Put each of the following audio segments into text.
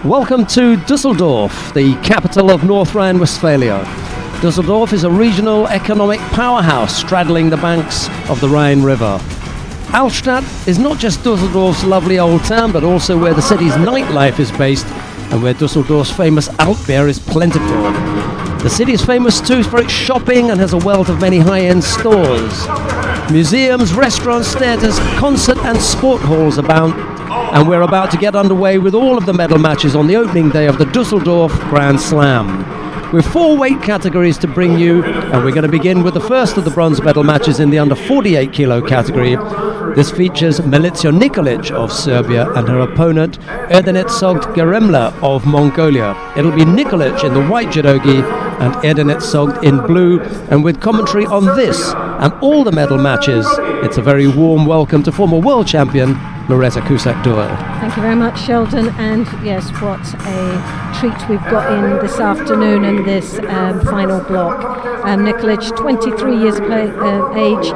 Welcome to Düsseldorf, the capital of North Rhine-Westphalia. Düsseldorf is a regional economic powerhouse straddling the banks of the Rhine River. Altstadt is not just Düsseldorf's lovely old town, but also where the city's nightlife is based and where Düsseldorf's famous Altbier is plentiful. The city is famous too for its shopping and has a wealth of many high-end stores. Museums, restaurants, theatres, concert and sport halls abound, and we're about to get underway with all of the medal matches on the opening day of the Düsseldorf Grand Slam. With 4 weight categories to bring you, and we're going to begin with the first of the bronze medal matches in the under 48 kilo category. This features Milica Nikolic of Serbia and her opponent Erdenet-Sogt Geremla of Mongolia. It'll be Nikolic in the white judogi and Erdenet-Sogt in blue, and with commentary on this and all the medal matches, it's a very warm welcome to former world champion Loretta Cusack-Doyle. Thank you very much, Sheldon, and yes, what a treat we've got in this afternoon in this final block. Nikolic, 23 years of age,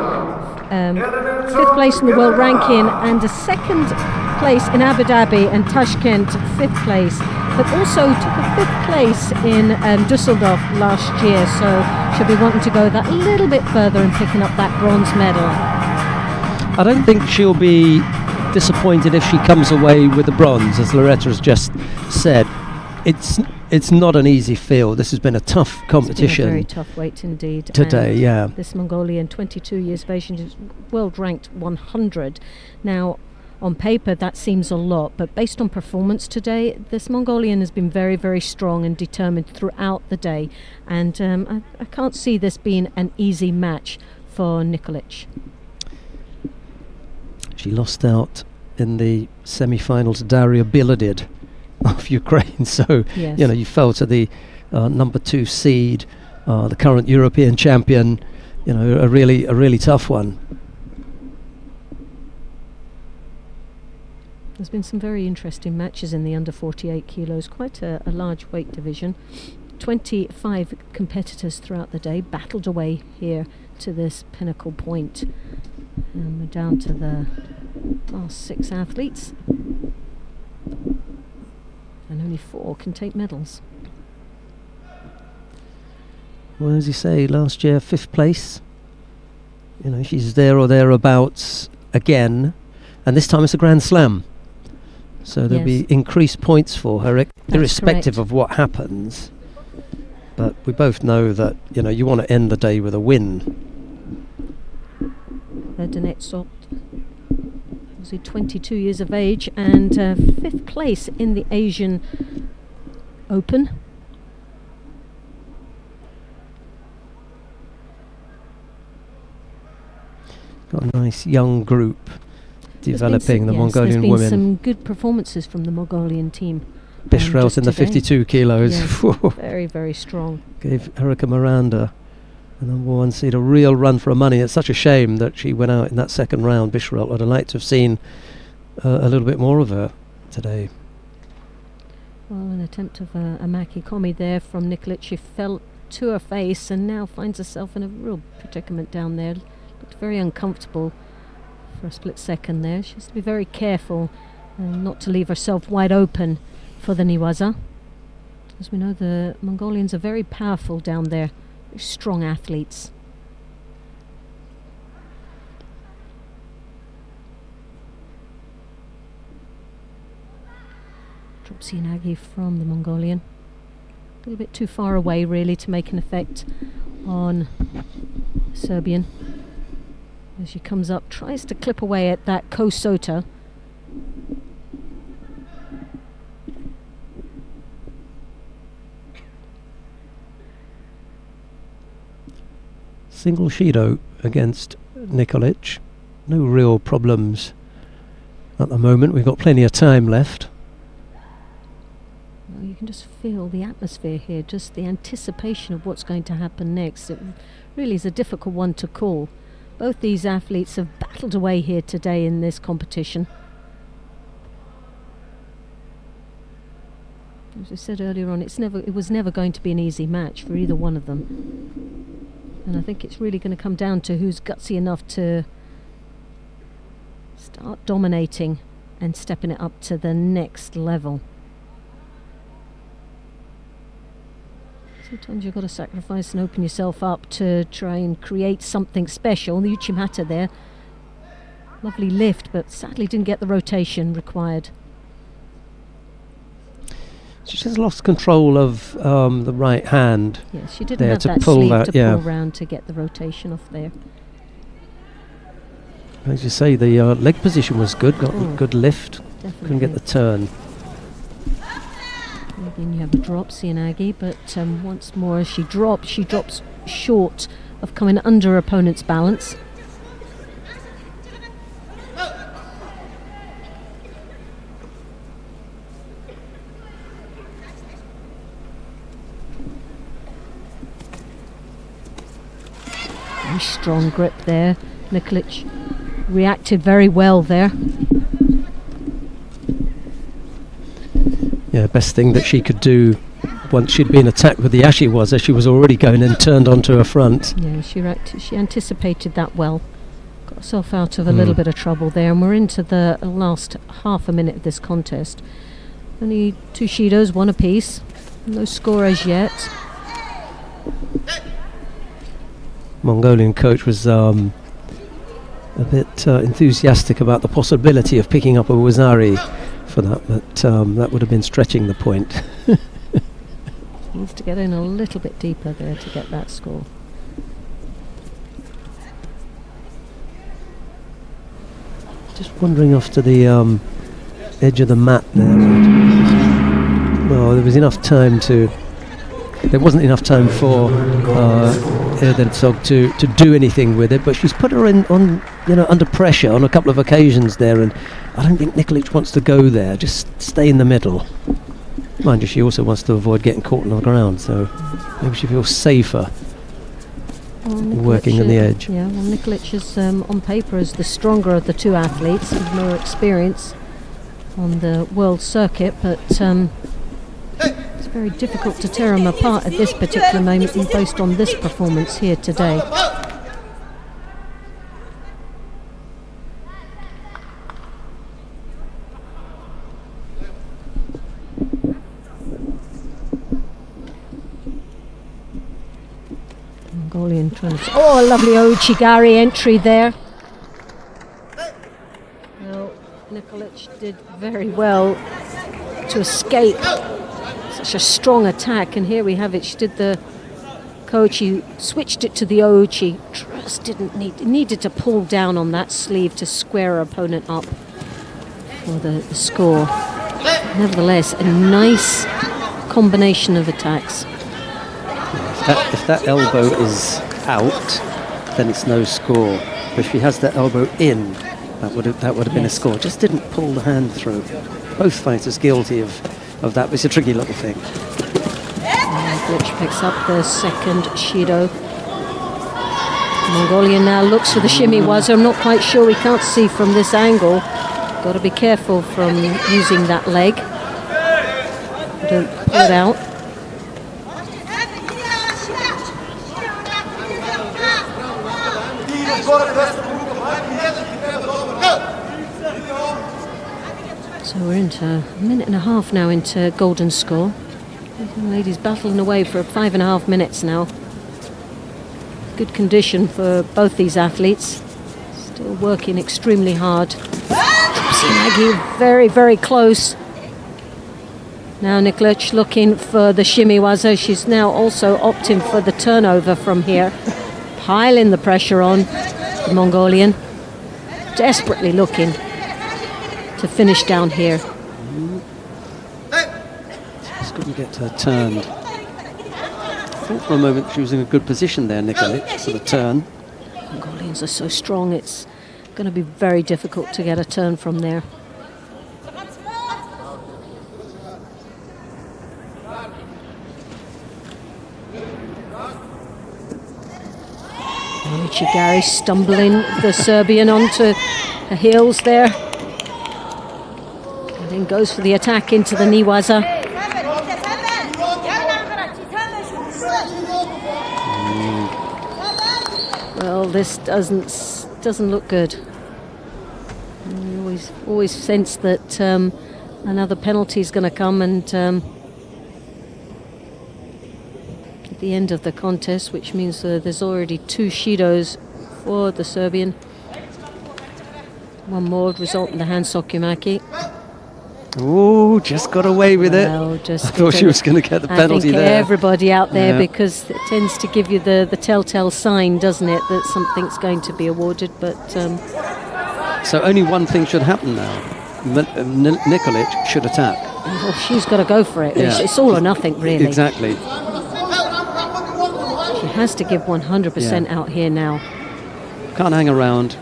5th place in the world ranking and a 2nd place in Abu Dhabi and Tashkent, 5th place, but also took a 5th place in Düsseldorf last year, so she'll be wanting to go that a little bit further and picking up that bronze medal. I don't think she'll be disappointed if she comes away with the bronze, as Loretta has just said. It's not an easy field. This has been a tough competition. It's been a very tough weight indeed. Today, yeah. This Mongolian, 22 years of age, is world ranked 100. Now, on paper that seems a lot, but based on performance today, this Mongolian has been very, very strong and determined throughout the day. And I can't see this being an easy match for Nikolic. She lost out in the semi-final to Daria Bilodid of Ukraine, so yes. You fell to the number 2 seed, the current European champion. A really tough one. There's been some very interesting matches in the under 48 kilos, quite a large weight division. 25 competitors throughout the day battled away here to this pinnacle point. And we're down to the last 6 athletes, and only 4 can take medals. Well, as you say, last year 5th place. She's there or thereabouts again, and this time it's a Grand Slam. So there'll be increased points for her, irrespective of what happens. But we both know that you want to end the day with a win. Erdenet-Sogt was 22 years of age and 5th place in the Asian Open. Got a nice young group developing, the Mongolian women. There's been some good performances from the Mongolian team. Bishrelt in the 52 kilos. Yes, very, very strong. Gave Erika Miranda, the number 1 seed, a real run for her money. It's such a shame that she went out in that second round. Bishrelt, I'd have liked to have seen a little bit more of her today. Well, an attempt of a Maki Komi there from Nikolic. She fell to her face and now finds herself in a real predicament down there. Looked very uncomfortable for a split second there. She has to be very careful not to leave herself wide open for the Newaza. As we know, the Mongolians are very powerful down there. Very strong athletes. Dropsianagi from the Mongolian. A little bit too far away really to make an effect on Serbian. As she comes up, tries to clip away at that Kosota. Single Shido against Nikolic. No real problems at the moment. We've got plenty of time left. Well, you can just feel the atmosphere here, just the anticipation of what's going to happen next. It really is a difficult one to call. Both these athletes have battled away here today in this competition. As I said earlier on, it was never going to be an easy match for either one of them. And I think it's really going to come down to who's gutsy enough to start dominating and stepping it up to the next level. Sometimes you've got to sacrifice and open yourself up to try and create something special. The Uchimata there, lovely lift, but sadly didn't get the rotation required. She just lost control of the right hand. Yeah, she didn't there have to that pull sleeve that, to yeah. pull around to get the rotation off there. As you say, the leg position was good, got a good lift, Definitely. couldn't get the turn. Again, you have a drop, Sianagi, but once more as she drops short of coming under her opponent's balance. Very strong grip there. Nikolic reacted very well there. Yeah, best thing that she could do once she'd been attacked with the ashi was as she was already going and turned onto her front. Yeah, she anticipated that well. Got herself out of a little bit of trouble there, and we're into the last half a minute of this contest. Only 2 Shidos, 1 apiece. No score as yet. Mongolian coach was a bit enthusiastic about the possibility of picking up a Wazari for that, but that would have been stretching the point. Needs to get in a little bit deeper there to get that score. Just wandering off to the edge of the mat there. Well, there was enough time to. There wasn't enough time for Erdensog to do anything with it, but she's put her in under pressure on a couple of occasions there, and I don't think Nikolic wants to go there. Just stay in the middle. Mind you, she also wants to avoid getting caught on the ground, so maybe she feels safer working on the edge. Yeah, well, Nikolic is on paper as the stronger of the 2 athletes, with more experience on the world circuit, but it's very difficult to tear them apart at this particular moment based on this performance here today. Mongolian trying to... Oh, a lovely Ouchigari entry there. Well, Nikolic did very well to escape such a strong attack, and here we have it. She did the Kochi, switched it to the Ouchi, just needed to pull down on that sleeve to square her opponent up for the score. Nevertheless, a nice combination of attacks. If that elbow is out, then it's no score. But if she has that elbow in, that would have been a score. Just didn't pull the hand through. Both fighters guilty of that. It's a tricky little thing. Which picks up the second Shido. Mongolian now looks for the shimmy waza. I'm not quite sure, we can't see from this angle. Got to be careful from using that leg. Don't pull it out. So we're into a minute and a half now into golden score. The ladies battling away for 5.5 minutes now. Good condition for both these athletes. Still working extremely hard. Sinagi very, very close. Now Nikolic looking for the shimmy waza. She's now also opting for the turnover from here. Piling the pressure on the Mongolian. Desperately looking to finish down here. Just couldn't get her turned. I thought for a moment she was in a good position there, Nikolic, for the turn. Mongolians are so strong, it's going to be very difficult to get a turn from there. Chigari stumbling the Serbian onto her heels there. And then goes for the attack into the knee waza. Well, this doesn't look good. We always sense that another penalty is going to come, and the end of the contest, which means there's already 2 Shidos for the Serbian. One more would result in the hand sokumaki. Oh, just got away with it. Well, I thought she was going to get the penalty there. Everybody out there, because it tends to give you the telltale sign, doesn't it, that something's going to be awarded. But so only one thing should happen now. Nikolic should attack. Well, she's got to go for it. Yeah. It's all or nothing, really. Exactly. She has to give 100% out here now. Can't hang around.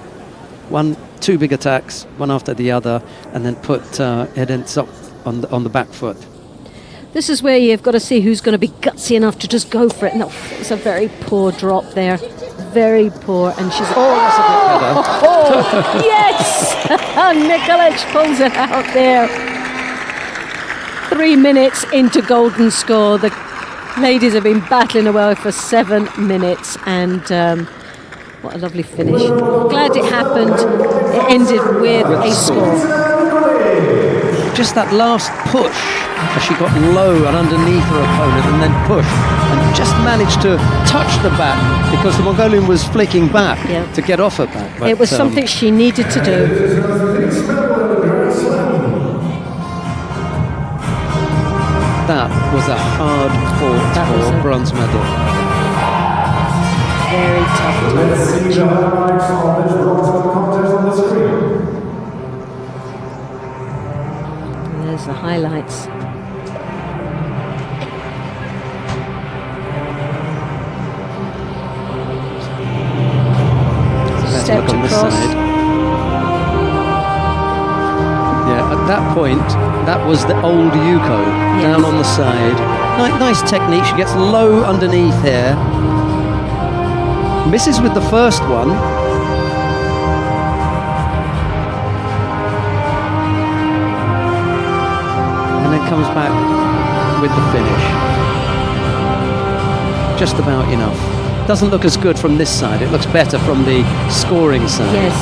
2 big attacks, one after the other, and then put Edensop on the back foot. This is where you've got to see who's going to be gutsy enough to just go for it. No, it's a very poor drop there. Very poor. And she's... That's a bit better. Yes! Nikolic pulls it out there. 3 minutes into golden score. The ladies have been battling away for 7 minutes, and what a lovely finish. Glad it happened. It ended with a score. Just that last push, as she got low and underneath her opponent and then pushed and just managed to touch the back because the Mongolian was flicking back to get off her back. But, it was something she needed to do. That was a hard fought for bronze medal. Very tough. And there's the highlights. Stepped across. Yeah, at that point, that was the old Yuko down on the side. Nice technique. She gets low underneath here. Misses with the first one. And then comes back with the finish. Just about enough. Doesn't look as good from this side. It looks better from the scoring side. Yes.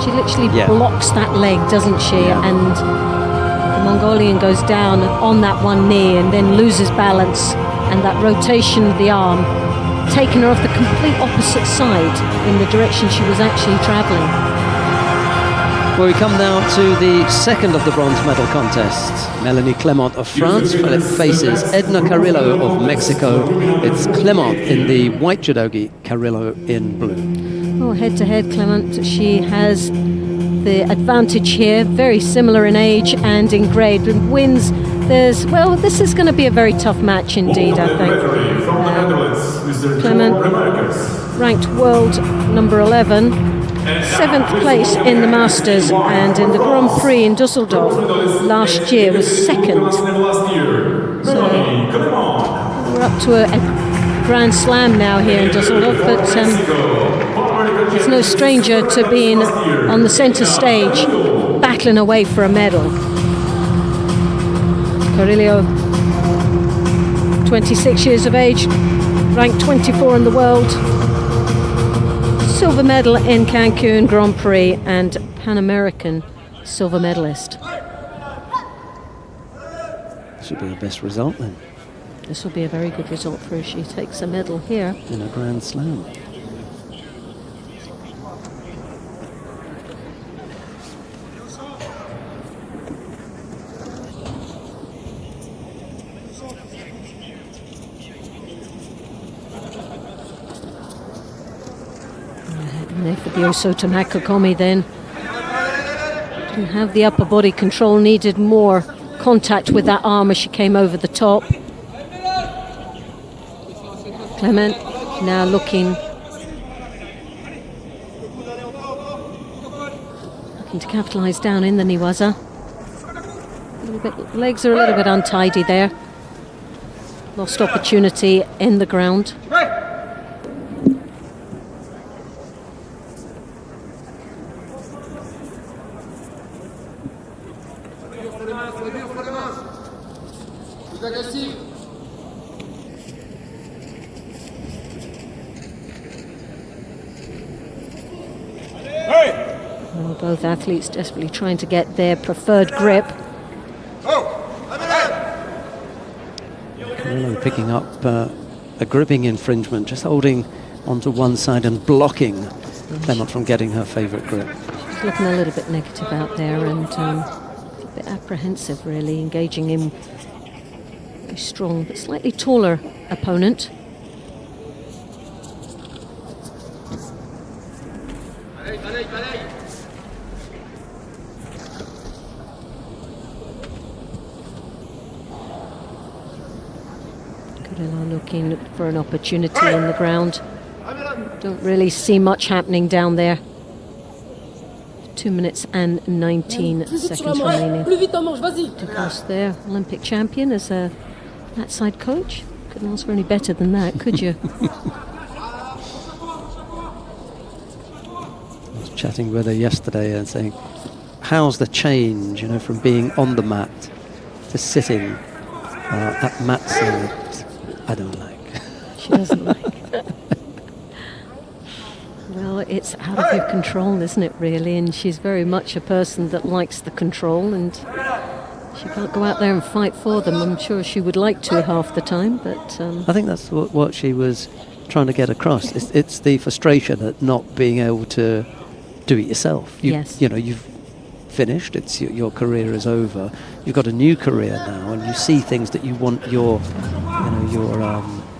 She literally blocks that leg, doesn't she? Yeah. And the Mongolian goes down on that one knee and then loses balance, and that rotation of the arm taking her off the complete opposite side in the direction she was actually travelling. Well, we come now to the second of the bronze medal contests. Melanie Clement of France faces Edna Carillo of Mexico. It's Clement in the white judogi, Carillo in blue. Well, head-to-head, Clement, she has the advantage here, very similar in age and in grade, and wins. This is going to be a very tough match indeed, I think. Clement, ranked world number 11, 7th place in the Masters, and in the Grand Prix in Düsseldorf last year was 2nd. So we're up to a Grand Slam now here in Düsseldorf, but it's no stranger to being on the centre stage, battling away for a medal. Carillo, 26 years of age, ranked 24 in the world, silver medal in Cancun Grand Prix and Pan American silver medalist. Should be the best result then. This will be a very good result for her if she takes a medal here. In a Grand Slam. For the Osoto Makakomi then. Didn't have the upper body control, needed more contact with that arm as she came over the top. Clement now looking to capitalise down in the Niwaza. Legs are a little bit untidy there. Lost opportunity in the ground. Well, both athletes desperately trying to get their preferred grip. Carillo picking up a gripping infringement, just holding onto one side and blocking Clement from getting her favourite grip. She's looking a little bit negative out there and a bit apprehensive, really, engaging in a strong but slightly taller opponent. Carillo looking for an opportunity on the ground. Don't really see much happening down there. 2 minutes and 19 seconds remaining. Ducos there, Olympic champion, as a that side coach. Couldn't ask for any better than that, could you? I was chatting with her yesterday and saying, how's the change, from being on the mat to sitting at mat side? I don't like. She doesn't like. Well, it's out of your control, isn't it, really? And she's very much a person that likes the control, and she can't go out there and fight for them. I'm sure she would like to half the time, but... I think that's what she was trying to get across. It's the frustration at not being able to do it yourself. Yes. You've finished. It's your career is over. You've got a new career now, and you see things that you want your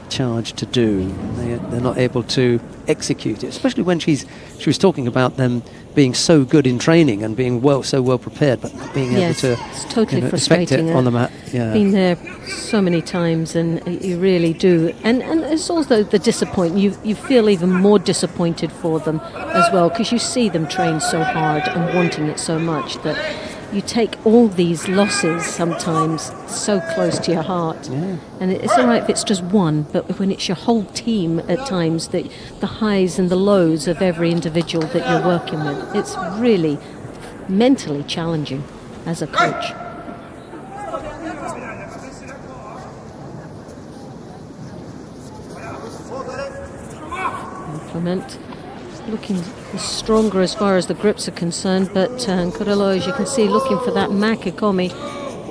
charge to do. They're not able to execute it, especially when she was talking about them being so good in training and being so well prepared, but not being able to it's totally frustrating it on the mat. Yeah. Been there so many times, and you really do, and it's also the disappointment. You feel even more disappointed for them as well, because you see them train so hard and wanting it so much that you take all these losses sometimes so close to your heart. Yeah. And it's all right if it's just one, but when it's your whole team at times, the highs and the lows of every individual that you're working with, it's really mentally challenging as a coach. Clement looking stronger as far as the grips are concerned, but Carillo, as you can see, looking for that Makikomi.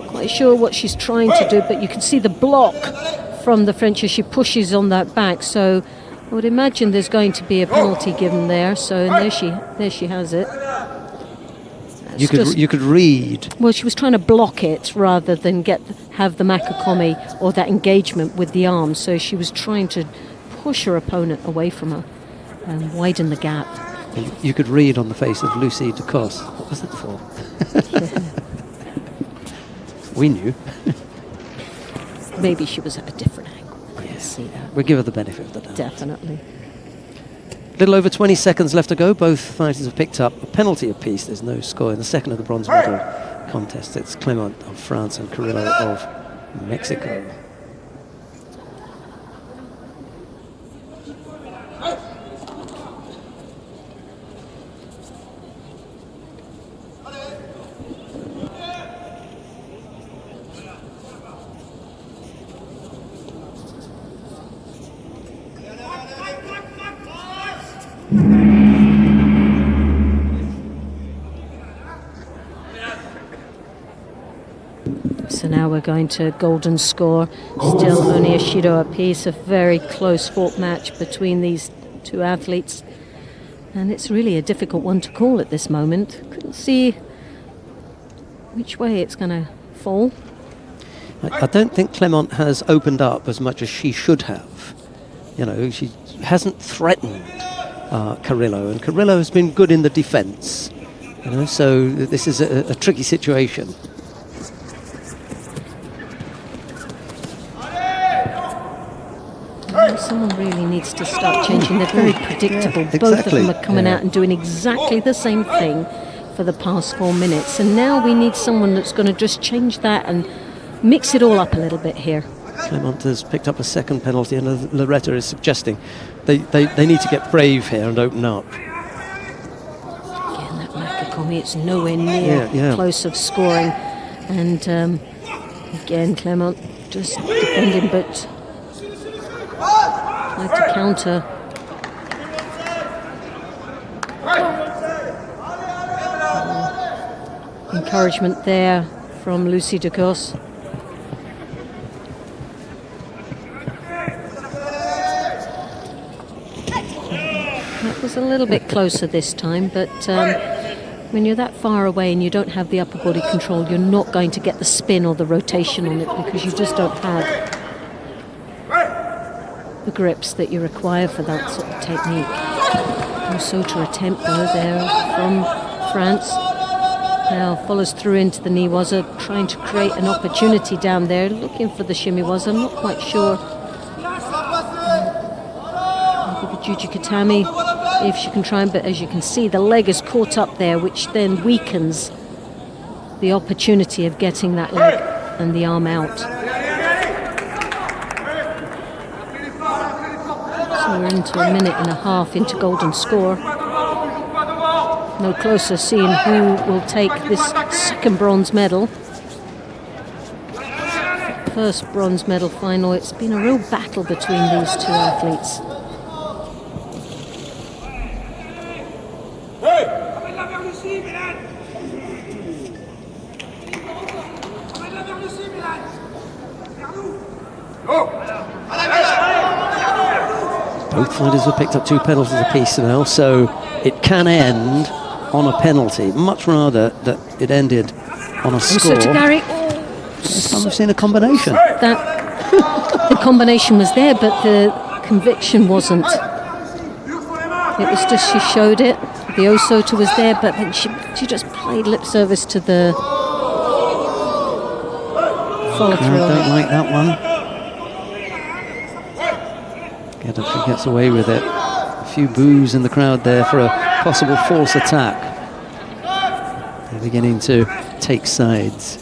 Quite sure what she's trying to do, but you can see the block from the French as she pushes on that back. So I would imagine there's going to be a penalty given there. So and there she has it. You could read. Well, she was trying to block it rather than have the Makikomi or that engagement with the arm. So she was trying to push her opponent away from her and widen the gap. You could read on the face of Lucy Ducos. What was it for? We knew. Maybe she was at a different angle. Yes. See that. We'll give her the benefit of the doubt. Definitely. Little over 20 seconds left to go. Both fighters have picked up a penalty apiece. There's no score in the second of the bronze medal contest. It's Clement of France and Carillo of Mexico. So now we're going to golden score. Still only a Shido apiece. A very close fought match between these two athletes. And it's really a difficult one to call at this moment. Couldn't see which way it's going to fall. I don't think Clement has opened up as much as she should have. She hasn't threatened Carillo, and Carillo has been good in the defence. So this is a tricky situation. Someone really needs to start changing. They're very predictable. Yeah, Both of them exactly. are coming out and doing exactly the same thing for the past 4 minutes. And now we need someone that's going to just change that and mix it all up a little bit here. Clement has picked up a second penalty, and Loretta is suggesting they need to get brave here and open up. Again, that Makikomi, it's nowhere near close of scoring. And again, Clement just defending, but tried to counter. Encouragement there from Lucy Ducos. was a little bit closer this time, but when you're that far away and you don't have the upper body control, you're not going to get the spin or the rotation on it because you just don't have the grips that you require for that sort of technique. Also to attempt though there from France. Now follows through into the Niwaza, trying to create an opportunity down there, looking for the Shimiwaza. I'm not quite sure. Maybe the Jujikatami, if she can try, but as you can see, the leg is caught up there, which then weakens the opportunity of getting that leg and the arm out. So we're into a minute and a half into golden score. No closer seeing who will take this second bronze medal. First bronze medal final. It's been a real battle between these two athletes. Both fighters have picked up 2 penalties apiece now, so it can end on a penalty. Much rather that it ended on a score. So to Gary, This time we've seen a combination. The combination was there, but the conviction wasn't. It was just she showed it. The Osota was there, but then she just played lip service to the follow through. I don't like that one. She gets away with it. A few boos in the crowd there for a possible false attack. They're beginning to take sides.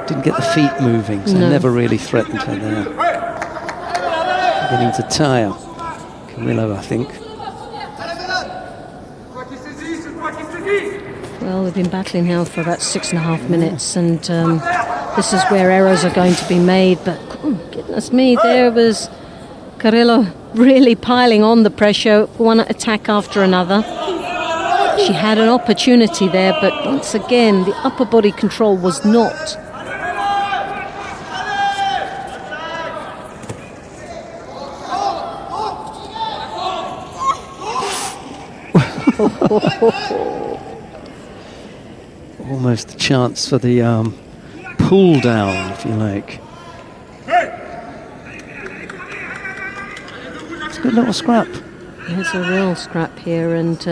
Didn't get the feet moving, so never really threatened her there. Beginning to tire Carillo, I think. Well, we've been battling now for about 6.5 minutes, and this is where errors are going to be made. But goodness me, there was Carillo really piling on the pressure, one attack after another. She had an opportunity there, but once again, the upper body control was not. Almost a chance for the pull down, if you like. It's a good little scrap. It's a real scrap here, and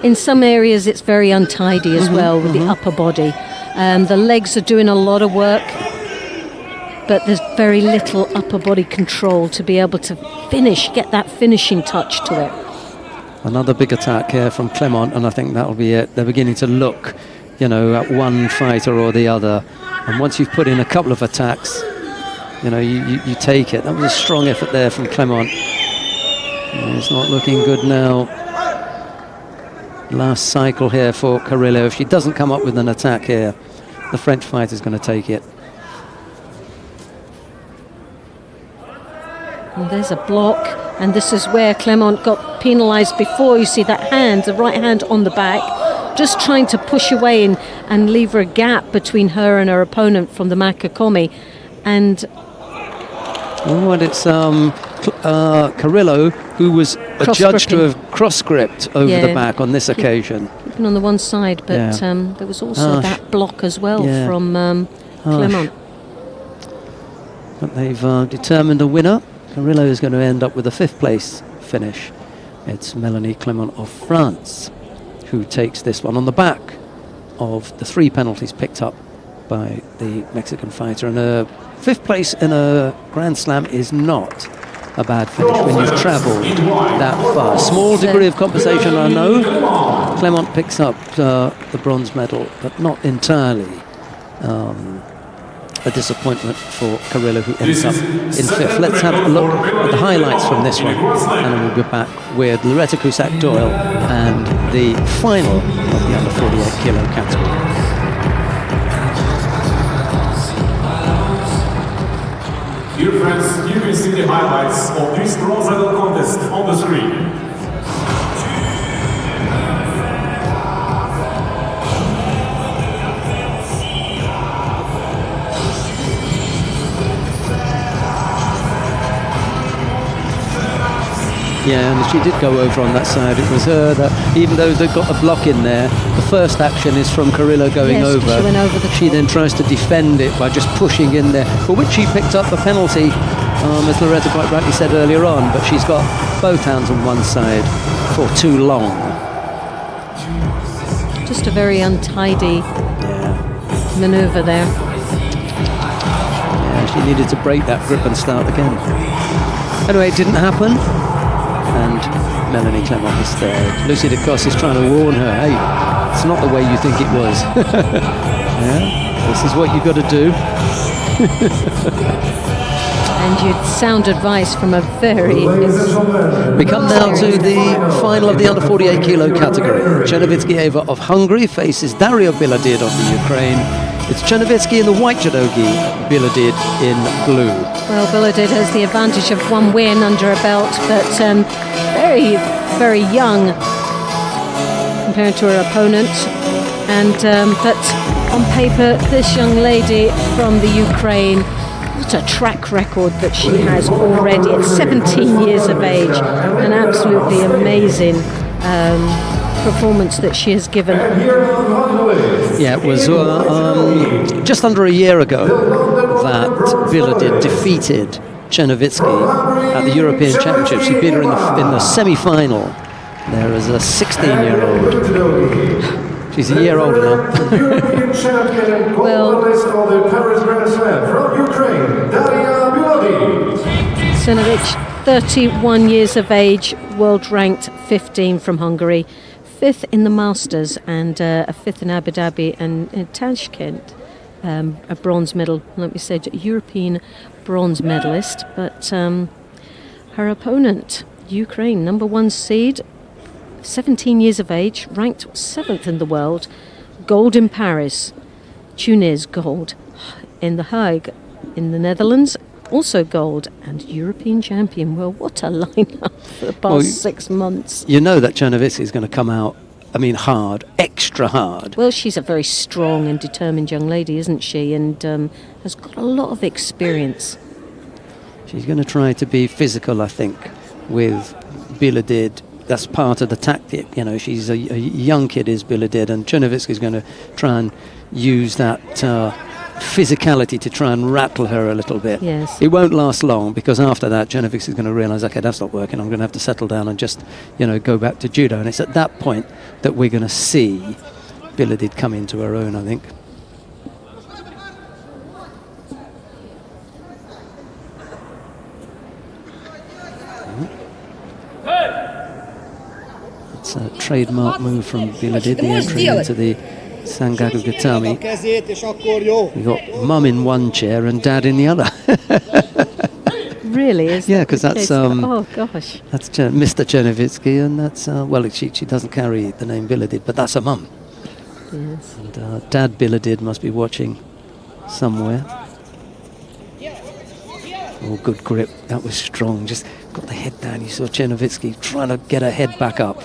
in some areas it's very untidy as well with the upper body. The legs are doing a lot of work, but there's very little upper body control to be able to finish, get that finishing touch to it. Another big attack here from Clement, and I think that'll be it. They're beginning to look, at one fighter or the other. And once you've put in a couple of attacks, you take it. That was a strong effort there from Clement. It's not looking good now. Last cycle here for Carillo. If she doesn't come up with an attack here, the French fighter's going to take it. And there's a block, and this is where Clement got penalised before. You see that hand, the right hand on the back, just trying to push away and leave her a gap between her and her opponent from the Makakomi. And it's Carillo who was adjudged to have cross-gripped over the back on this occasion. Even on the one side, but there was also that block as well from Clement. But they've determined a winner. Carillo is going to end up with a 5th place finish. It's Melanie Clement of France who takes this one on the back of the 3 penalties picked up by the Mexican fighter. And a 5th place in a Grand Slam is not a bad finish when you've travelled that far. Small degree of compensation, I know. Clement picks up the bronze medal, but not entirely a disappointment for Carillo, who ends up in 5th. Let's have a look at the highlights from this one, and then we'll be back with Loretta Cusack-Doyle and the final of the under 48 kilo category. Dear friends, you can see the highlights of this bronze medal contest on the screen. Yeah, and she did go over on that side. It was her that, even though they've got a block in there, the first action is from Carillo going over. She went over the top. She then tries to defend it by just pushing in there, for which she picked up the penalty, as Loretta quite rightly said earlier on, but she's got both hands on one side for too long. Just a very untidy manoeuvre there. Yeah, she needed to break that grip and start again. Anyway, it didn't happen, and Melanie Clement is third. Lucy de Cos is trying to warn her, hey, it's not the way you think it was. Yeah, this is what you've got to do. And you'd sound advice from a very... We come now to the final of the under 48 kilo category. Csernoviczki of Hungary faces Daria Bilodid of the Ukraine. It's Csernoviczki in the white judogi, Bilodid in blue. Well, Bilodid has the advantage of one win under her belt, but very, very young compared to her opponent. And but on paper, this young lady from the Ukraine, what a track record that she has already at 17 years of age. An absolutely amazing performance that she has given. Yeah, it was just under a year ago that Bilodid defeated Csernoviczki at the European Championships. She beat her in the semi-final there as a 16-year-old. She's a year older now. Well, Csernovic, 31 years of age, world ranked 15 from Hungary, 5th in the Masters and a 5th in Abu Dhabi, and in Tashkent, a bronze medal, let me say, European bronze medalist. But her opponent, Ukraine, number 1 seed, 17 years of age, ranked 7th in the world, gold in Paris, Tunis gold, in The Hague in the Netherlands, also gold, and European champion. Well, what a lineup for the past 6 months. You know that Csernoviczki is going to come out, I mean, hard, extra hard. Well, she's a very strong and determined young lady, isn't she? And has got a lot of experience. She's going to try to be physical, I think, with Bilodid. That's part of the tactic. You know, she's a young kid, is Bilodid, and Csernoviczki is going to try and use that physicality to try and rattle her a little bit. Yes. It won't last long, because after that, Csernoviczki is going to realise, okay, that's not working. I'm going to have to settle down and just, go back to judo. And it's at that point that we're going to see Bilodid come into her own, I think. It's a trademark move from Bilodid, the entry into the Sangaku Gatami. We've got mum in one chair and dad in the other. Really? Is yeah, because that's oh gosh, that's Mr. Csernoviczki, and that's well, she doesn't carry the name Bilodid, but that's her mum. Yes. And Dad Bilodid must be watching somewhere. Oh, good grip. That was strong. Just got the head down. You saw Csernoviczki trying to get her head back up.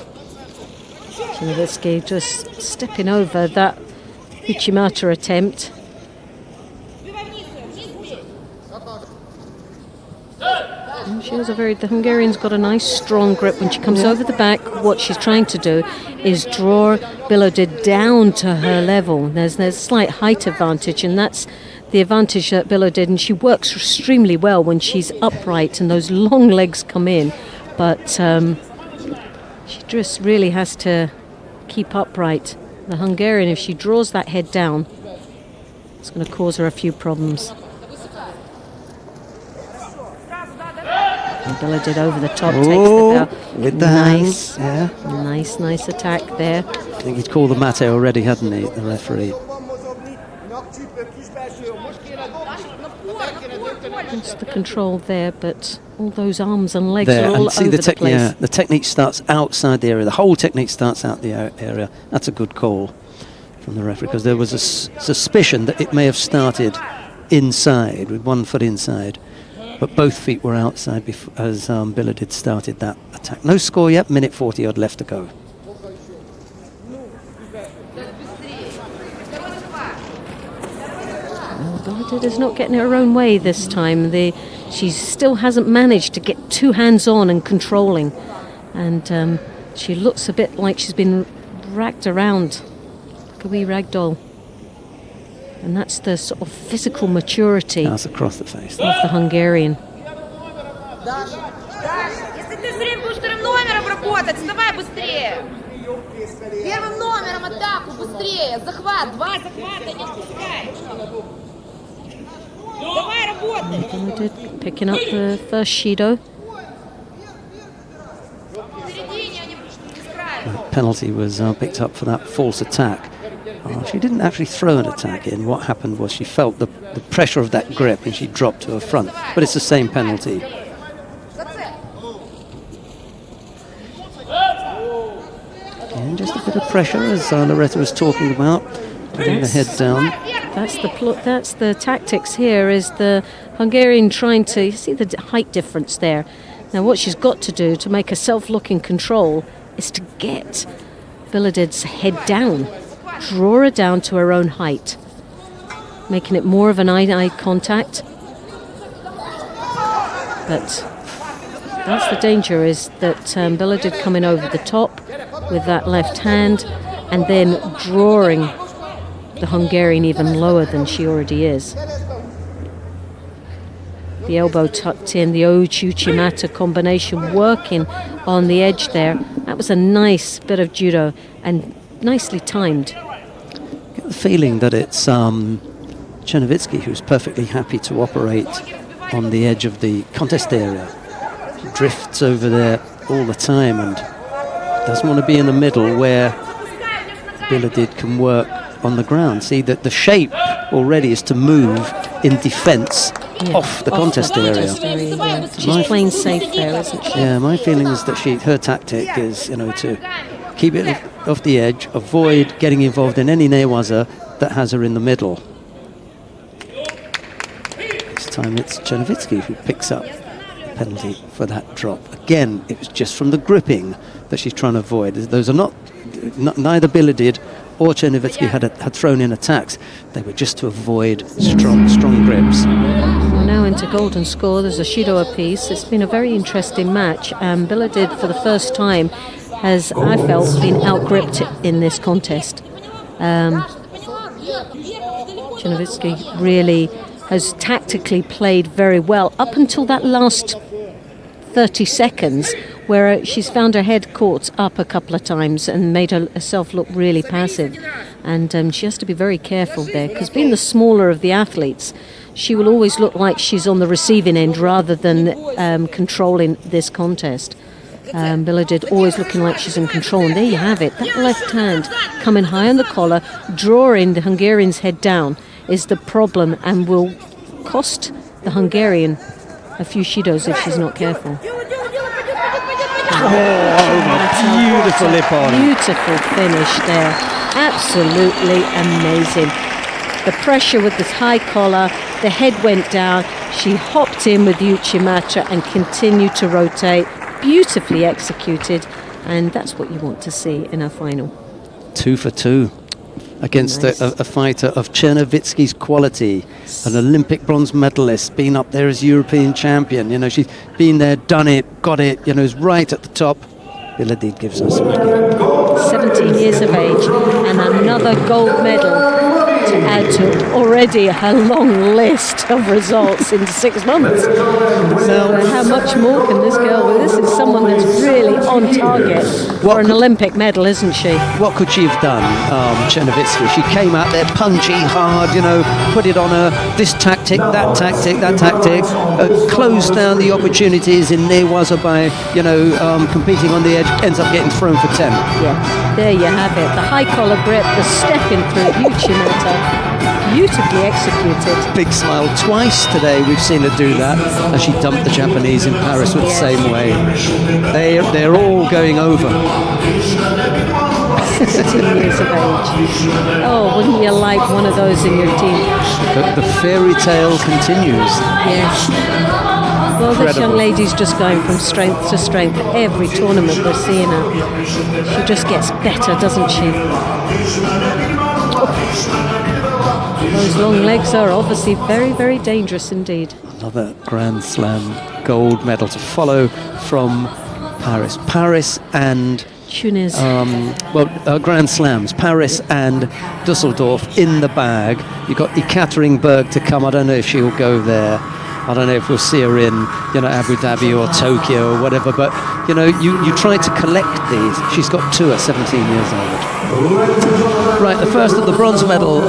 Csernoviczki just stepping over that Uchimata attempt. And she has the Hungarian's got a nice strong grip when she comes over the back. What she's trying to do is draw Bilodid down to her level. There's a slight height advantage, and that's the advantage that Bilodid, and she works extremely well when she's upright and those long legs come in, but she just really has to keep upright. The Hungarian, if she draws that head down, it's going to cause her a few problems. And Bilodid over the top, takes the bell. With the hands. Yeah. Nice attack there. I think he'd called the mate already, hadn't he, the referee? It's the control there, but all those arms and legs there, are all over the place. Yeah, the technique starts outside the area. The whole technique starts out the area. That's a good call from the referee, because there was a suspicion that it may have started inside, with one foot inside, but both feet were outside as Bilodid started that attack. No score yet, minute 40 odd left to go. Bilodid is not getting her own way this time. She still hasn't managed to get too hands-on and controlling. And she looks a bit like she's been ragged around, like a wee rag doll. And that's the sort of physical maturity That's across the face. of the Hungarian. Если ты все время будешь вторым номером работать, вставай быстрее. Первым номером атаку, быстрее. Захват, 2 захвата, не отпускай. Давай, работай. Bilodid picking up the first Shido. В середине они без края. Penalty was picked up for that false attack. She didn't actually throw an attack in. What happened was she felt the pressure of that grip and she dropped to her front. But it's the same penalty. And just a bit of pressure, as Loretta was talking about, putting the head down. That's the tactics here, is the Hungarian trying to, you see the height difference there. Now what she's got to do to make herself look in control is to get Bilodid's head down, draw her down to her own height, making it more of an eye-to-eye contact. But that's the danger, is that Bilodid coming over the top with that left hand and then drawing the Hungarian even lower than she already is. The elbow tucked in, the Uchimata combination working on the edge there. That was a nice bit of judo and nicely timed. I get the feeling that it's Csernoviczki who's perfectly happy to operate on the edge of the contest area. She drifts over there all the time and doesn't want to be in the middle where Bilodid can work on the ground. See that the shape already is to move in defence off the contest area. Yeah. She's playing safe there, isn't she? Yeah, my feeling is that her tactic is, to keep it off the edge, avoid getting involved in any newaza that has her in the middle. This time it's Csernoviczki who picks up the penalty for that drop. Again, it was just from the gripping that she's trying to avoid. Those are neither Bilodid or Csernoviczki had thrown in attacks. They were just to avoid strong grips. We're now into golden score. There's a Shido apiece. It's been a very interesting match. Bilodid, for the first time, has, I felt, been out-gripped in this contest. Csernoviczki really has tactically played very well up until that last 30 seconds, where she's found her head caught up a couple of times and made herself look really passive. And she has to be very careful there, because being the smaller of the athletes, she will always look like she's on the receiving end rather than controlling this contest. Bilodid always looking like she's in control, and there you have it. That left hand coming high on the collar, drawing the Hungarian's head down, is the problem, and will cost the Hungarian a few Shidos if she's not careful. Beautiful lip on. Beautiful finish there. Absolutely amazing. The pressure with this high collar, the head went down, she hopped in with Uchimata and continued to rotate. Beautifully executed, and that's what you want to see in a final. 2 for 2 against Nice. a fighter of Csernoviczki's quality, an Olympic bronze medalist, been up there as European champion. She's been there, done it, got it, is right at the top. Bilodid gives us 17 years of age and another gold medal to add to already a long list of results in 6 months. So how much more can this girl? Well, this is someone that's really on target for an Olympic medal, isn't she? What could she have done, Csernoviczki? She came out there punchy, hard, put it on her, this tactic, that tactic, closed down the opportunities in newaza by, competing on the edge, ends up getting thrown for 10. Yeah, there you have it. The high collar grip, the stepping through, Uchimata, beautifully executed. Big smile. Twice today we've seen her do that, as she dumped the Japanese in Paris with the same way. They're all going over. 17 years of age. Oh, wouldn't you like one of those in your team? But the fairy tale continues. Yes. Well, this young lady's just going from strength to strength. Every tournament we're seeing her. She just gets better, doesn't she? Those long legs are obviously very, very dangerous indeed. Another Grand Slam gold medal to follow from Paris and Tunis. Grand Slams, Paris and Düsseldorf in the bag. You've got Ekaterinburg to come. I don't know if she'll go there. I don't know if we'll see her in, Abu Dhabi or Tokyo or whatever, but, you try to collect these. She's got 2 at 17 years old. Right, the first of the bronze medal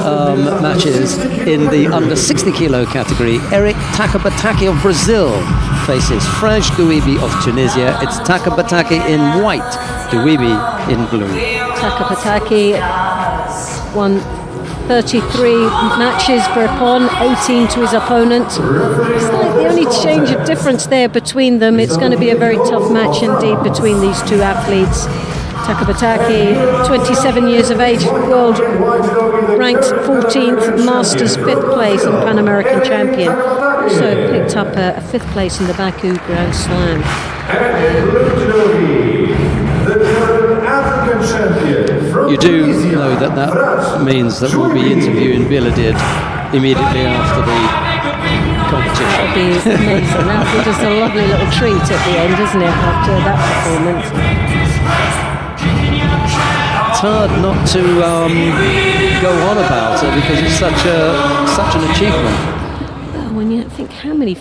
matches in the under 60 kilo category. Eric Takabatake of Brazil faces Fraj Dhouibi of Tunisia. It's Takabatake in white, Dhouibi in blue. Takabatake won 33 matches for a pawn, 18 to his opponent. It's like the only change of difference there between them. It's going to be a very tough match indeed between these two athletes. Takabatake, 27 years of age, world ranked 14th, Masters 5th place and Pan American champion. Also picked up a 5th place in the Baku Grand Slam. You do know that means that we'll be interviewing Bilodid immediately after the competition. That'll be amazing. That'll be just a lovely little treat at the end, isn't it, after that performance? It's hard not to go on about it because it's such an achievement. Well, when you think how many,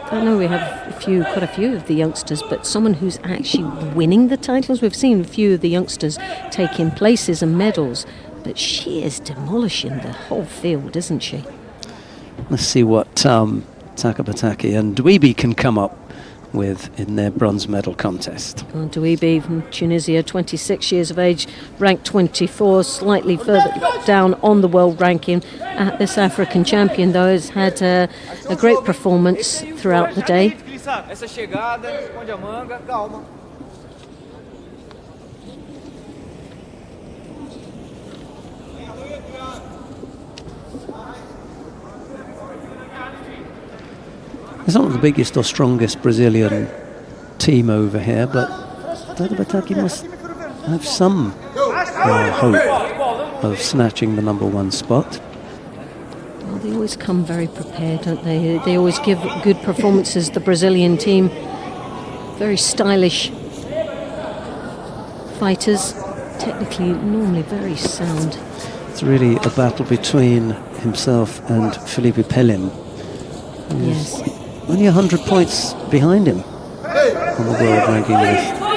I know we have quite a few of the youngsters, but someone who's actually winning the titles. We've seen a few of the youngsters taking places and medals, but she is demolishing the whole field, isn't she? Let's see what Takabatake and Dhouibi can come up with in their bronze medal contest. Dhouibi from Tunisia, 26 years of age, ranked 24, slightly further down on the world ranking. This African champion, though, has had a great performance throughout the day. It's not the biggest or strongest Brazilian team over here, but Takabatake must have some hope of snatching the #1 spot. Well, they always come very prepared, don't they? They always give good performances, the Brazilian team. Very stylish fighters, technically normally very sound. It's really a battle between himself and Felipe Pelin. Yes. Only 100 points behind him on the world ranking list. Well,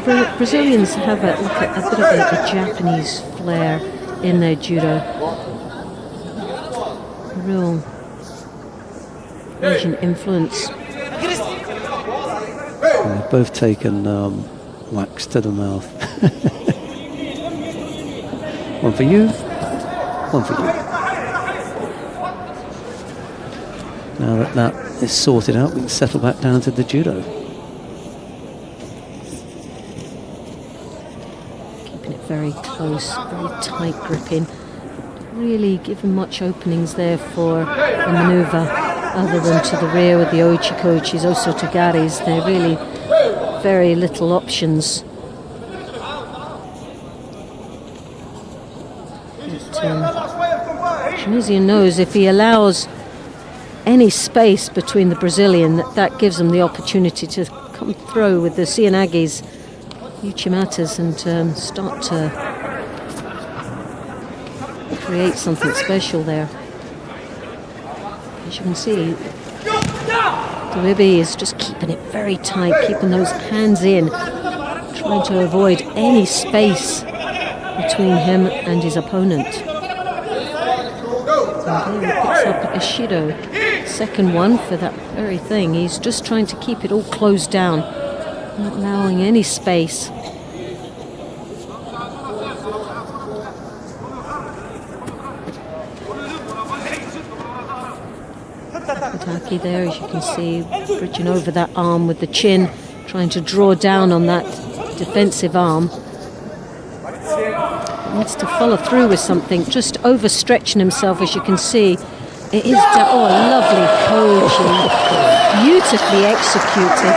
the Brazilians have a bit of a Japanese flair in their judo. A real Asian influence. And they've both taken wax to the mouth. One for you, one for you. Now that is sorted out, we can settle back down to the judo. Keeping it very close, very tight gripping. Really giving much openings there for a manoeuvre other than to the rear with the oichikochis, also to garis. They're really very little options. But, Tunisian knows if he allows any space between the Brazilian, that gives them the opportunity to come through with the Sianagis, Uchimatas, and start to create something special there. As you can see, Dhouibi is just keeping it very tight, keeping those hands in, trying to avoid any space between him and his opponent. And there he picks up Ishido. Second one for that very thing. He's just trying to keep it all closed down, not allowing any space. Takabatake there, as you can see, bridging over that arm with the chin, trying to draw down on that defensive arm. Needs to follow through with something, just overstretching himself, as you can see. It is, lovely coaching, beautifully executed.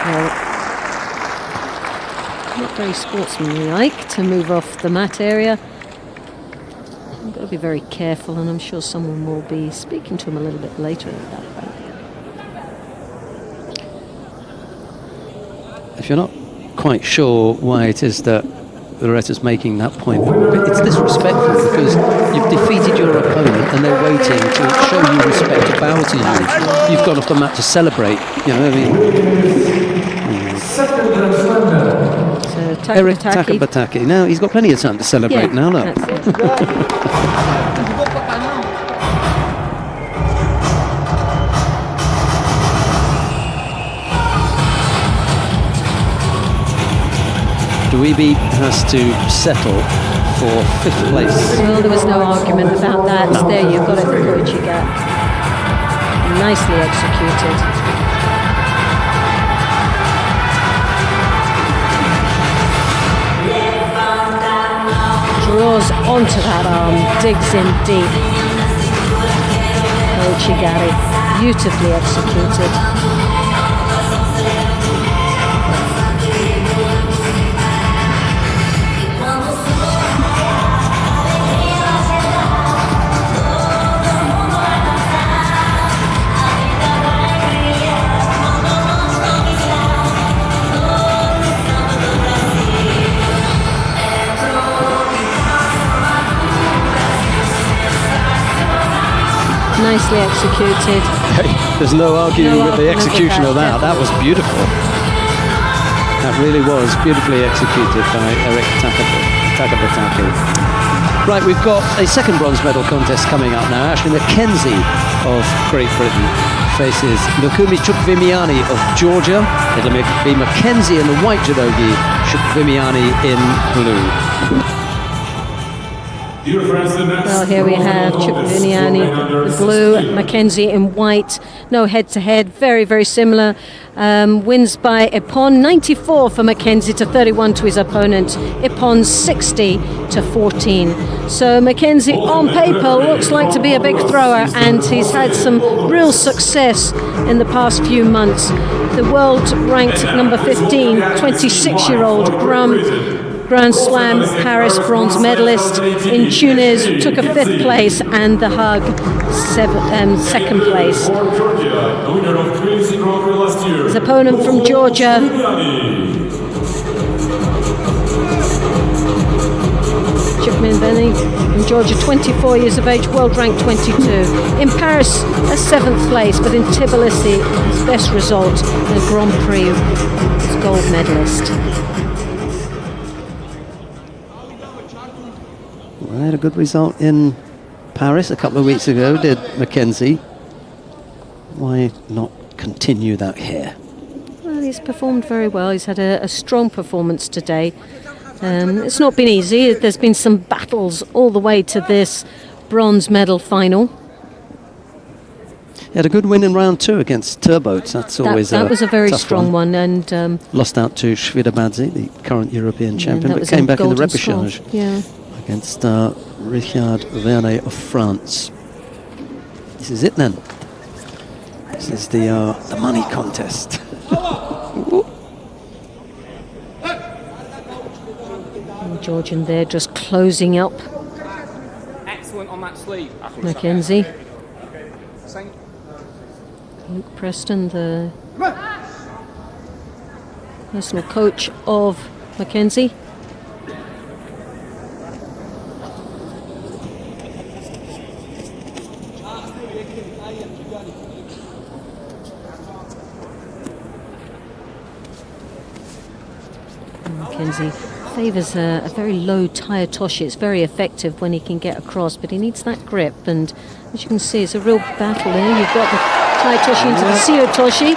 Well, not very sportsmanlike to move off the mat area. I've got to be very careful, and I'm sure someone will be speaking to him a little bit later about that. if you're not quite sure why it is that Loretta's making that point, it's disrespectful because you've defeated your opponent and they're waiting to show you respect, to bow to you. You've gone off the mat to celebrate, you know what I mean? So Eric Takabatake. Now he's got plenty of time to celebrate now, look. Dhouibi has to settle for 5th place. Well, there was no argument about that. No. There you got it, the coach you get. Nicely executed. Draws onto that arm, digs in deep. Kochigari, beautifully executed. Nicely executed. There's no arguing with the execution of that. That was beautiful. That really was beautifully executed by Eric Takabatake. Right, we've got a second bronze medal contest coming up now. Ashley McKenzie of Great Britain faces Chkhvimiani of Georgia. It'll be McKenzie in the white judogi, Chkhvimiani in blue. Well, here we have Chkhvimiani in blue, McKenzie in white. No head-to-head, very, very similar. Wins by Ippon, 94 for McKenzie to 31 to his opponent. Ippon 60 to 14. So McKenzie on paper looks like to be a big thrower, and he's had some real success in the past few months. The world ranked number 15, 26-year-old Grand Slam Paris bronze medalist. In Tunis took a 5th place, and the Hague 2nd place. His opponent from Georgia, Chkhvimiani from Georgia, 24 years of age, world rank 22. In Paris, a 7th place, but in Tbilisi, his best result in the Grand Prix, his gold medalist. Well, had a good result in Paris a couple of weeks ago, did McKenzie. Why not continue that here? Well, he's performed very well. He's had a strong performance today. It's not been easy. There's been some battles all the way to this bronze medal final. He had a good win in round 2 against Turbots. That's always that was a very strong one. And lost out to Shvidabadze, the current European champion, but came back in the repechage against Richard Vernet of France. This is it then. This is the money contest. Georgian there just closing up. Excellent on that sleeve. McKenzie. Luke Preston, the personal coach of McKenzie. McKenzie favours a very low tire toshi. It's very effective when he can get across, but he needs that grip, and as you can see, it's a real battle there. You've got the tire toshi into the Seo toshi,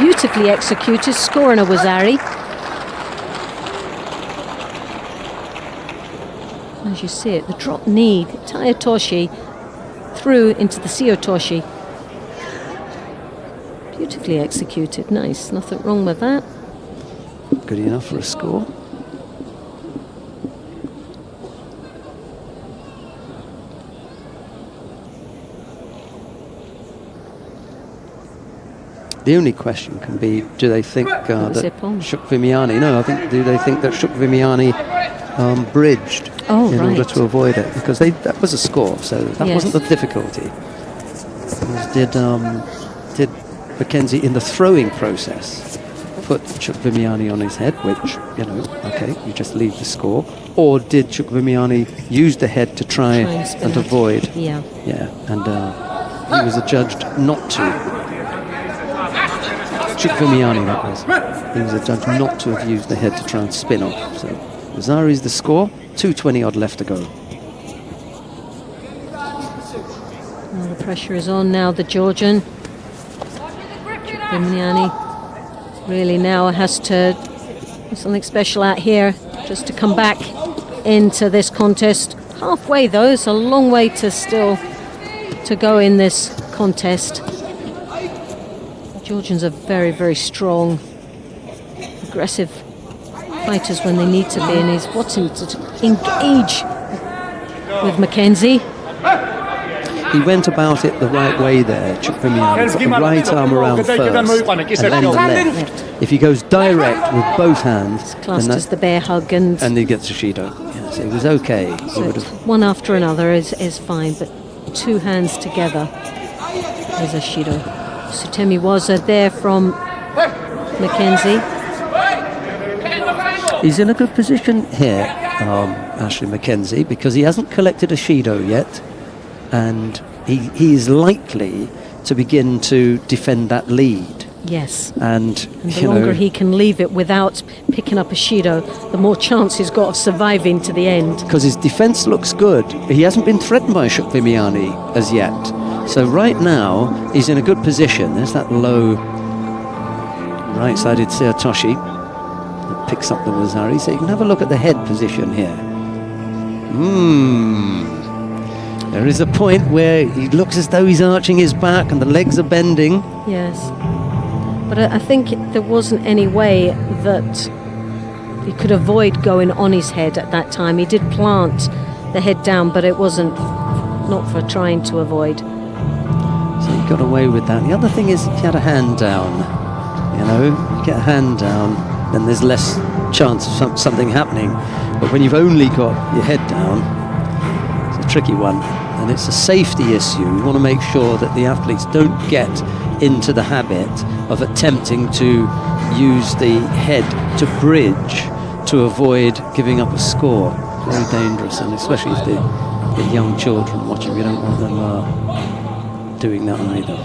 beautifully executed, scoring a Wazari. As you see it, the drop knee, tire toshi through into the Seo toshi. Beautifully executed, nice, nothing wrong with that. Good enough for a score. The only question can be, do they think that Chkhvimiani, do they think that Chkhvimiani bridged in order to avoid it? Because that was a score, so that wasn't the difficulty. Did McKenzie in the throwing process put Chkhvimiani on his head, which, you know, okay, you just leave the score? Or did Chkhvimiani use the head to try and avoid? Yeah. Yeah, and he was adjudged not to. Chkhvimiani, that was. He was adjudged not to have used the head to try and spin off. So Vazari's the score, 2:20 odd left to go. Well, the pressure is on now, the Georgian. Chkhvimiani really now has to do something special out here just to come back into this contest. Halfway though, it's a long way to still to go in this contest. The Georgians are very, very strong, aggressive fighters when they need to be, and he's wanting to engage with McKenzie. He went about it the right way there, Chkhvimiani. Got the right arm around first, and then the left. If he goes direct with both hands, It's classed as the bear hug, and he gets a Shido. Yes, it was okay. so one after another is fine, but two hands together is a Shido. Sutemi was there from McKenzie. He's in a good position here, Ashley McKenzie, because he hasn't collected a Shido yet, and he is likely to begin to defend that lead. Yes. And the longer he can leave it without picking up a Shido, the more chance he's got of surviving to the end. Because his defence looks good. He hasn't been threatened by Chkhvimiani as yet. So right now, he's in a good position. There's that low right-sided Seotoshi that picks up the Wazari. So you can have a look at the head position here. There is a point where he looks as though he's arching his back and the legs are bending. Yes. But I think there wasn't any way that he could avoid going on his head at that time. He did plant the head down, but it wasn't not for trying to avoid. So he got away with that. The other thing is, if you had a hand down, you know, you get a hand down, then there's less chance of something happening. But when you've only got your head down, it's a tricky one. And it's a safety issue. You want to make sure that the athletes don't get into the habit of attempting to use the head to bridge to avoid giving up a score. Very dangerous, and especially if the young children watching, we don't want them doing that either.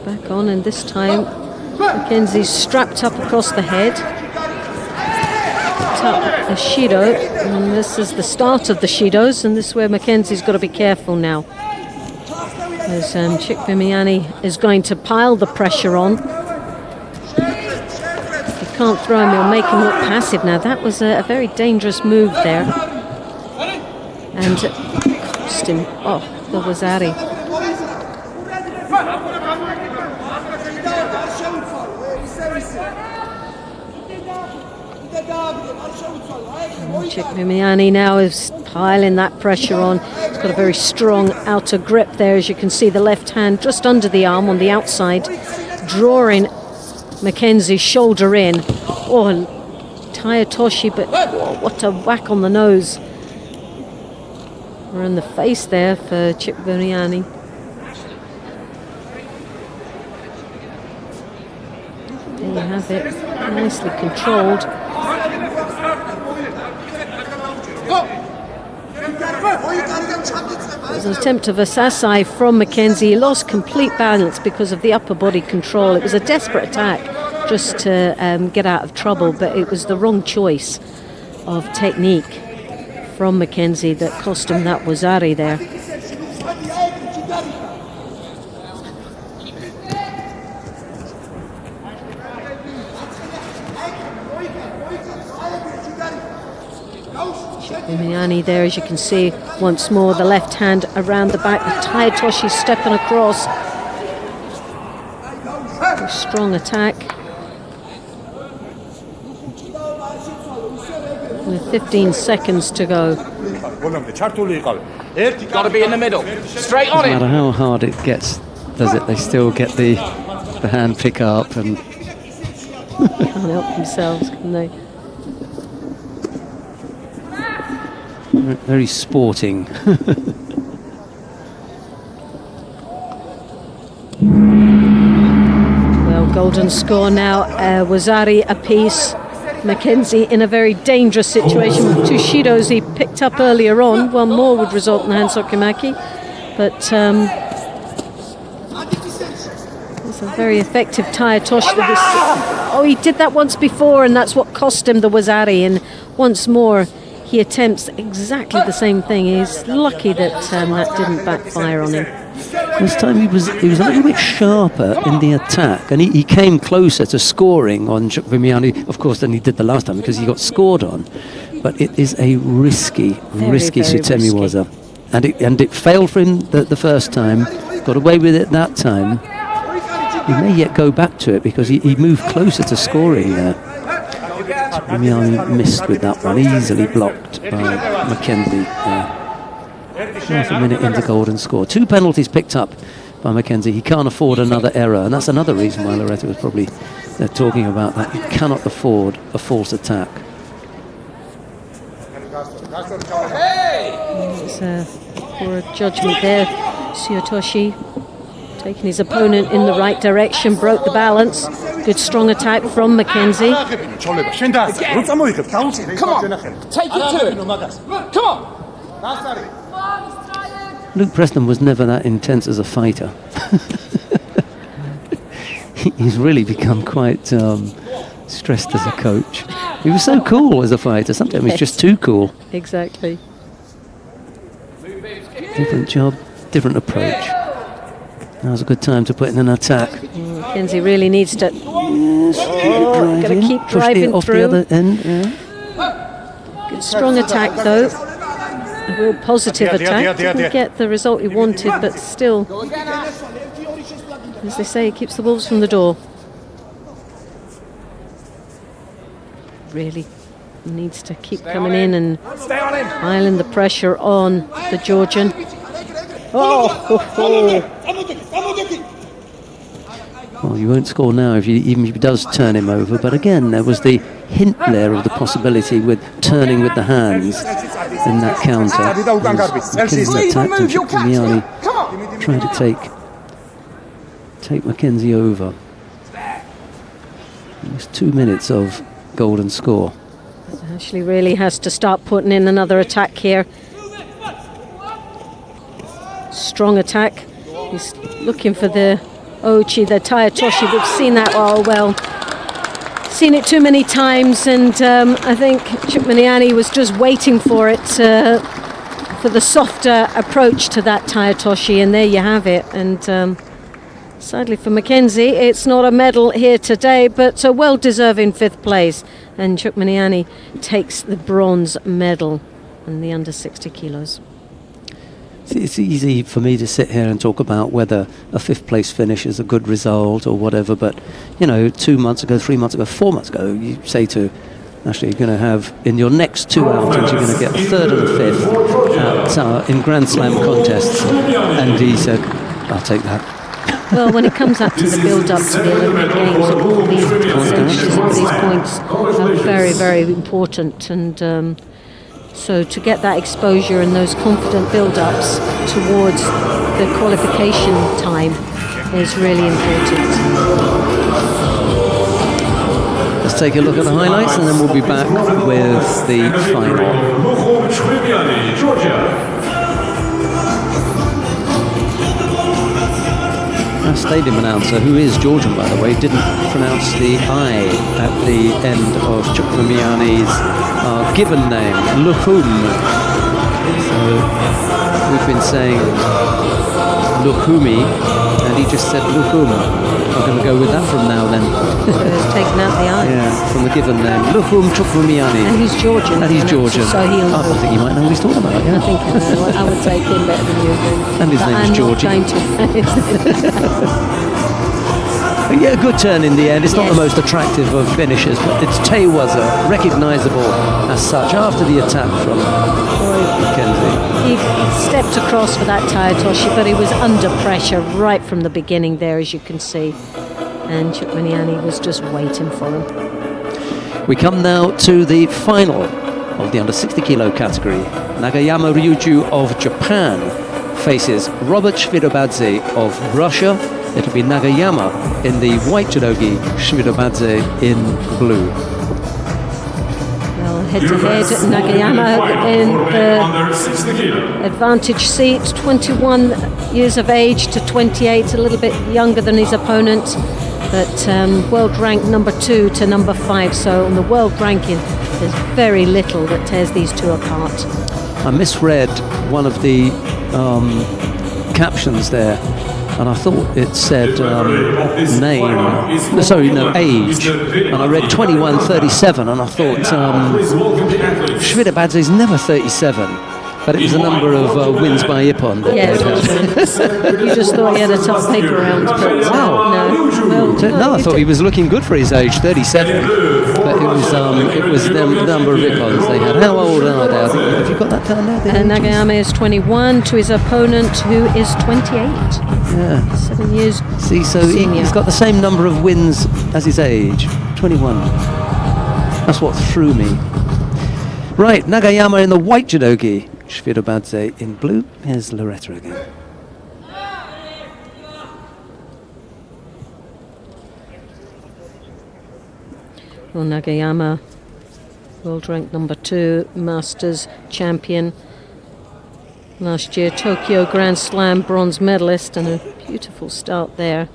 Back on, and this time McKenzie's strapped up across the head. A Shido, and this is the start of the Shidos, and this is where McKenzie's got to be careful now, as Chkhvimiani is going to pile the pressure on. If you can't throw him, he'll make him look passive. Now that was a very dangerous move there, and it cost him the Wazari. Chkhvimiani now is piling that pressure on. He's got a very strong outer grip there, as you can see, the left hand just under the arm on the outside, drawing McKenzie's shoulder in. Tayatoshi, but what a whack on the nose. Or in the face there for Chkhvimiani. There you have it, nicely controlled. It was an attempt of a Sasai from McKenzie. He lost complete balance because of the upper body control. It was a desperate attack just to get out of trouble, but it was the wrong choice of technique from McKenzie that cost him that Wazari there. Chkhvimiani there, as you can see, once more the left hand around the back. Tayatoshi stepping across. A strong attack. With 15 seconds to go. Got to be in the middle. Straight on No it. matter how hard it gets, does it? They still get the hand pick up and Can't help themselves, can they? very sporting. golden score now. Wazari apiece. McKenzie in a very dangerous situation with 2 shidos he picked up earlier on. One more would result in the Hansokumaki, but it's a very effective Taia Toshi. Oh, he did that once before, and that's what cost him the Wazari. And once more, he attempts exactly the same thing. He's lucky that that didn't backfire on him. This time he was a little bit sharper in the attack, and he came closer to scoring on Chkhvimiani, of course, than he did the last time because he got scored on. But it is a risky Sutemi waza, and it failed for him the first time. Got away with it that time. He may yet go back to it because he moved closer to scoring there. Chkhvimiani missed with that one, easily blocked by McKenzie. Half a minute into golden score. 2 penalties picked up by McKenzie. He can't afford another error, and that's another reason why Loretta was probably talking about that. You cannot afford a false attack. It's a poor judgment there. Tsuyotoshi taking his opponent in the right direction, broke the balance. Good strong attack from McKenzie. Come on, take it to him. Come on. Luke Preston was never that intense as a fighter. He's really become quite stressed as a coach. He was so cool as a fighter. Sometimes he's just too cool. Exactly. Different job, different approach. Now's a good time to put in an attack. McKenzie really needs to. Got to keep driving off through. the other end. Yeah. Good strong attack though. A real positive attack. Didn't get the result he wanted, but still, as they say, it keeps the wolves from the door. Really needs to keep coming in and piling the pressure on the Georgian. Well, you won't score now even if he does turn him over. But again, there was the hint there of the possibility with turning with the hands in that counter. McKenzie attacked and Chkhvimiani trying to take McKenzie over. It's 2 minutes of golden score. Ashley really has to start putting in another attack here. Strong attack. He's looking for the Ochi, the Taia Toshi. We've seen that seen it too many times, and I think Chkhvimiani was just waiting for it, for the softer approach to that Taia Toshi, and there you have it. And sadly for McKenzie, it's not a medal here today, but a well-deserving 5th place, and Chkhvimiani takes the bronze medal in the under 60 kilos. It's easy for me to sit here and talk about whether a 5th place finish is a good result or whatever, but 2 months ago, 3 months ago, 4 months ago, you say to Ashley, you're going to have in your next 2 outings, you're going to get a 3rd and a 5th in Grand Slam contests, and he said, I'll take that. Well, when it comes up to the build-up to the Olympic Games, all these percentages of these points are very, very important, and so to get that exposure and those confident build-ups towards the qualification time is really important. Let's take a look at the highlights and then we'll be back with the final. Our stadium announcer, who is Georgian by the way, didn't pronounce the I at the end of Chkhvimiani's given name, Lukhum. So we've been saying Lukhumi, and he just said Lukhum. I'm going to go with that from now then. He's taken out the I. Yeah, from the given name, Lukhum Chkhvimiani. And he's Georgian. And he's Georgian. So I think he might know what he's talking about. Yeah. I think I would take him better than you do. And his name is Georgian. Yeah, a good turn in the end. It's not the most attractive of finishes, but it's Teiwaza, recognisable as such after the attack from McKenzie. He stepped across for that Taia Toshi, but he was under pressure right from the beginning there, as you can see. And Chkhvimiani was just waiting for him. We come now to the final of the under 60 kilo category. Nagayama Ryuju of Japan faces Robert Shvidobadze of Russia It'll be Nagayama in the white judogi, Shmirabadze in blue. Well, head-to-head, Nagayama in the advantage seat, 21 years of age to 28, a little bit younger than his opponent, but world rank number 2 to number 5, so on the world ranking there's very little that tears these two apart. I misread one of the captions there, and I thought it said age, and I read 21:37, and I thought Shmirabadze is never 37, but it was a number of wins by Ippon that You just thought he had a tough paper round, but no, I thought he was looking good for his age, 37, but it was the number of Ippons they had. How old are they? I think, have you got that down there? Nagayama is 21 to his opponent, who is 28. Yeah. 7 years. See, so senior. he's got the same number of wins as his age, 21. That's what threw me. Right, Nagayama in the white judogi, Shmirabadze in blue. Here's Loretta again. Well, Nagayama, world rank number 2, Masters champion. Last year, Tokyo Grand Slam bronze medalist, and a beautiful start there.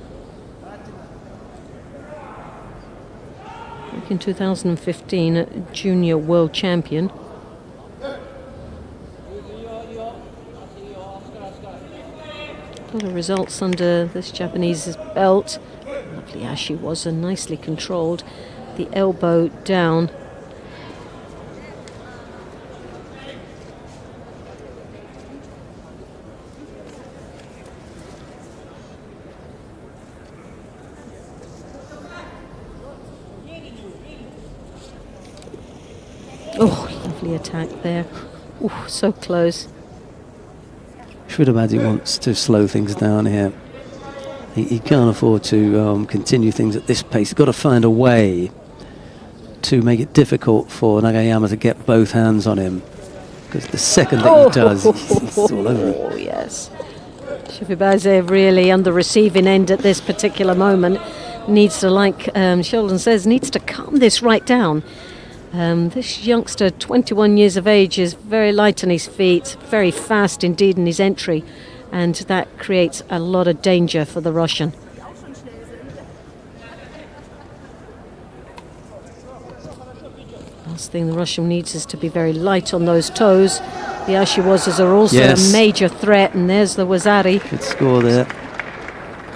Back in 2015, a junior world champion. A lot of results under this Japanese's belt. Lovely ashi was, and nicely controlled. The elbow down. Oh, lovely attack there. Oh, so close. Shmirabadze wants to slow things down here. He can't afford to continue things at this pace. He's got to find a way to make it difficult for Nagayama to get both hands on him, because the second that he does, he's all over him. Oh, yes. Shmirabadze really on the receiving end at this particular moment. Needs to, like Sheldon says, needs to calm this right down. This youngster, 21 years of age, is very light on his feet, very fast indeed in his entry, and that creates a lot of danger for the Russian. Last thing the Russian needs is to be very light on those toes. The ashiwazas are also a major threat, and there's the wazari. Good score there.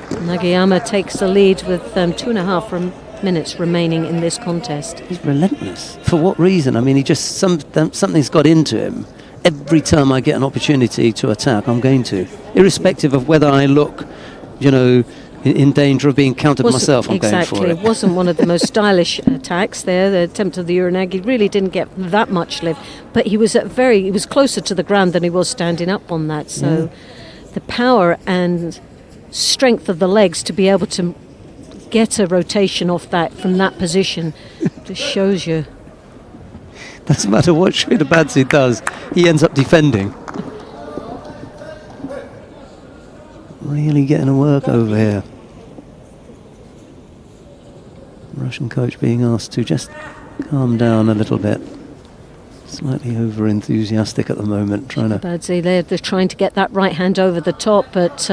Nagayama takes the lead with 2.5 minutes remaining in this contest. He's relentless. For what reason? I mean, he just something's got into him. Every time I get an opportunity to attack, I'm going to, irrespective of whether I look, in danger of being countered myself. I'm going for it. It wasn't one of the most stylish attacks there. The attempt of the Uranagi really didn't get that much lift, but he was closer to the ground than he was standing up on that. So the power and strength of the legs to be able to get a rotation off that from that position just shows you. Doesn't matter what Shmirabadze does, he ends up defending. Really getting to work over here. Russian coach being asked to just calm down a little bit. Slightly over enthusiastic at the moment, trying to. Shmirabadze, they're trying to get that right hand over the top, but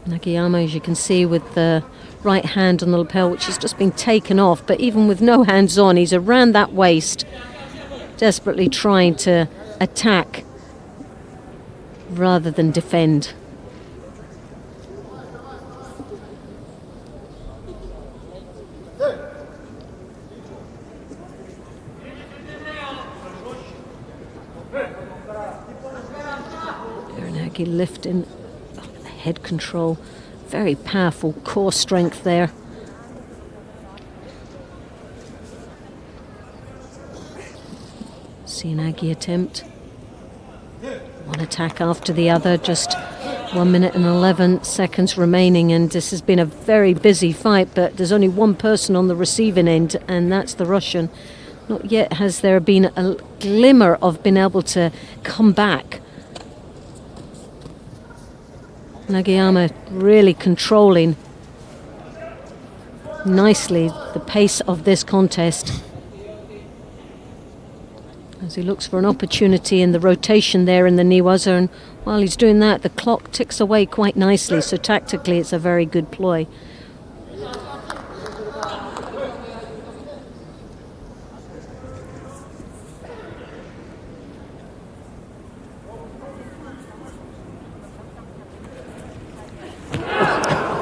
Nagayama, as you can see, with the right hand on the lapel, which has just been taken off, but even with no hands on, he's around that waist, desperately trying to attack rather than defend. Uranagi lifting, head control, very powerful core strength there. Uranagi attempt. One attack after the other, just 1 minute and 11 seconds remaining, and this has been a very busy fight, but there's only one person on the receiving end, and that's the Russian. Not yet has there been a glimmer of being able to come back. Nagayama really controlling nicely the pace of this contest as he looks for an opportunity in the rotation there in the Niwaza, and while he's doing that the clock ticks away quite nicely, so tactically it's a very good ploy.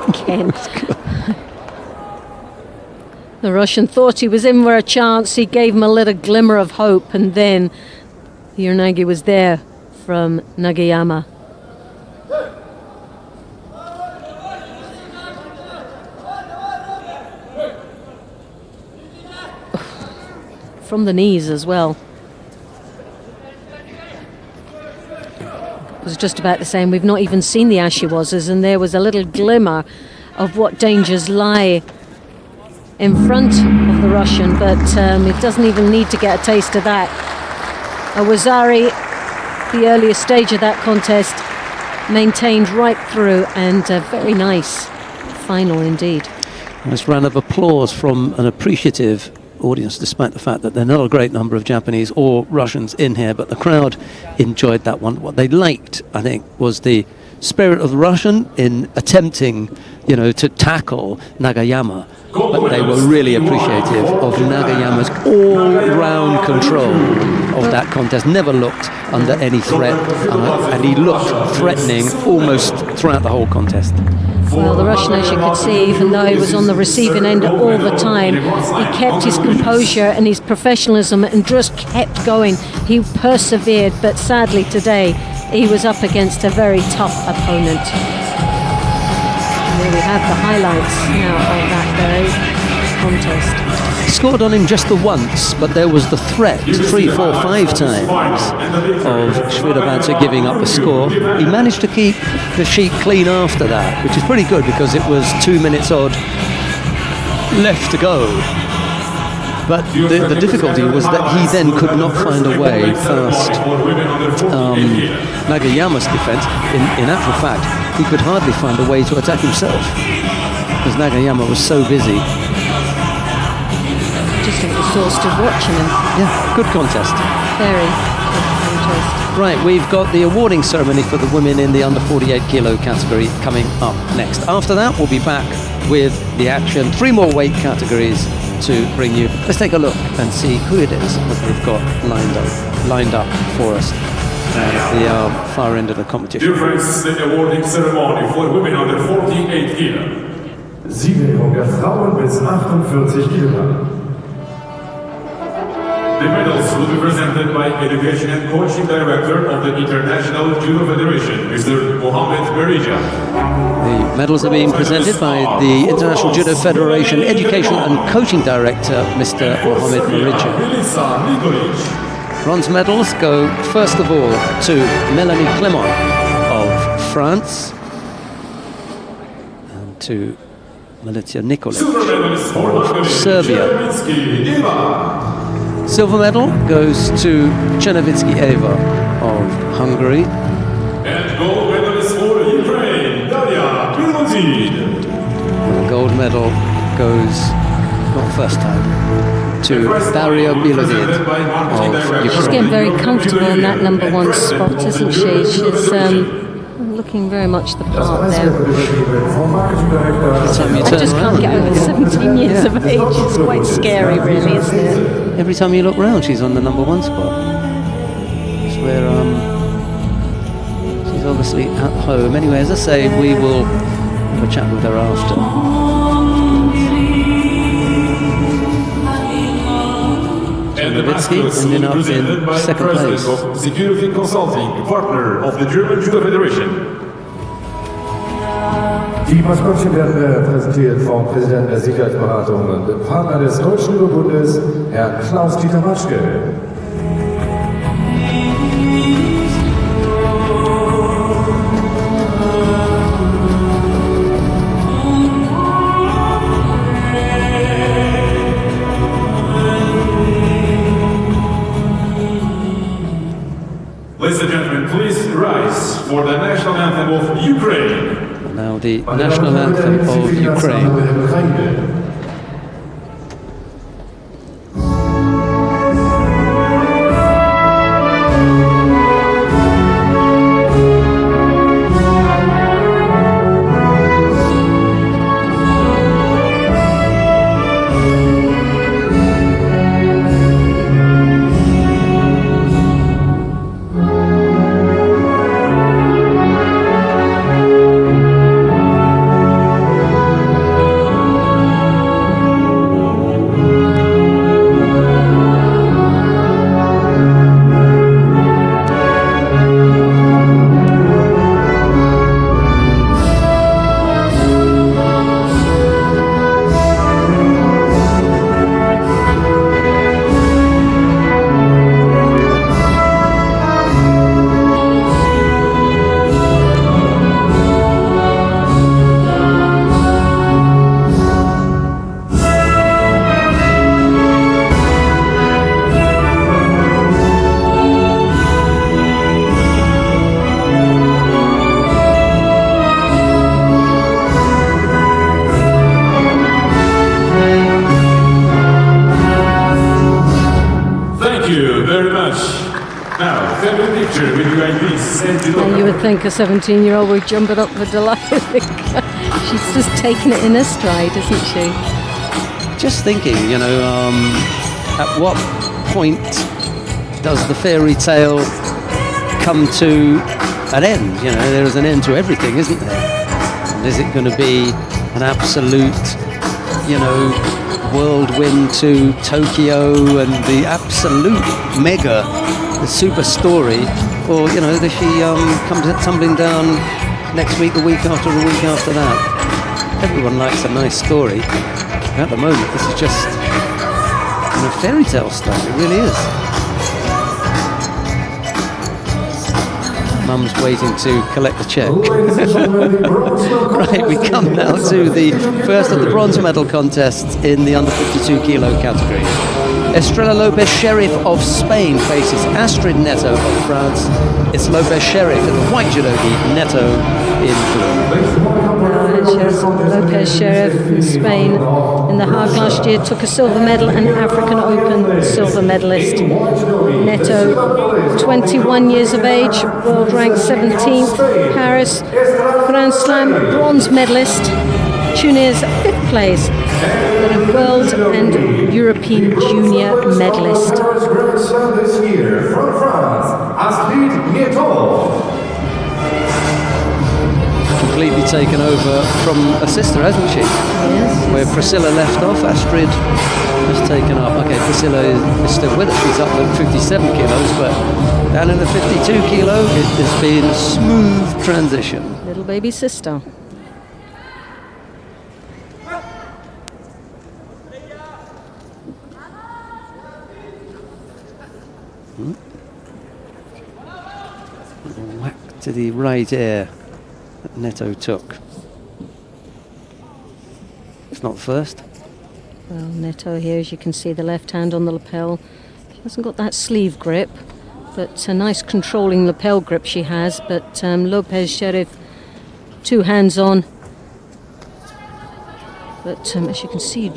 Again. The Russian thought he was in for a chance. He gave him a little glimmer of hope, and then the Uranagi was there from Nagayama. From the knees as well. It was just about the same. We've not even seen the Ashiwazas, and there was a little glimmer of what dangers lie in front of the Russian, but it doesn't even need to get a taste of that. Awazari, the earlier stage of that contest, maintained right through, and a very nice final indeed. Nice round of applause from an appreciative audience, despite the fact that there are not a great number of Japanese or Russians in here, but the crowd enjoyed that one. What they liked, I think, was the spirit of the Russian in attempting, to tackle Nagayama, but they were really appreciative of Nagayama's all-round control of that contest. Never looked under any threat, and he looked threatening almost throughout the whole contest. Well, the Russian, as you could see, even though he was on the receiving end all the time, he kept his composure and his professionalism and just kept going. He persevered, but sadly today he was up against a very tough opponent. And there we have the highlights now of that very contest. Scored on him just the once, but there was the threat 3, 4, 5 times of Sharbudagov giving up the score. He managed to keep the sheet clean after that, which is pretty good because it was 2 minutes odd left to go. But the difficulty was that he then could not find a way past Nagayama's defense. In actual fact, he could hardly find a way to attack himself because Nagayama was so busy. Just exhausted watching him. Yeah, good contest. Very good contest. Right, we've got the awarding ceremony for the women in the under 48 kilo category coming up next. After that, we'll be back with the action. 3 more weight categories to bring you. Let's take a look and see who it is that we've got lined up for us at the far end of the competition. Dear friends, the awarding ceremony for women under 48 kilo. Siegerehrung der Frauen bis 48 Kilogramm. The medals will be presented by Education and Coaching Director of the International Judo Federation, Mr. Mohamed Merija. The medals are being presented by the International Judo Federation Education and Coaching Director, Mr. Mohamed Merija. Bronze medals go first of all to Melanie Clement of France and to Milica Nikolic of Serbia. Silver medal goes to Csernoviczki Eva of Hungary. And gold medalist for Ukraine, Bilodid. The gold medal goes, not first time, to Daria Bilodid of Ukraine. She's getting very comfortable in that number 1 spot, isn't she? She's looking very much the part there. I just can't get over 17 years of age. It's quite scary, really, isn't it? Every time you look round, she's on the number 1 spot. It's where she's obviously at home. Anyway, as I say, we will have a chat with her after. Csernoviczki ending up in second place. Of Security Consulting, partner of the German Judo Federation. Die Maskottchen werden präsentiert vom Präsidenten der Sicherheitsberatung und dem Partner des Deutschen Judo-Bundes, Herrn Klaus-Dieter Matschke. Ladies and gentlemen, gentlemen, please rise for the national anthem of Ukraine. Now the national anthem of Ukraine. You would think a 17-year-old would jump it up for delight. She's just taking it in her stride, isn't she? Just thinking, you know, at what point does the fairy tale come to an end? You know, there is an end to everything, isn't there? And is it going to be an absolute, you know, whirlwind to Tokyo and the absolute mega, the super story? Or, you know, does she come tumbling down next week, the week after, the week after that? Everyone likes a nice story. At the moment, this is just a fairy tale stuff. It really is. Mum's waiting to collect the check. Right, we come now to the first of the bronze medal contests in the under 52 kilo category. Estrella Lopez Sherif of Spain faces Astrid Netto of France. It's Lopez Sherif in the white judogi, Netto in blue. Lopez Sherif from Spain in The Hague last year took a silver medal and African Open silver medalist. Netto, 21 years of age, world ranked 17th, Paris, Grand Slam bronze medalist. Tunis 5th place, but a world and European junior medalist. Completely taken over from a sister, hasn't she? Yes. Where Priscilla left off, Astrid has taken up. Okay, Priscilla is still with us. She's up at 57 kilos, but down in the 52 kilo, it has been a smooth transition. Little baby sister. Whack to the right ear that Netto took. It's not the first. Well, Netto here, as you can see, the left hand on the lapel. She hasn't got that sleeve grip, but a nice controlling lapel grip she has. But Lopez Sherif, 2 hands on. But as you can see,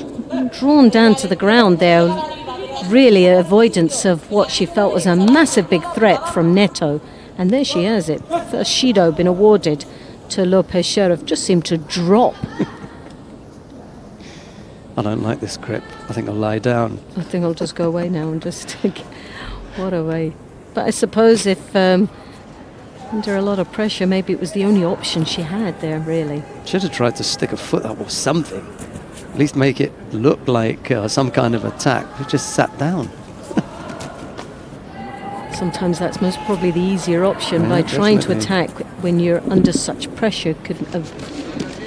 drawn down to the ground there. Really avoidance of what she felt was a massive big threat from Netto. And there she has it. First Shido been awarded to Lopez Sherif, just seemed to drop. I don't like this grip. I think I'll lie down. I think I'll just go away now and just what a way. But I suppose if under a lot of pressure, maybe it was the only option she had there, really. Should have tried to stick a foot up or something. At least make it look like some kind of attack. It just sat down. Sometimes that's most probably the easier option, by trying to attack when you're under such pressure.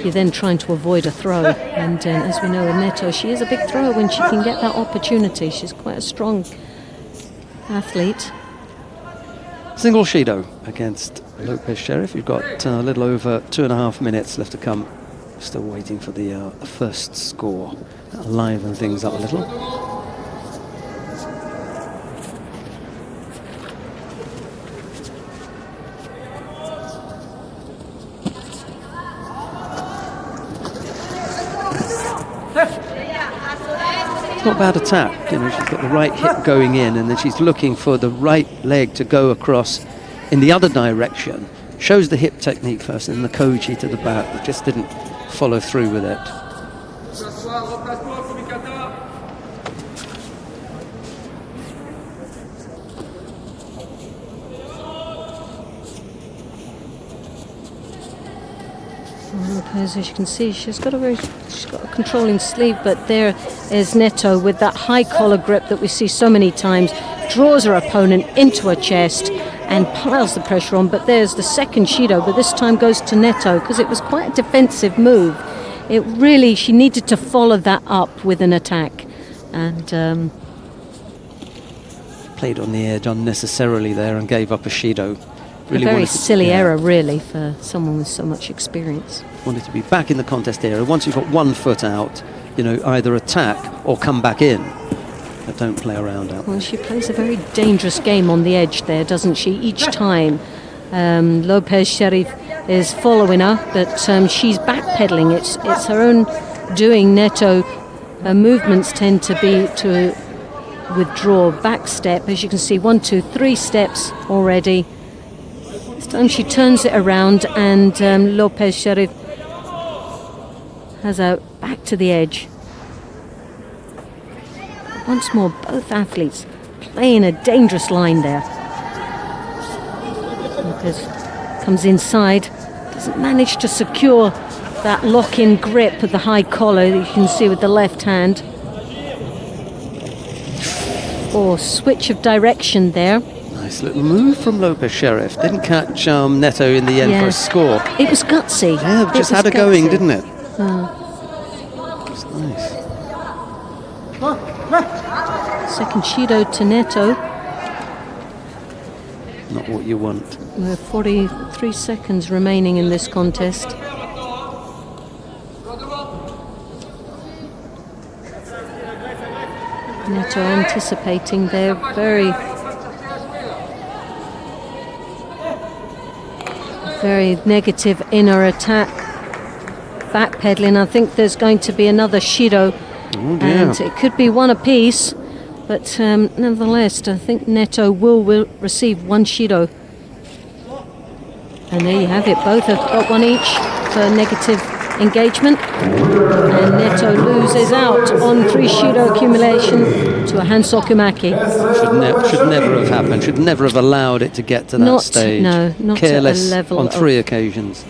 You're then trying to avoid a throw. And as we know with Netto, she is a big thrower when she can get that opportunity. She's quite a strong athlete. Single Shido against Lopez Sherif. You've got a little over 2.5 minutes left to come. Still waiting for the first score. That'll liven things up a little. It's not a bad attack. You know, she's got the right hip going in, and then she's looking for the right leg to go across in the other direction. Shows the hip technique first, and the koji to the back, but just didn't follow through with it. Lopez, as you can see, she's got a controlling sleeve, but there is Netto with that high collar grip that we see so many times, draws her opponent into her chest and piles the pressure on. But there's the second Shido, but this time goes to Netto because it was quite a defensive move. It really, she needed to follow that up with an attack, and played on the edge unnecessarily there and gave up a Shido. Really a very silly error, really, for someone with so much experience. Wanted to be back in the contest area. Once you've got one foot out, you know, either attack or come back in, but don't play around out. Well, she plays a very dangerous game on the edge there, doesn't she? Each time Lopez Sherif is following her, but she's backpedaling. It's her own doing. Netto, her movements tend to be to withdraw, back step. As you can see, 1, 2, 3 steps already. This time she turns it around, and Lopez Sherif has her back to the edge. Once more, both athletes playing a dangerous line there. Lopez comes inside, doesn't manage to secure that lock-in grip of the high collar that you can see with the left hand. Or switch of direction there. Nice little move from Lopez Sherif. Didn't catch Netto in the end for a score. It was gutsy. Yeah, just had her going, didn't it? It's nice. Second Shido to Netto. Not what you want. We have 43 seconds remaining in this contest. Netto anticipating there, very negative in her attack. Backpedaling. I think there's going to be another Shido, and it could be one apiece, but nevertheless, I think Netto will receive one Shido. And there you have it. Both have got one each for negative engagement, and Netto loses out on 3 Shido accumulation to a Hansokumaki. Should never have happened. Should never have allowed it to get to that stage. No, not careless at a level on 3 occasions.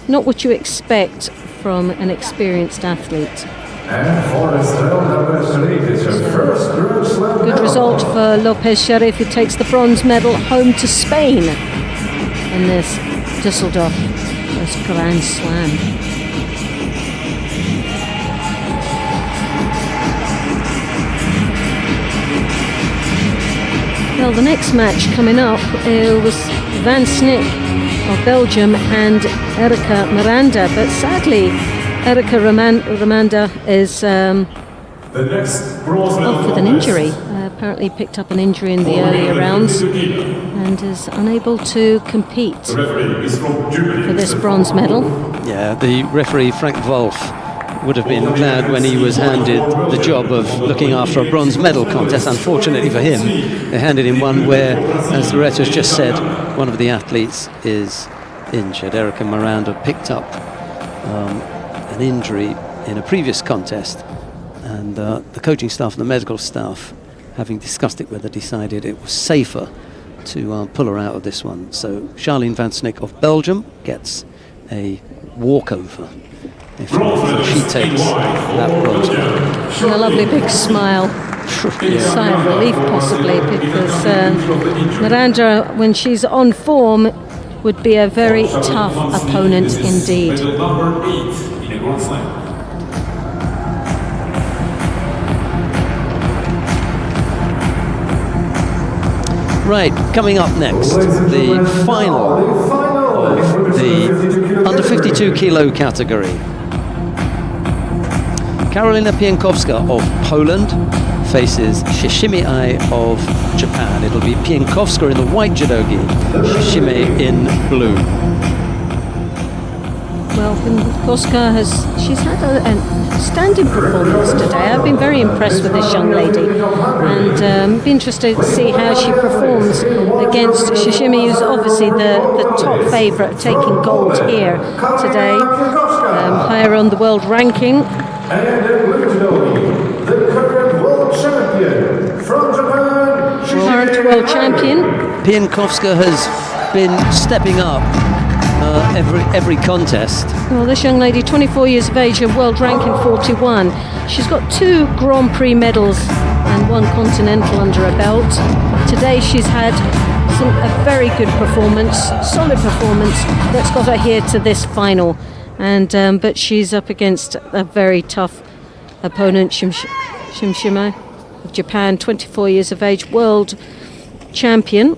Not what you expect from an experienced athlete. And for Estelle Lopez Sherif, it's her first Grand Slam Good medal. result for Lopez Sherif, who takes the bronze medal home to Spain in this Düsseldorf first Grand Slam. Well, the next match coming up was Van Snick of Belgium and Erika Miranda, but sadly Erika Miranda is off with an injury. Apparently picked up an injury in the earlier rounds and is unable to compete for this bronze medal. Yeah, the referee Frank Wolf would have been glad when he was handed the job of looking after a bronze medal contest. Unfortunately for him, they handed him one where, as Loretta's just said, one of the athletes is injured. Erika Miranda picked up an injury in a previous contest, and the coaching staff and the medical staff, having discussed it with her, decided it was safer to pull her out of this one. So Charlene Van Snick of Belgium gets a walkover if she takes that bronze medal. And a lovely big smile, sigh of relief possibly, because Miranda, when she's on form, would be a very tough opponent indeed. Right, coming up next, the final of the under 52 kilo category. Karolina Pienkowska of Poland faces Shishime of Japan. It'll be Pienkowska in the white judogi, Shishime in blue. Well, Koska she's had a standing performance today. I've been very impressed with this young lady, and be interested to see how she performs against Shishime, who's obviously the top favourite, taking gold here today, higher on the world ranking. And originally, the current world champion from Japan, Current world champion. Piankowska has been stepping up every contest. Well, this young lady, 24 years of age and world ranking 41. She's got 2 Grand Prix medals and 1 continental under her belt. Today she's had a very good performance, solid performance that's got her here to this final. And but she's up against a very tough opponent, Shishime of Japan, 24 years of age, world champion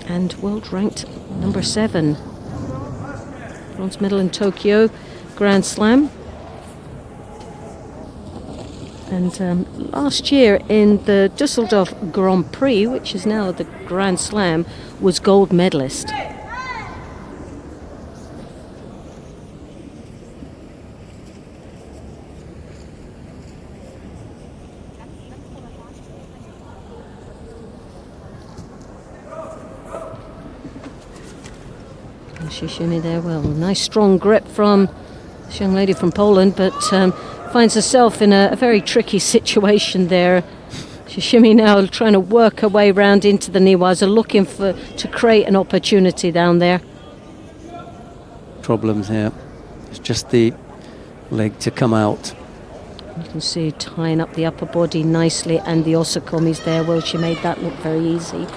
and world ranked number 7. Bronze medal in Tokyo Grand Slam. And last year in the Düsseldorf Grand Prix, which is now the Grand Slam, was gold medalist. Shishime there, well, nice strong grip from this young lady from Poland, but finds herself in a very tricky situation there. Shishime now trying to work her way round into the Niwaza, looking to create an opportunity down there. Problems here. It's just the leg to come out. You can see tying up the upper body nicely, and the osakomis there. Well, she made that look very easy,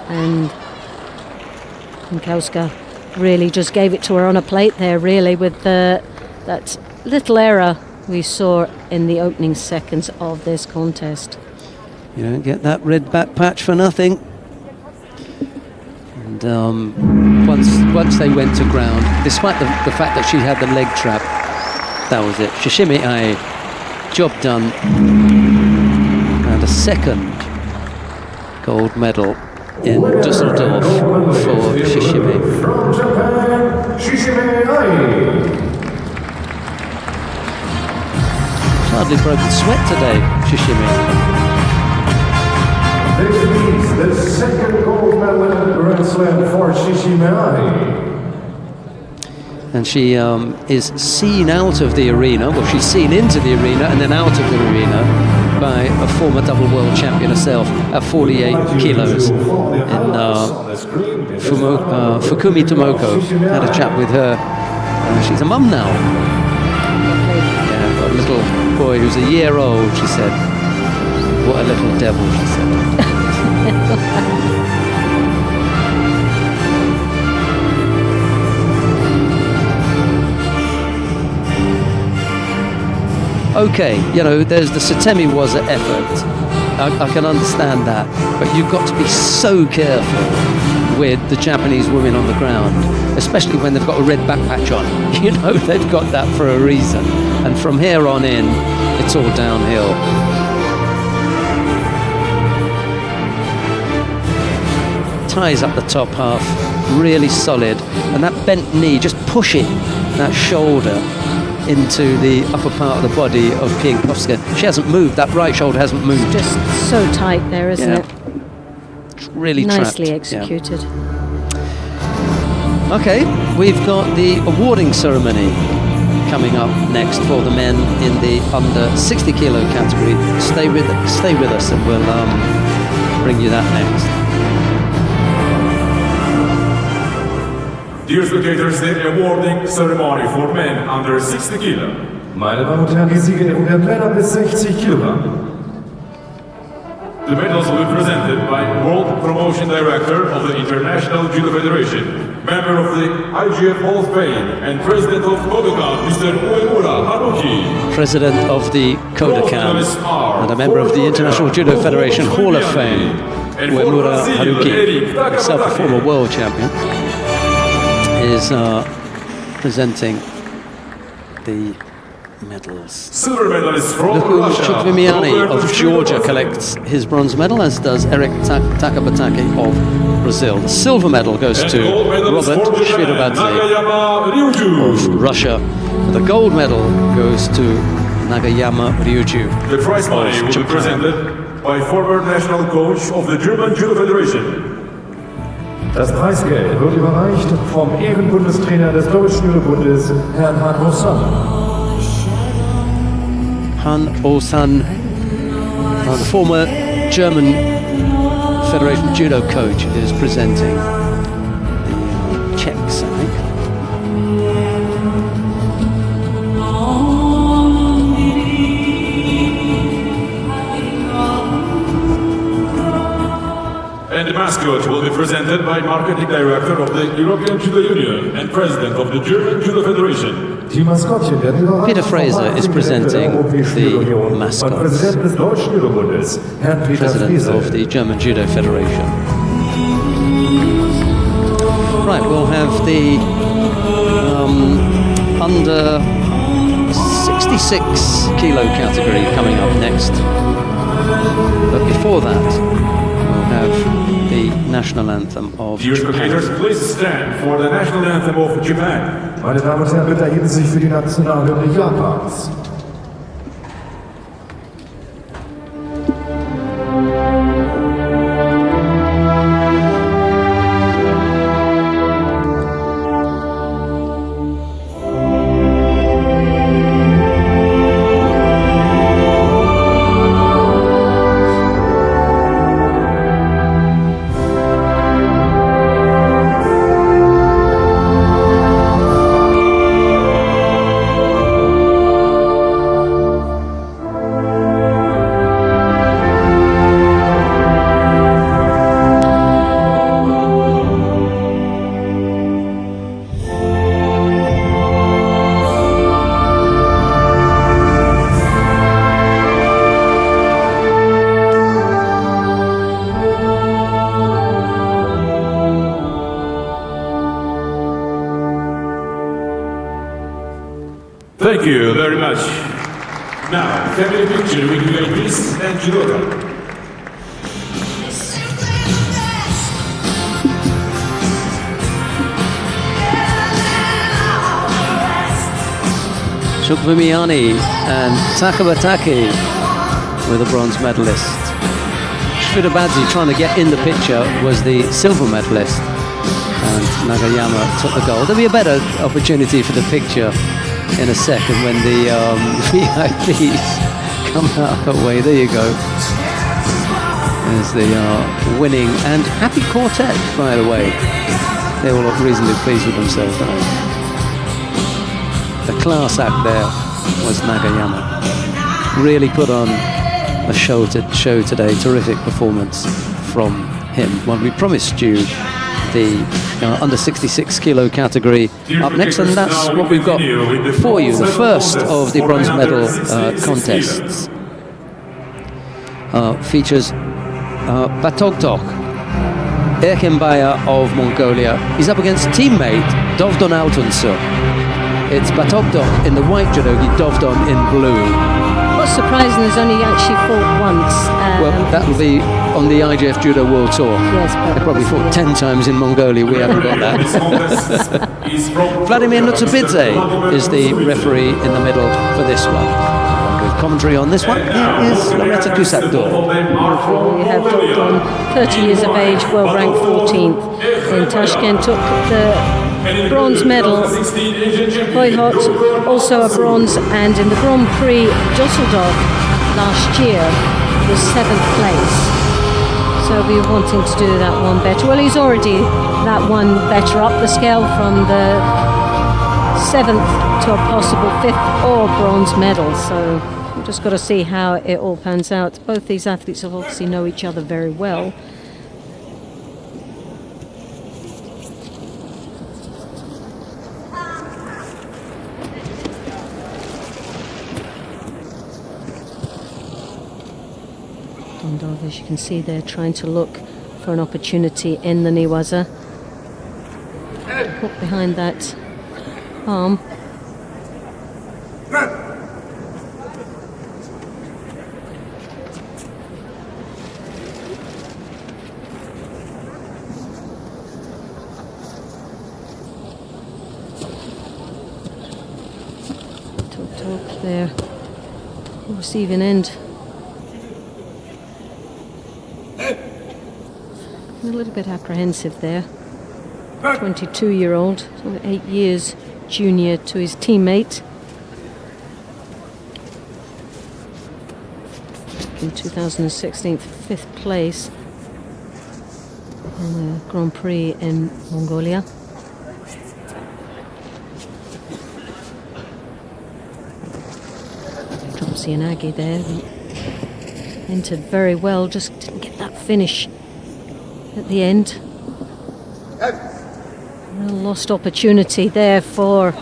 and Piankowska really just gave it to her on a plate there, really, with that little error we saw in the opening seconds of this contest. You don't get that red back patch for nothing. And once they went to ground, despite the fact that she had the leg trap, that was it. Shishime, job done. And a second gold medal in Düsseldorf for Shishime. From Japan, Shishime Ai. Hardly broken sweat today, Shishime. This means the second gold medal in the Grand Slam for Shishime Ai. And she is seen out of the arena, well, she's seen into the arena and then out of the arena by a former double world champion herself at 48 kilos in Fukumi Tomoko. Had a chat with her. She's a mum now. Yeah, got a little boy who's a year old, she said. What a little devil, she said. Okay, you know, there's the Satemi was an effort. I can understand that, but you've got to be so careful with the Japanese women on the ground, especially when they've got a red back patch on. You know, they've got that for a reason. And from here on in, it's all downhill. Ties up the top half, really solid. And that bent knee, just pushing that shoulder into the upper part of the body of Piankowska. She hasn't moved, that right shoulder hasn't moved. Just so tight there, isn't it? It's really nicely trapped. executed. Yeah. Okay, we've got the awarding ceremony coming up next for the men in the under 60 kilo category. Stay with us and we'll bring you that next. Dear spectators, the awarding ceremony for men under 60 kilo. Meine Damen und Herren, die Siegerehrung der Männer bis 60 Kilogramm. The medals will be presented by World Promotion Director of the International Judo Federation, member of the IGF Hall of Fame, and President of Kodokan, Mr. Uemura Haruki. President of the Kodokan and a member of the International Judo Federation Hall of Fame, Uemura Haruki, himself a former world champion, is presenting the medals. Silver medalist from Look who Russia. Chkhvimiani of Robert Georgia Shmailov. collects his bronze medal, as does Eric Takabatake of Brazil. The silver medal goes And to gold medalist Robert for Japan, Shmailov Nagayama of Ryuju. Russia. The gold medal goes to Nagayama Ryuju The prize money of will be Japan. presented by former national coach of the German Judo Federation. Das Preisgeld wird überreicht vom Ehrenbundestrainer des Deutschen Judobundes, Herrn Han Ho-san. Han Osan, the former German Federation judo coach, is presenting the checks, I think. And the mascot will be presented by marketing director of the European Judo Union and president of the German Judo Federation. Die Maskottchen werden überreicht Peter Fraser vom is presenting Europäischen the Judo-Union mascots. und Präsident des Deutschen Judobundes, Herrn Peter President Fraser. of the German Judo Federation. Right, we'll have the under 66 kilo category coming up next. But before that, we'll have the national anthem of Dear Japan. spectators, please stand for the national anthem of Japan. Meine Damen und Herren, bitte erheben Sie sich für die Nationalhymne Japans. Thank you very much. Now, family picture with Lopez and Judo. Chkhvimiani and Takabatake were the bronze medalist. Sharbudagov, trying to get in the picture, was the silver medalist, and Nagayama took the gold. There'll be a better opportunity for the picture in a second when the VIPs come out of the way. There you go. There's the winning and happy quartet, by the way. They all look reasonably pleased with themselves, don't they? The class act there was Nagayama. Really put on a show today. Terrific performance from him. Well, we promised you the under 66 kilo category up next, and that's what we've got for you. The first of the bronze medal contests features Bogdulaa Erkenbaya of Mongolia. He's up against teammate Dovdon Altunsu. It's Bogdulaa in the white judogi, Dovdon in blue. What's surprising is only actually fought once. Well, that will be on the IJF Judo World Tour. Yes, but They probably fought 10 times in Mongolia. We haven't got that. Vladimir Nutsubidze is the referee in the middle for this one. With commentary on this one, here is Loretta Kusakdor. We have Dovdon, 30 years of age, world ranked 14th in Tashkent, took the bronze medal. Boyhot, also a bronze, and in the Grand Prix Düsseldorf last year was 7th place. So we were wanting to do that one better. Well, he's already that one better up the scale from the 7th to a possible 5th or bronze medal. So we've just got to see how it all pans out. Both these athletes obviously know each other very well. As you can see, they're trying to look for an opportunity in the Niwaza. Hook behind that arm. their receiving end. A little bit apprehensive there. 22-year-old, so 8 years junior to his teammate. In 2016, 5th place in the Grand Prix in Mongolia. Csernoviczki there entered very well, just didn't get that finish at the end. A lost opportunity there for...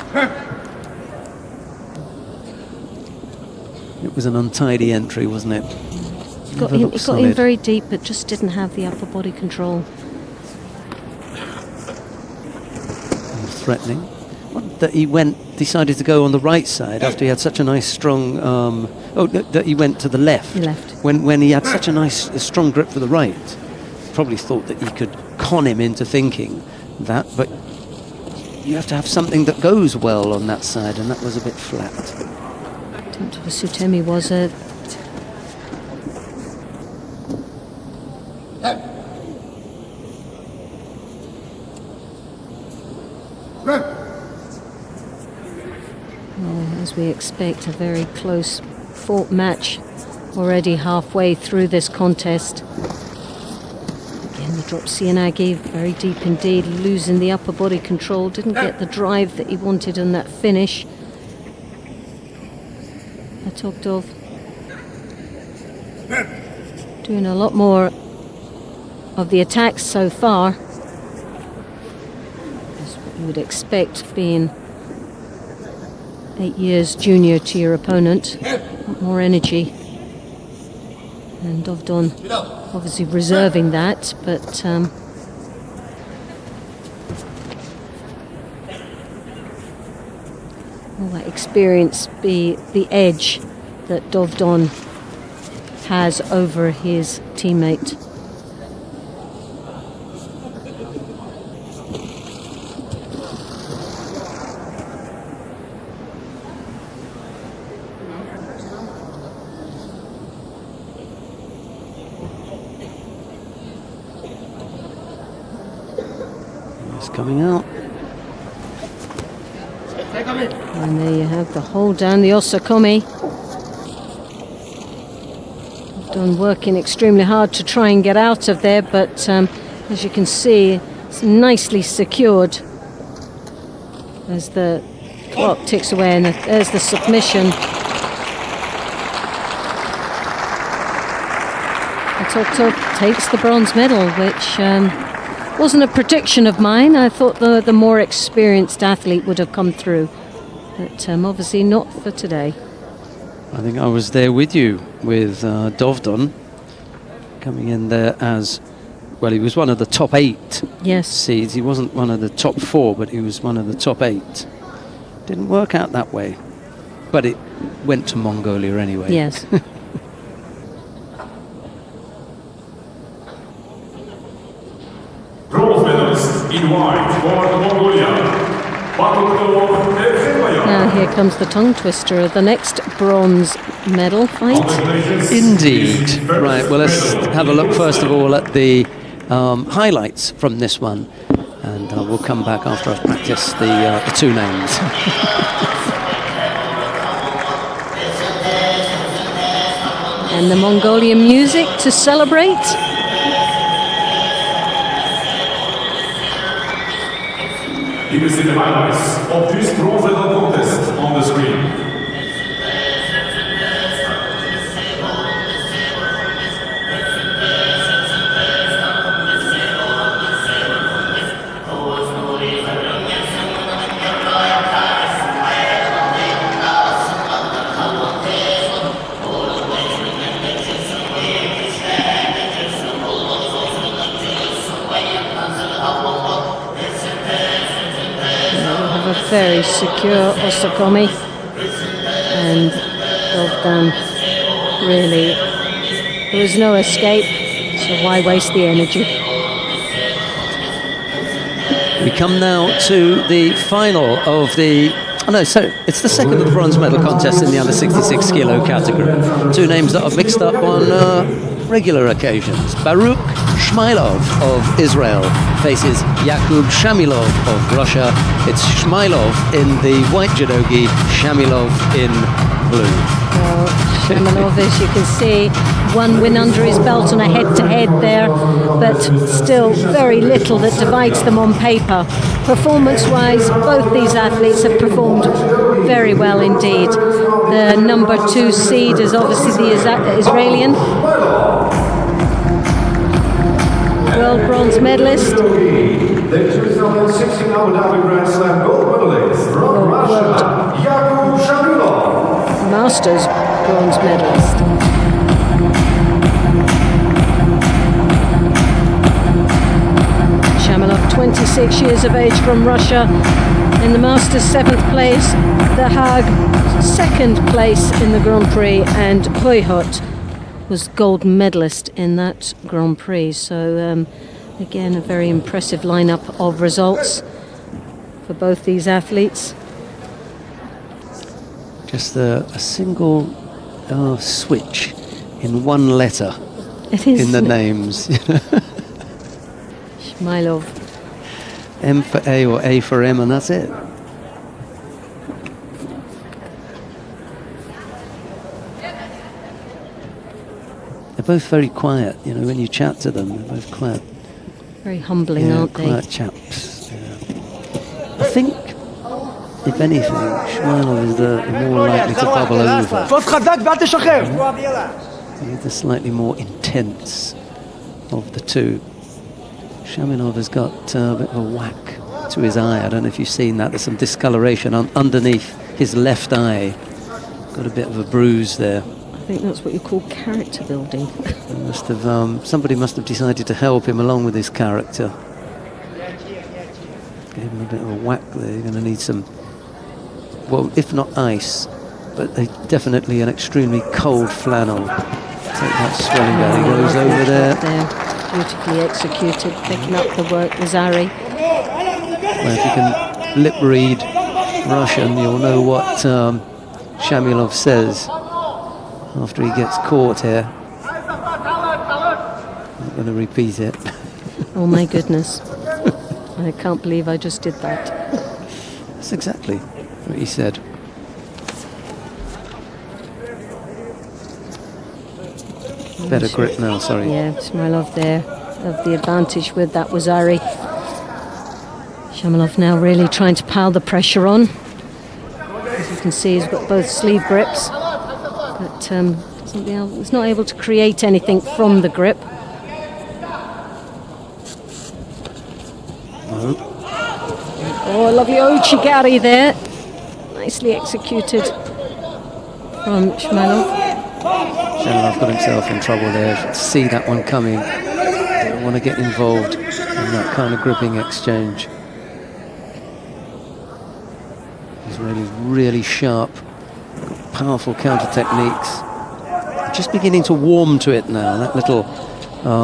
It was an untidy entry, wasn't it? He got in very deep, but just didn't have the upper body control. Threatening. That he decided to go on the right side after he had such a nice strong... that he went to the left. When he had such a nice strong grip for the right. Probably thought that he could con him into thinking that, but you have to have something that goes well on that side, and that was a bit flat. Attempt of a Sutemi was a... As we expect, a very close fought match already halfway through this contest. Again, the drop Csernoviczki very deep indeed, losing the upper body control, didn't get the drive that he wanted in that finish. Bogdulaa doing a lot more of the attacks so far. That's what you would expect, being 8 years junior to your opponent. More energy. And Dovdon obviously reserving that, but will that experience be the edge that Dovdon has over his teammate? Coming out. And there you have the hold down the Osakomi. Done working extremely hard to try and get out of there, but as you can see, it's nicely secured as the clock ticks away, and there's the submission. Toto takes the bronze medal, which wasn't a prediction of mine. I thought the more experienced athlete would have come through, but obviously not for today. I think I was there with you, with Dovdon coming in there as, well, he was one of the top 8 seeds. He wasn't one of the top 4, but he was one of the top 8. Didn't work out that way, but it went to Mongolia anyway. Yes. Bronze medalist in white for Mongolia. Now here comes the tongue twister, the next bronze medal fight. Indeed. Right, well, let's have a look first of all at the highlights from this one, and we'll come back after I've practiced the 2 names. And the Mongolian music to celebrate. You can see the highlights of this bronze medal contest on the screen. Very secure Osakomi, and Dovdon, really, there was no escape, so why waste the energy? We come now to the final of the Oh no, so it's the second of the bronze medal contest in the under 66 kilo category. Two names that are mixed up on regular occasions. Baruch Shmailov of Israel faces Yakub Shamilov of Russia. It's Shmailov in the white judogi, Shamilov in blue. Well, Shamilov, as you can see, one win under his belt on a head-to-head there, but still very little that divides them on paper. Performance-wise, both these athletes have performed very well indeed. The number 2 seed is obviously the Israeli world bronze medalist. The 2016 Abu Dhabi Grand Slam gold medalist from Russia, Yakub Shamilov. Masters bronze medalist. Shamilov, 26 years of age, from Russia. In the Masters, 7th place. The Hague, 2nd place in the Grand Prix, and Hoyhut was gold medalist in that Grand Prix. So again, a very impressive lineup of results for both these athletes. Just a single switch in one letter It is in the names. Shmailov. M for A or A for M, and that's it. They're both very quiet, you know, when you chat to them, they're both quiet. Very humbling, aren't they? Quiet chaps. Yeah. I think, if anything, Shmailov is the more likely to bubble over. He's the slightly more intense of the two. Shamilov has got a bit of a whack to his eye. I don't know if you've seen that. There's some discoloration underneath his left eye. Got a bit of a bruise there. I think that's what you call character building. Must have somebody must have decided to help him along with his character. Gave him a bit of a whack there. You're going to need some, well, if not ice, but definitely an extremely cold flannel. Take that swelling down. He goes over there. Beautifully executed, picking up the work, Zari. Well, if you can lip read Russian, you'll know what Shamilov says after he gets caught here. I'm not going to repeat it. Oh my goodness. I can't believe I just did that. That's exactly what he said. Better grip now, sorry. Yeah, Smialov there of the advantage with that Wazari. Shamilov now really trying to pile the pressure on. As you can see, he's got both sleeve grips, but he's not able to create anything from the grip. No. Oh, lovely Ochigari there. Nicely executed from Shmailov. Shamilov got himself in trouble there. See that one coming. Don't want to get involved in that kind of gripping exchange. He's really sharp, powerful counter techniques. Just beginning to warm to it now. That little.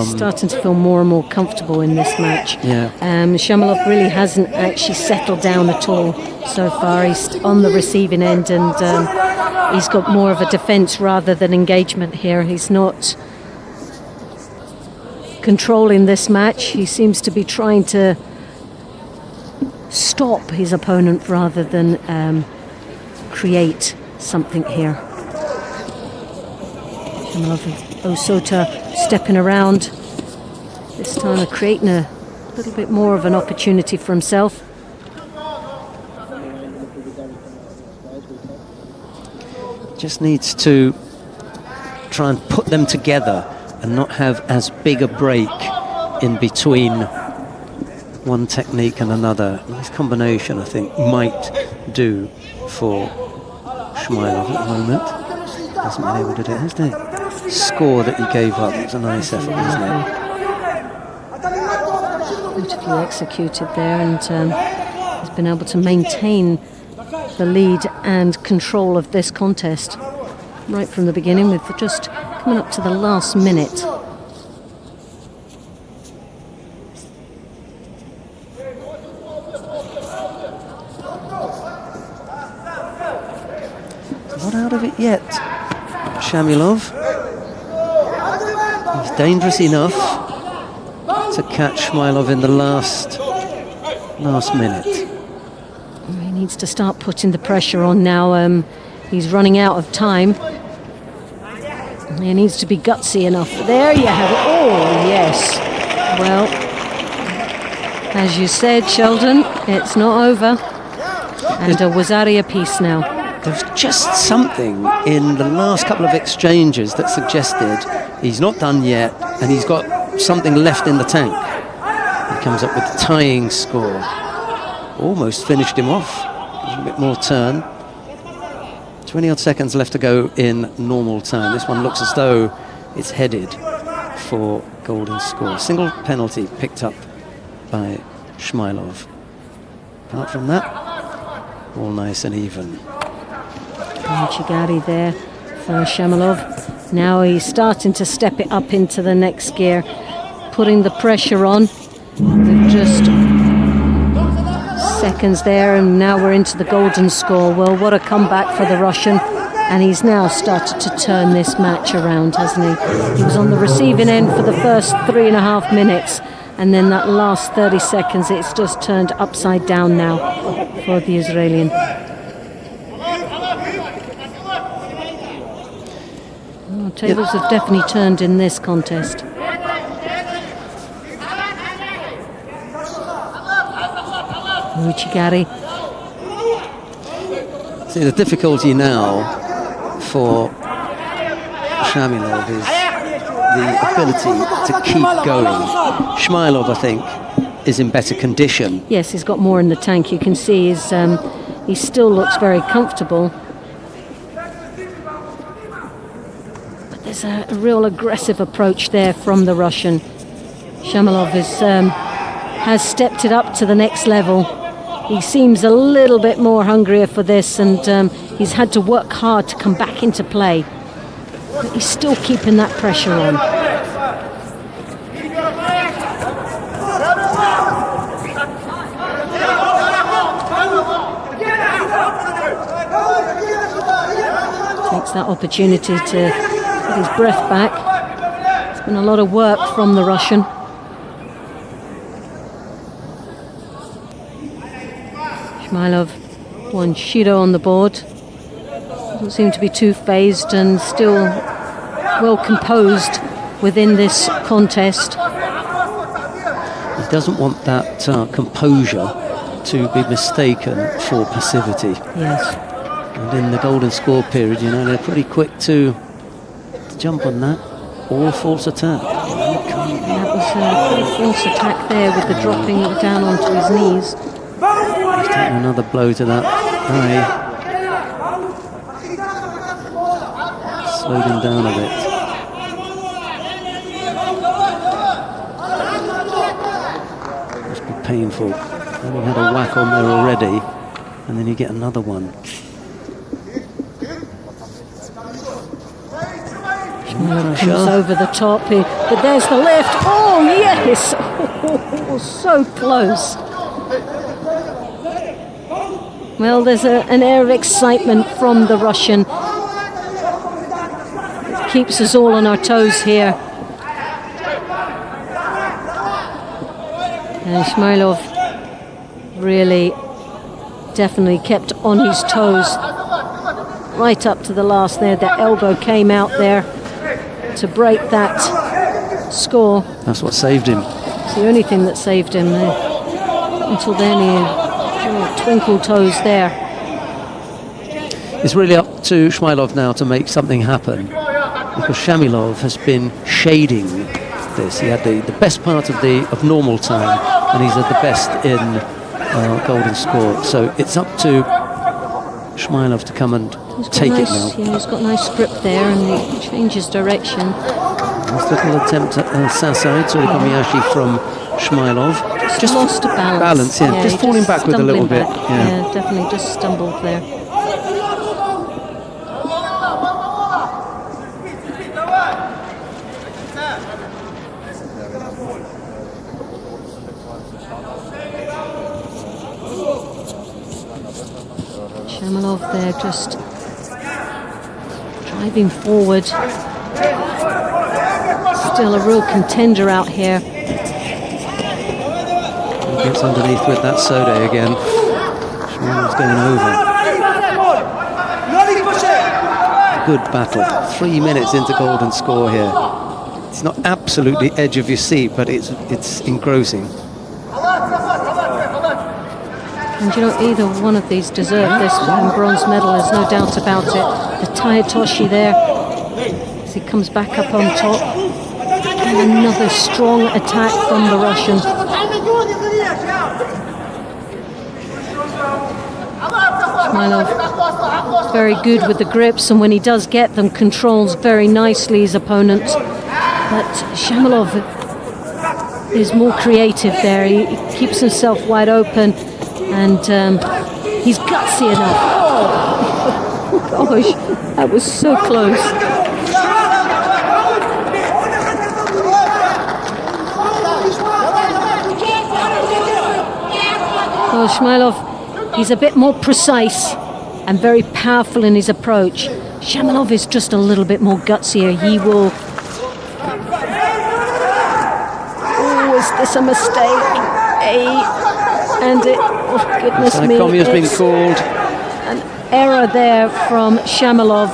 Starting to feel more and more comfortable in this match. Yeah. Shamilov really hasn't actually settled down at all so far. He's on the receiving end, and he's got more of a defence rather than engagement here. He's not controlling this match. He seems to be trying to stop his opponent rather than create something here. Shamilov, Osota stepping around, this time creating a little bit more of an opportunity for himself. Just needs to try and put them together and not have as big a break in between one technique and another. Nice combination, I think, might do for Shmailov at the moment. Hasn't been able to do it. Here's the score that he gave up. It was a nice effort, wasn't it? Beautifully executed there, and has been able to maintain the lead and control of this contest right from the beginning, with just coming up to the last minute. out of it yet. Shamilov. He's dangerous enough to catch Shmailov in the last minute. He needs to start putting the pressure on now. He's running out of time. He needs to be gutsy enough. There you have it. Oh, yes. Well, as you said, Sheldon, it's not over. And a Wazaria piece now. There's just something in the last couple of exchanges that suggested he's not done yet and he's got something left in the tank. He comes up with the tying score. Almost finished him off. There's a bit more turn. 20 odd seconds left to go in normal time. This one looks as though it's headed for golden score. Single penalty picked up by Shmailov. Apart from that, all nice and even. Chigari there for Shamilov. Now he's starting to step it up into the next gear, putting the pressure on. With just seconds there, and now we're into the golden score. Well, what a comeback for the Russian. And he's now started to turn this match around, hasn't he? He was on the receiving end for the first 3.5 minutes, and then that last 30 seconds, it's just turned upside down now for the Israeli. Oh, tables have definitely turned in this contest. Uchigari. See, the difficulty now for Shamilov is the ability to keep going. Shmailov, I think, is in better condition. Yes, he's got more in the tank. You can see he still looks very comfortable. But there's a real aggressive approach there from the Russian. Shamilov has stepped it up to the next level. He seems a little bit more hungrier for this, and he's had to work hard to come back into play. But he's still keeping that pressure on. Takes that opportunity to get his breath back. It's been a lot of work from the Russian. Shmailov won Judo on the board. Doesn't seem to be too phased and still well composed within this contest. He doesn't want that composure to be mistaken for passivity. Yes. And in the golden score period, you know, they're pretty quick to jump on that. Or false attack. That was a false attack there with the dropping down onto his knees. He's taking another blow to that eye. Slowed him down a bit. Must be painful. Having had a whack on there already, and then you get another one. Comes over the top here, but there's the left. Oh yes! Oh, so close. Well, there's an air of excitement from the Russian. It keeps us all on our toes here. And Shmailov really definitely kept on his toes right up to the last there. The elbow came out there to break that score. That's what saved him. It's the only thing that saved him. Until then, he twinkle toes there. It's really up to Shmailov now to make something happen, because Shamilov has been shading this. He had the best part of normal time, and he's at the best in golden score. So it's up to Shmailov to come and take it now. Yeah, he's got nice grip there, and he changes direction. Nice little attempt at Sasai, Tsuri from Shmailov. Just lost a balance. Yeah. Just falling backward a little bit. Yeah, definitely just stumbled there. Shamilov there just driving forward. Still a real contender out here. He gets underneath with that soda again. Shmailov's going over. Good battle. 3 minutes into golden score here. It's not absolutely edge of your seat, but it's engrossing. And you know, either one of these deserve this bronze medal, there's no doubt about it. The Taitoshi there, as he comes back up on top. And another strong attack from the Russian. Shmailov, very good with the grips, and when he does get them, controls very nicely his opponent. But Shamilov is more creative there. He keeps himself wide open, and he's gutsy enough. Oh gosh, that was so close. Oh, Shmailov, he's a bit more precise and very powerful in his approach. Shamilov is just a little bit more gutsier. He will... Oh, is this a mistake? Oh, goodness me. Has been called. An error there from Shamilov.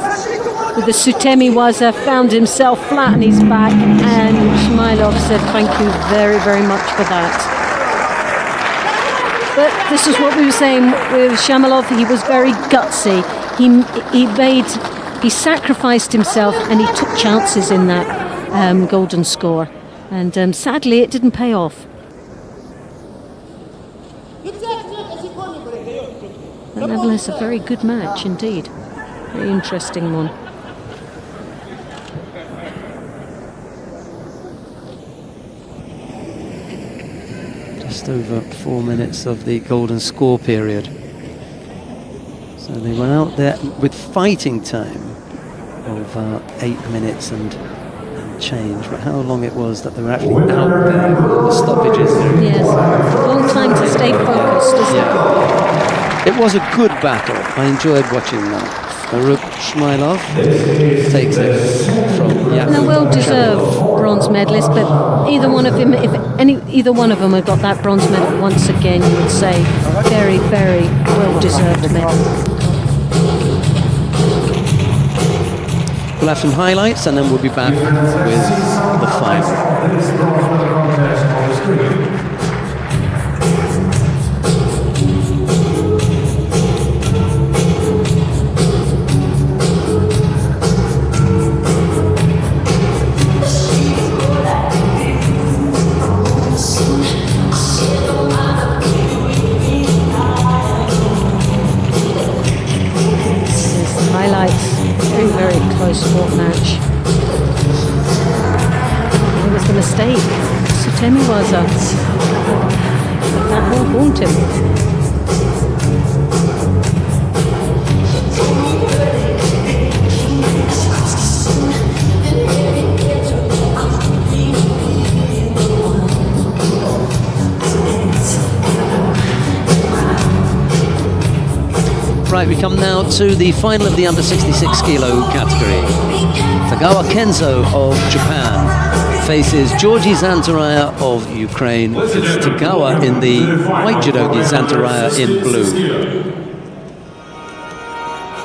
With the Sutemi Waza, found himself flat on his back, and Shmailov said thank you very, very much for that. But this is what we were saying with Shamilov. He was very gutsy. He sacrificed himself, and he took chances in that golden score. And sadly, it didn't pay off. But nevertheless, a very good match indeed. Very interesting one. Just over 4 minutes of the golden score period. So they were out there with fighting time of 8 minutes and change, but how long it was that they were actually out there, the stoppages. Yes, long time to stay focused, isn't it? It was a good battle. I enjoyed watching that. Shmailov takes it from And a well-deserved bronze medalist, but either one of them, either one of them had got that bronze medal once again, you would say very, very well-deserved medal. We'll have some highlights and then we'll be back with the final. Very close fought match. It was the mistake. Sutemi Waza. That will haunt him. Right, we come now to the final of the under 66 kilo category. Tagawa Kenzo of Japan faces Georgi Zantaraia of Ukraine. It's Tagawa in the white judogi, Zantaraia in blue.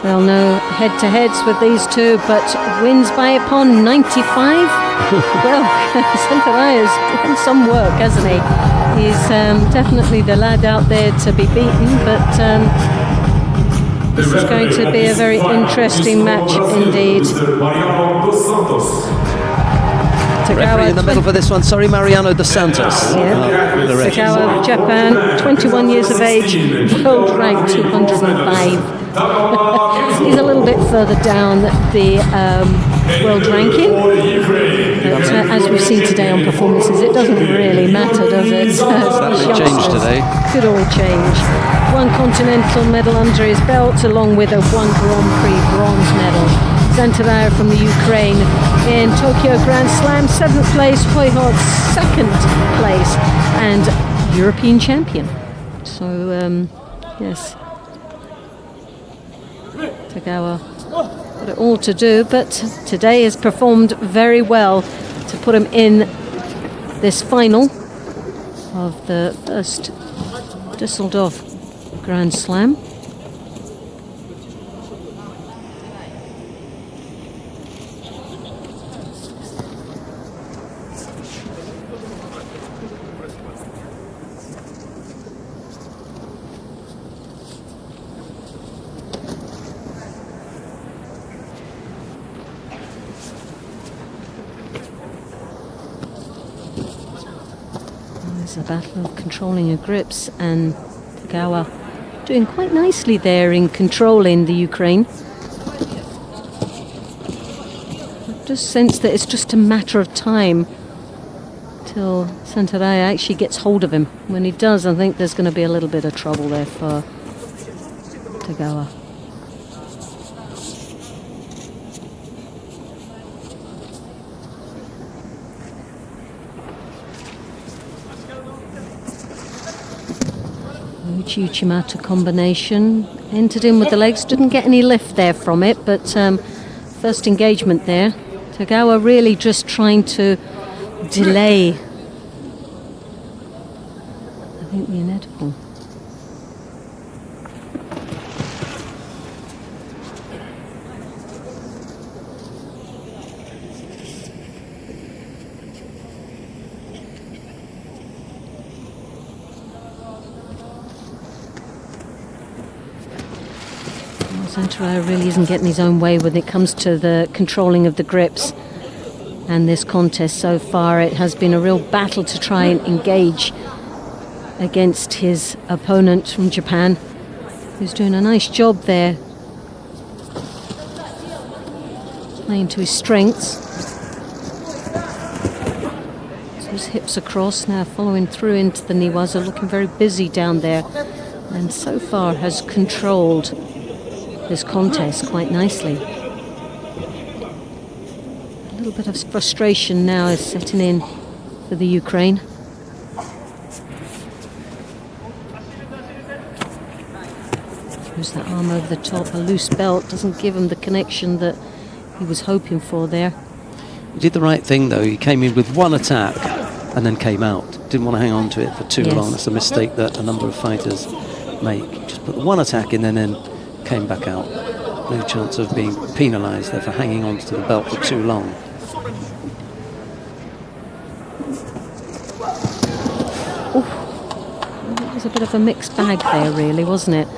Well, no head-to-heads with these two, but wins by upon 95. Well, Zantaraya's done some work, hasn't he? He's definitely the lad out there to be beaten, but this is going to be a very interesting match indeed. Referee in the middle for this one, sorry, Mariano dos Santos. Yeah. Tagawa, Japan, 21 years of age, world rank 205. He's a little bit further down the world ranking, but as we've seen today on performances, it doesn't really matter, does it? That may change today. Could all change. One continental medal under his belt, along with a 1 Grand Prix bronze medal. Zantaraia from the Ukraine in Tokyo Grand Slam, 7th place, Hoihot 2nd place, and European champion. So, yes. Tagawa got it all to do, but today has performed very well to put him in this final of the first Düsseldorf Grand Slam. A battle of controlling her grips, and Tagawa doing quite nicely there in controlling the Ukraine. I just sense that it's just a matter of time till Zantaraia actually gets hold of him. When he does, I think there's going to be a little bit of trouble there for Tagawa. Uchimata combination, entered in with the legs, didn't get any lift there from it, but first engagement there. Tagawa really just trying to delay, I think, the inevitable. Zantaraia really isn't getting his own way when it comes to the controlling of the grips. And this contest so far, it has been a real battle to try and engage against his opponent from Japan, who's doing a nice job there, playing to his strengths. So his hips across, now following through into the Niwaza, looking very busy down there, and so far has controlled this contest quite nicely. A little bit of frustration now is setting in for the Ukraine. Throws that arm over the top. A loose belt doesn't give him the connection that he was hoping for there. He did the right thing though. He came in with one attack and then came out. Didn't want to hang on to it for too long. That's a mistake that a number of fighters make. Just put one attack in and then came back out. No chance of being penalised there for hanging on to the belt for too long. Oof. It was a bit of a mixed bag there, really, wasn't it?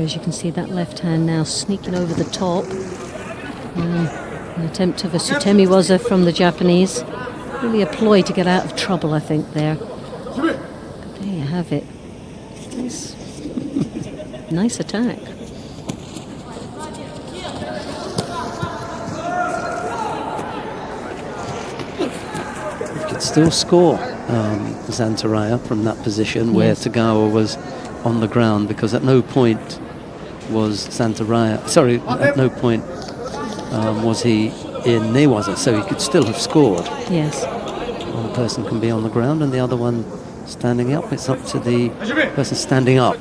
As you can see, that left hand now sneaking over the top. An attempt of a Sutemiwaza from the Japanese. Really a ploy to get out of trouble, I think, there. But there you have it. Nice attack. He could still score Zantaraia from that position where Tagawa was on the ground, because at no point was Zantaraia, at no point was he in Niwaza, so he could still have scored. Yes. One person can be on the ground and the other one standing up. It's up to the person standing up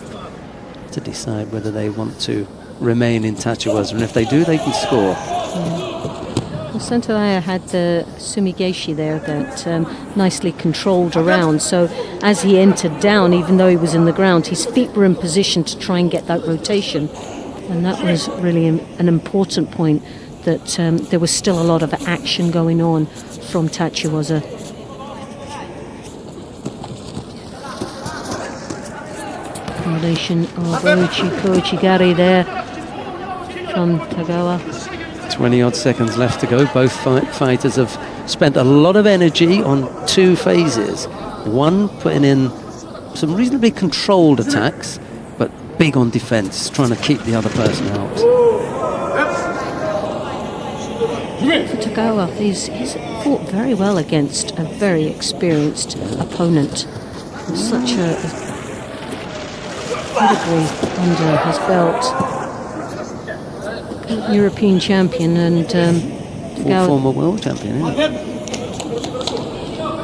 to decide whether they want to remain in Tachiwaza, and if they do, they can score. Well, Zantaraia had the sumigeshi there that nicely controlled around, so as he entered down, even though he was in the ground, his feet were in position to try and get that rotation, and that was really an important point, that there was still a lot of action going on from Tachiwaza. Combination of Koichigari there from Tagawa. 20 odd seconds left to go. Both fighters have spent a lot of energy on two phases. One putting in some reasonably controlled attacks, but big on defense, trying to keep the other person out. For Tagawa, he's fought very well against a very experienced opponent. Such a pedigree under his belt. European champion and Tagawa, former world champion, isn't it?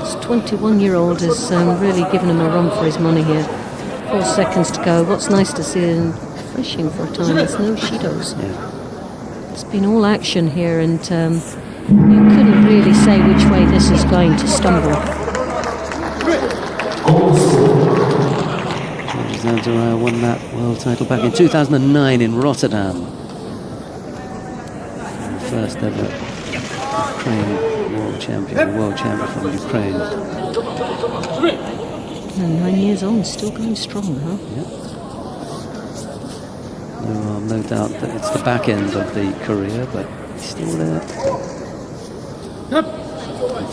this 21-year-old has really given him a run for his money here. 4 seconds to go. What's nice to see him fishing for a time, there's no Shidos. Yeah. It's been all action here, and you couldn't really say which way this is going to stumble. Zantaraia won that world title back in 2009 in Rotterdam. The first ever Ukraine world champion from Ukraine. And 9 years on, still going strong, huh? Yeah. No doubt that it's the back end of the career, but he's still there. And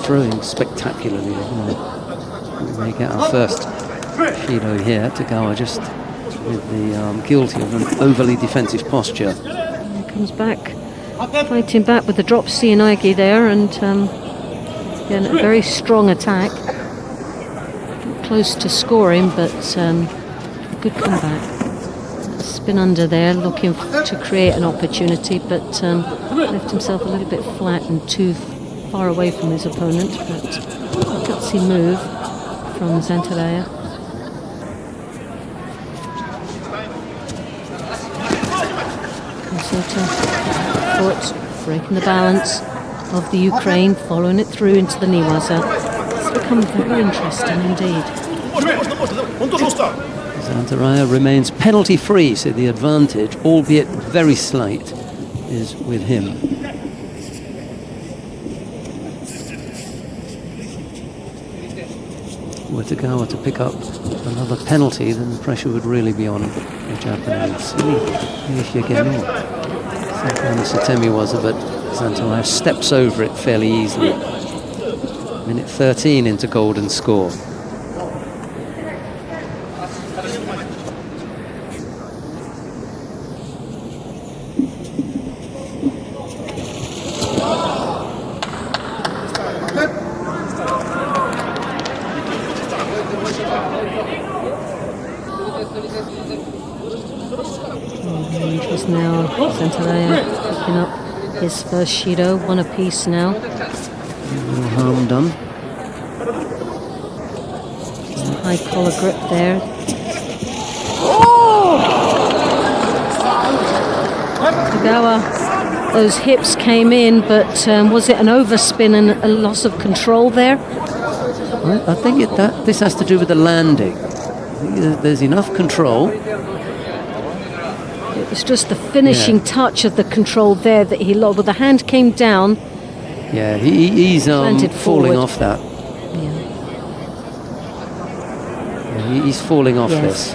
throwing spectacularly. We get our first Shido here. Tagawa just with the guilty of an overly defensive posture. He comes back, fighting back with the drop Smialek there, and again, a very strong attack. Close to scoring, but good comeback. Spin under there, looking to create an opportunity, but left himself a little bit flat and too far away from his opponent. But a gutsy move from Zantaraia. Foot breaking the balance of the Ukraine, following it through into the Niwaza. It's become very interesting indeed. Zantaraia remains penalty-free, so the advantage, albeit very slight, is with him. Were Tagawa to pick up another penalty, then the pressure would really be on the Japanese. Satemi was, but Zantaraia steps over it fairly easily. Minute 13 into golden score. Interest now, Zantaraia picking up his first Shido, one apiece now. No harm done. Some high collar grip there. Tagawa, those hips came in, but was it an overspin and a loss of control there? I think this has to do with the landing. I think there's enough control. It was just the finishing touch of the control there that he lost. But the hand came down. Yeah, he's falling forward. off that. Yeah. He's falling off this.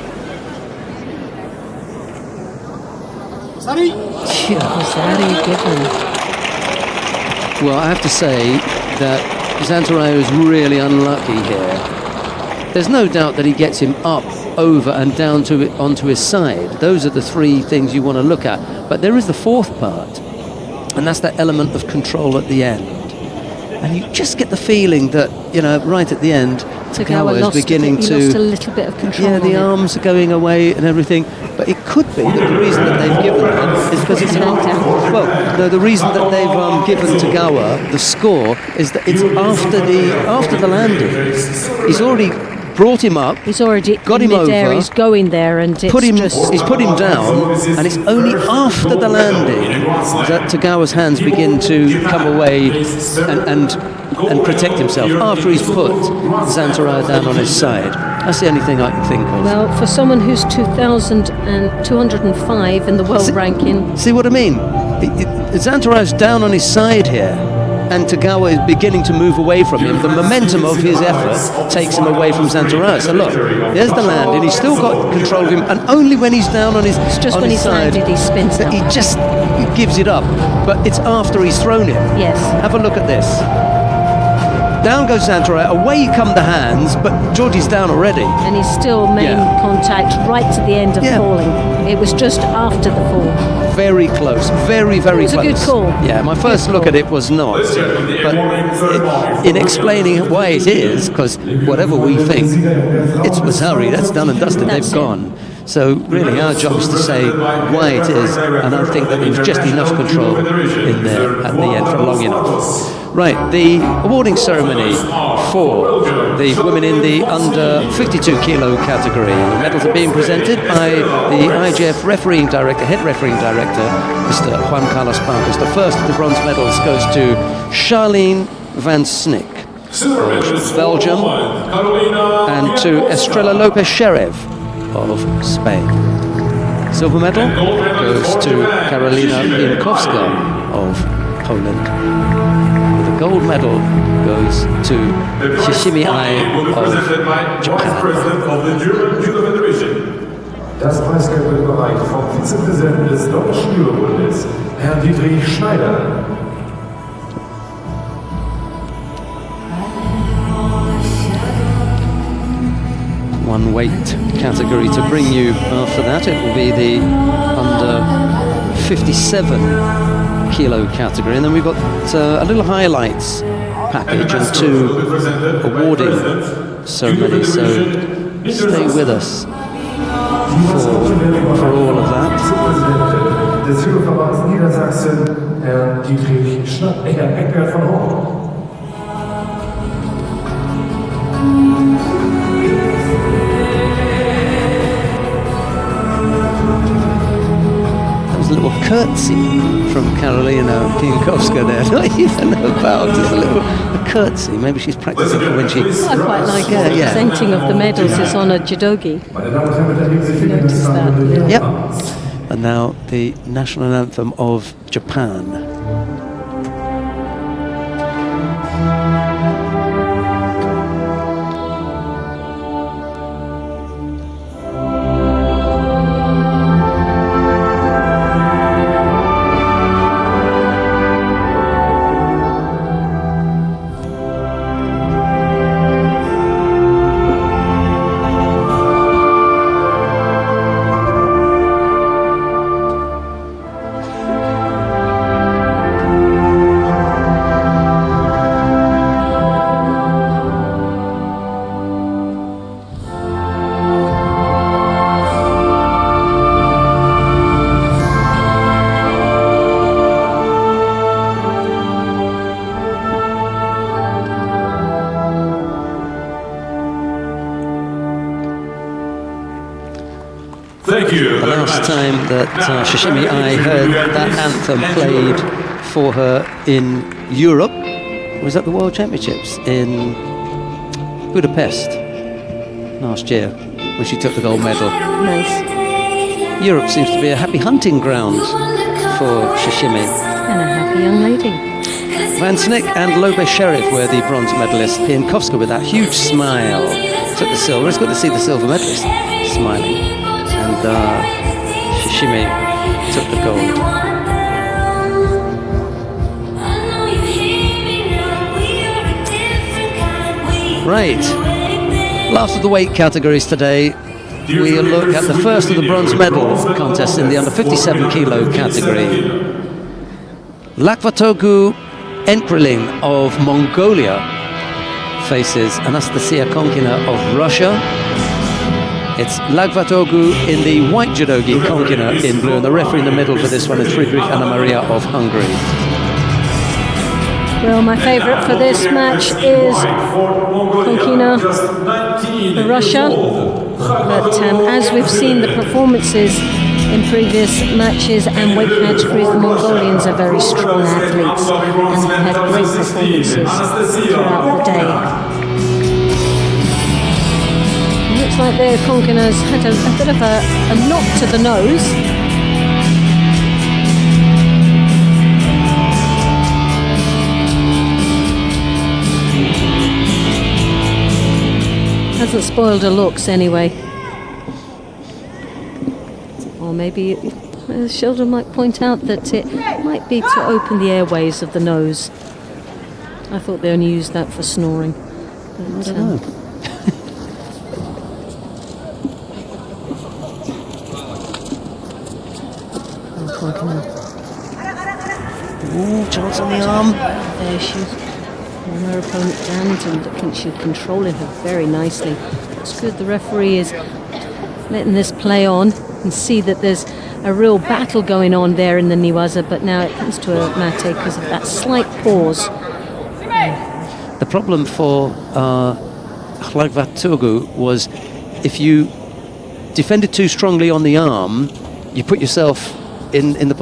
Was that given? Well, I have to say that Zantaraia is really unlucky here. There's no doubt that he gets him up, over and down onto his side. Those are the three things you want to look at. But there is the fourth part, and that's that element of control at the end. And you just get the feeling that, right at the end, Tagawa is beginning to... He lost a little bit of control. Yeah, the arms are going away and everything. But it could be that the reason that they've given him is because it's... Well, no, the reason that they've given Tagawa the score is that it's after the landing. He's already brought him up. He's already got him over. He's going there, and he's put him down, and it's only after the landing that Tagawa's hands begin to come away and protect himself. After he's put Zantaraia down on his side. That's the only thing I can think of. Well, for someone who's 2,205 in the world ranking. See what I mean? Zantaraya's down on his side here, and Tagawa is beginning to move away from him. The momentum of his effort takes him away from Zantaraia. So look, there's the landing. He's still got control of him, and only when he's down on his side... It's just when he's landed, he spins out. He just gives it up. But it's after he's thrown him. Yes. Have a look at this. Down goes Zantaraia, away come the hands, but Georgie's down already. And he's still made contact right to the end of falling. It was just after the fall. Very close, very, very close. It was a good call. Yeah, my first look at it was not. But in explaining why it is, because whatever we think, it's Missouri, that's done and dusted, they've gone. So really our job is to say why it is, and I think that there was just enough control in there at the end for long enough. Right, the awarding ceremony for the women in the under 52 kilo category. The medals are being presented by the IJF refereeing director, head refereeing director, Mr. Juan Carlos Barcos. The first of the bronze medals goes to Charlene van Snick of Belgium and to Estrella Lopez Sheriff of Spain. Silver medal goes to Karolina Pinkowska of Poland. The gold medal goes to Shishime of Japan. Das Preisgeld wird überreicht vom Vizepräsidenten des Deutschen Judo-Bundes, Herrn Dietrich Schneider. One weight category to bring you after that. It will be the under 57 kilo category, and then we've got a little highlights package and 2 awarding ceremonies, so stay with us for all of that. Des Judoverbands Niedersachsen, Herrn Dietrich Schneider von Horn. A little curtsy from Karolina Pinkowska there. Not even a bow, just a curtsy. Maybe she's practicing for when she... I quite like the presenting of the medals is on a judogi. Notice that. Yep. And now the national anthem of Japan. The last time that Shishime heard that anthem played for her in Europe was at the World Championships in Budapest last year when she took the gold medal. Nice. Europe seems to be a happy hunting ground for Shishime. And a happy young lady. Van Snick and Lopez Sheriff were the bronze medalists. Pinkowska with that huge smile took the silver. It's good to see the silver medalist smiling. And Shishime took the gold. Right, last of the weight categories today. We'll look at the first of the bronze medal contests in the under 57 kilo category. Lkhagvatogoo Enpriling of Mongolia faces Anastasia Konkina of Russia. It's Lkhagvatogoo in the white judogi, Konkina in blue, and the referee in the middle for this one is Friedrich Anna Maria of Hungary. Well, my favourite for this match is Konkina for Russia. But as we've seen the performances in previous matches and weight categories, the Mongolians are very strong athletes and have had great performances throughout the day. Looks like there Konkina's had a bit of a knock to the nose. Hasn't spoiled her looks anyway. Or maybe Sheldon might point out that it might be to open the airways of the nose. I thought they only used that for snoring. But, I don't know. Ooh, chance on the arm. There she's on her opponent's hand, and I think she's controlling her very nicely. It's good the referee is letting this play on, and see that there's a real battle going on there in the Niwaza, but now it comes to a mate because of that slight pause. The problem for Lkhagvatogoo was if you defended too strongly on the arm, you put yourself in the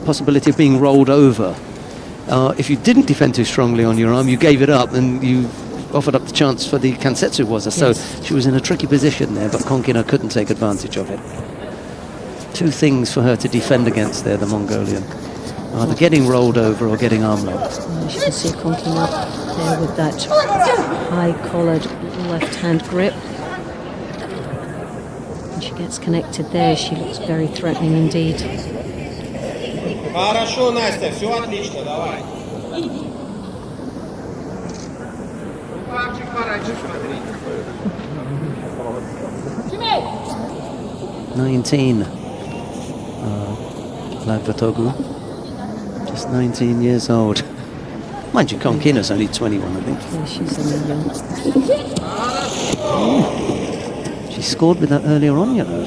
possibility of being rolled over. If you didn't defend too strongly on your arm, you gave it up and you offered up the chance for the Kansetsu waza. So she was in a tricky position there, but Konkina couldn't take advantage of it. Two things for her to defend against there, the Mongolian. Either getting rolled over or getting arm locked. As you can see Konkina there with that high-collared left-hand grip. When she gets connected there, she looks very threatening indeed. Хорошо, Настя, все отлично, давай. 19. Lkhagvatogoo. Just 19 years old. Mind you, Konkina's only 21, I think. Yeah, she's only young. She scored with that earlier on, you know.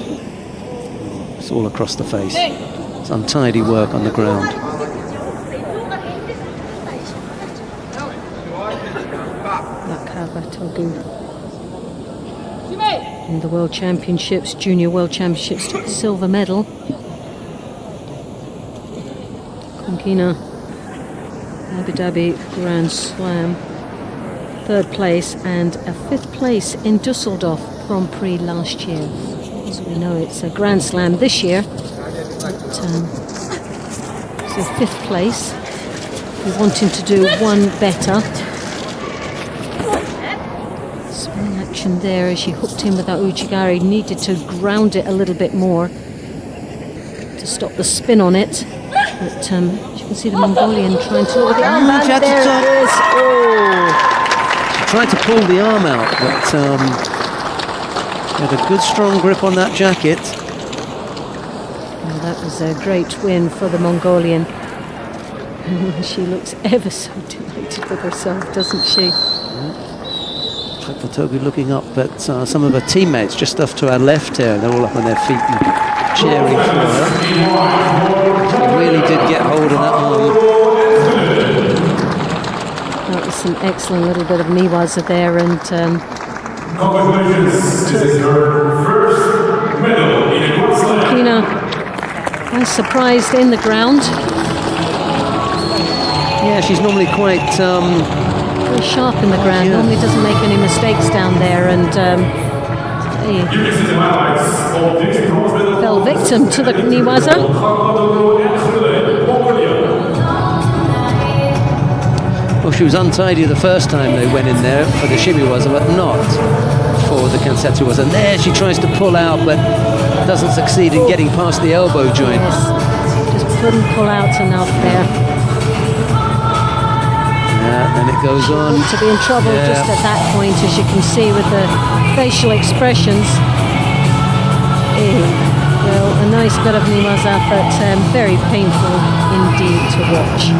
It's all across the face. It's untidy work on the ground. Takabatake in the World Championships, Junior World Championships, took the silver medal. Konkina, Abu Dhabi Grand Slam, 3rd place, and a 5th place in Düsseldorf Grand Prix last year. As we know, it's a Grand Slam this year. But, so 5th place. We're wanting to do one better. Swing action there as she hooked in with that Uchigari. Needed to ground it a little bit more to stop the spin on it. But you can see the Mongolian trying to look at the arm. And there it is. Oh. She tried to pull the arm out, but she had a good strong grip on that jacket. Well, that was a great win for the Mongolian. She looks ever so delighted with herself, doesn't she? Lkhagvatogoo looking up at some of her teammates just off to our left here. They're all up on their feet and cheering for her. She really did get hold of that arm. That was an excellent little bit of Niwaza there, and Congratulations, this is your first medal in a Grand Slam. Konkina was surprised in the ground. Yeah, she's normally quite Very sharp in the ground. Yeah. Normally doesn't make any mistakes down there, and he fell victim to the Niwaza. Well, she was untidy the first time they went in there for the shimiwaza, but not for the Kansetsu waza. And there she tries to pull out, but doesn't succeed in getting past the elbow joint. Yes, just couldn't pull out enough there. Yeah, and it goes on. To be in trouble just at that point, as you can see with the facial expressions. Well, a nice bit of Niwaza, but very painful indeed to watch.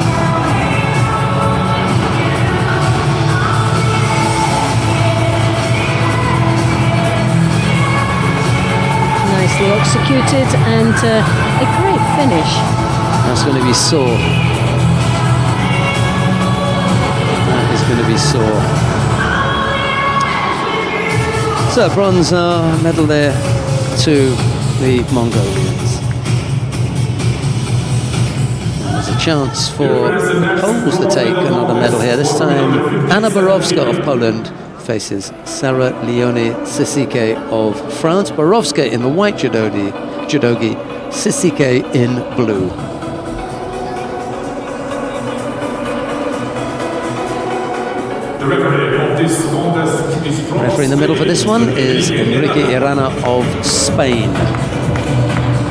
Nicely executed, and a great finish. That's going to be sore. That is going to be sore. So, bronze medal there to the Mongolians. And there's a chance for the Poles to take another medal here. This time, Anna Borowska of Poland faces Sarah Leonie Sisike of France. Borowska in the white judogi, Sisike in blue. The referee of this contest is from Referee in the middle for this one is Enrique Irana of Spain.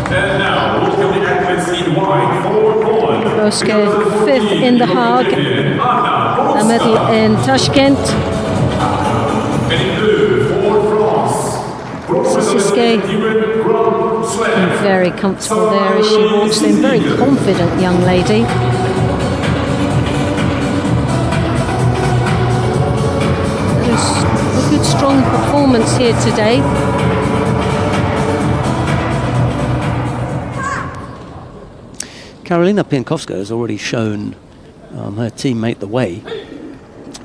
And now, welcome the athletes in white for Poland. Borowska 5th in The Hague, a medal in Tashkent. And in blue for France. Sisike very comfortable there as she walks in, very confident young lady. A good strong performance here today. Karolina Piankowska has already shown her teammate the way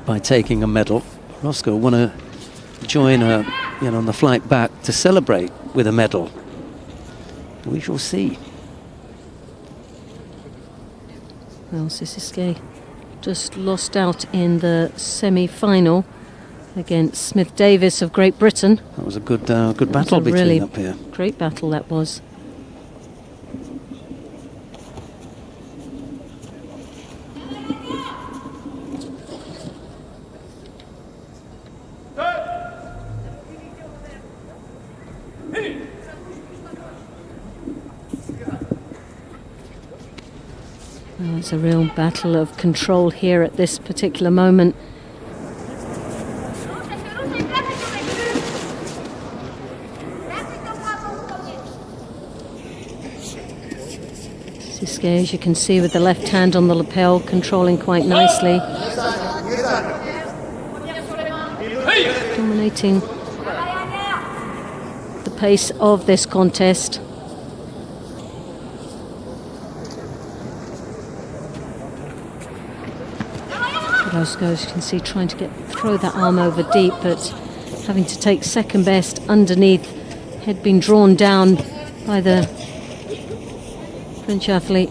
by taking a medal. Borowska will want to join her, on the flight back to celebrate with a medal. We shall see. Well, Sisike just lost out in the semi-final against Smith Davis of Great Britain. That was a good battle between really up here. Great battle that was. Well, it's a real battle of control here at this particular moment. Sisike, as you can see, with the left hand on the lapel, controlling quite nicely. Dominating the pace of this contest. Borowska, as you can see, trying to throw that arm over deep, but having to take second best underneath. Head being drawn down by the French athlete.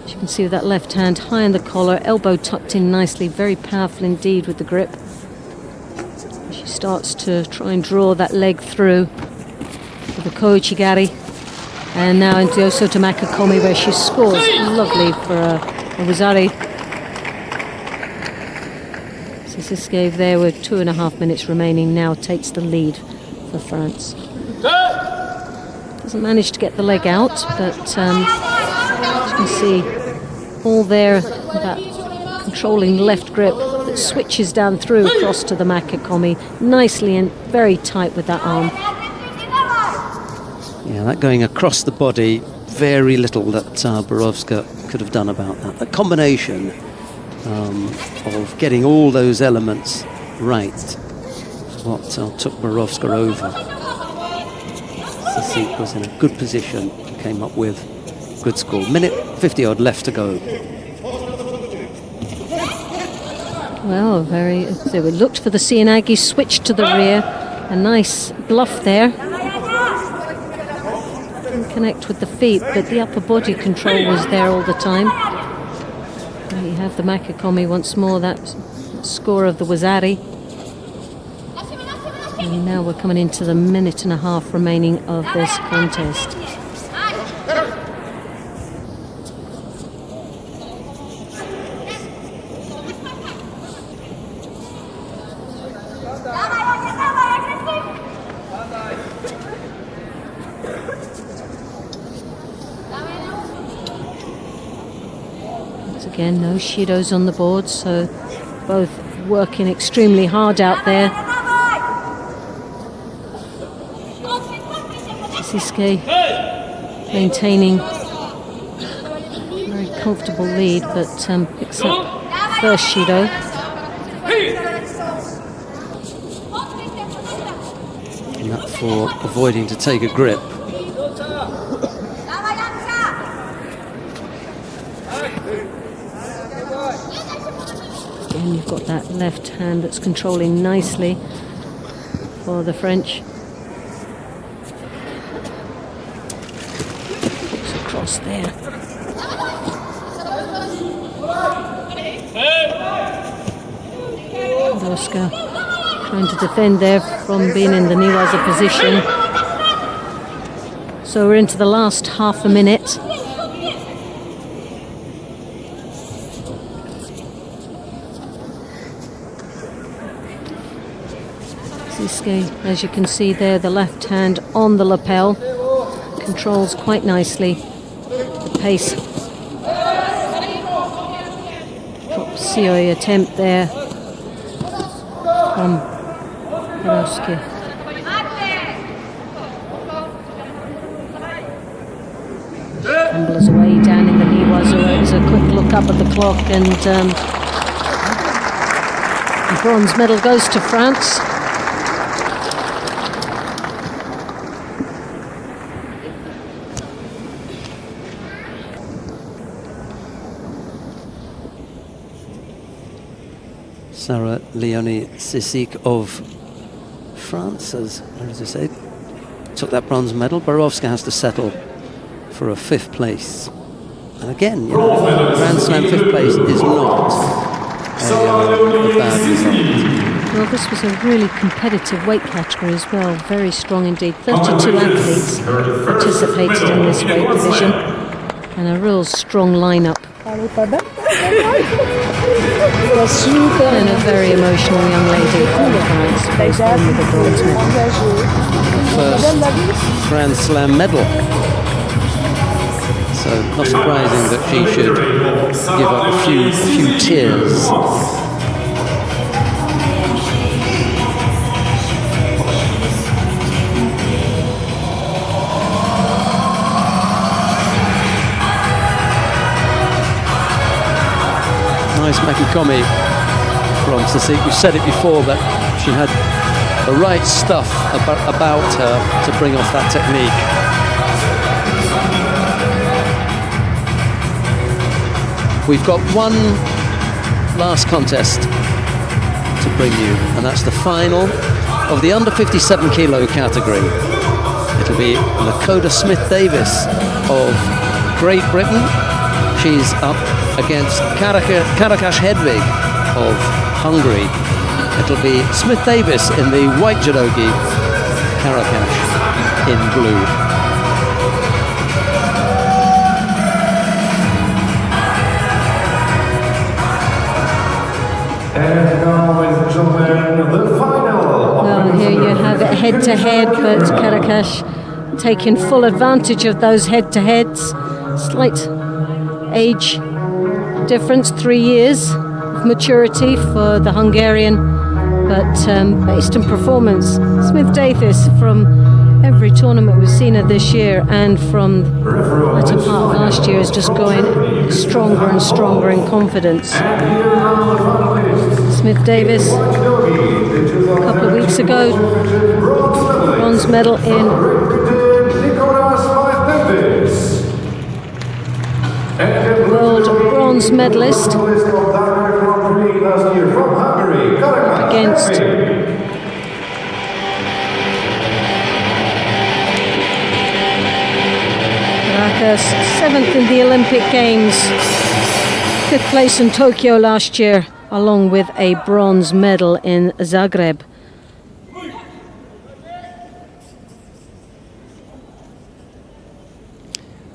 As you can see with that left hand high on the collar, elbow tucked in nicely, very powerful indeed with the grip. She starts to try and draw that leg through with the koichigari. And now into Osoto Makakomi, where she scores. Lovely for a Wazari. Sisike there with 2.5 minutes remaining now takes the lead for France. Doesn't manage to get the leg out, but as you can see, all there, that controlling left grip that switches down through across to the Makakomi, nicely and very tight with that arm. Yeah, that going across the body, very little that Borowska could have done about that. The combination of getting all those elements right is what took Borowska over. Sisike was in a good position, came up with a good score. Minute 50 odd left to go. Well, so we looked for the Cianagi, switched to the rear. A nice bluff there. Didn't connect with the feet, but the upper body control was there all the time. There you have the Makakomi once more, that score of the Wazari. And now we're coming into the 1.5 minutes remaining of this contest. Again, no Shidos on the board, so both working extremely hard out there. Sisike maintaining a very comfortable lead, but picks up first Shido. And that for avoiding to take a grip. Again, you've got that left hand that's controlling nicely for the French. Looks across there. Borowska trying to defend there from being in the Niwaza position. So we're into the last half a minute. Sisike, as you can see there, the left hand on the lapel, controls quite nicely the pace. Drop Sioi attempt there from Borowska. Tumbles away down in the Niwaza. There's a quick look up at the clock, and the bronze medal goes to France. Sarah Leonie Sissik of France, as I say, took that bronze medal. Borovska has to settle for a 5th place. And again, Grand Slam 5th place is not a bad result. Well, this was a really competitive weight category as well. Very strong indeed. 32 athletes participated in this weight division, and a real strong lineup. And a very emotional young lady from France faced on with a bronze medal. First Grand Slam medal. So not surprising that she should give up a few tears. Nice Makikomi from Sissik. We've said it before, but she had the right stuff about her to bring off that technique. We've got one last contest to bring you, and that's the final of the under 57 kilo category. It'll be Lakota Smith-Davis of Great Britain. She's up against Karakas Hedvig of Hungary. It'll be Smith-Davis in the white judogi, Karakas in blue. And now, ladies and gentlemen, the final. Well, here you have it head-to-head, but Karakas taking full advantage of those head-to-heads. Slight age difference, 3 years of maturity for the Hungarian, but based on performance, Smith-Davis from every tournament we've seen her this year and from the latter part of last year is just going stronger and stronger in confidence. Smith-Davis, a couple of weeks ago, bronze medal in world bronze medalist against Karakas, 7th in the Olympic Games, 5th place in Tokyo last year, along with a bronze medal in Zagreb.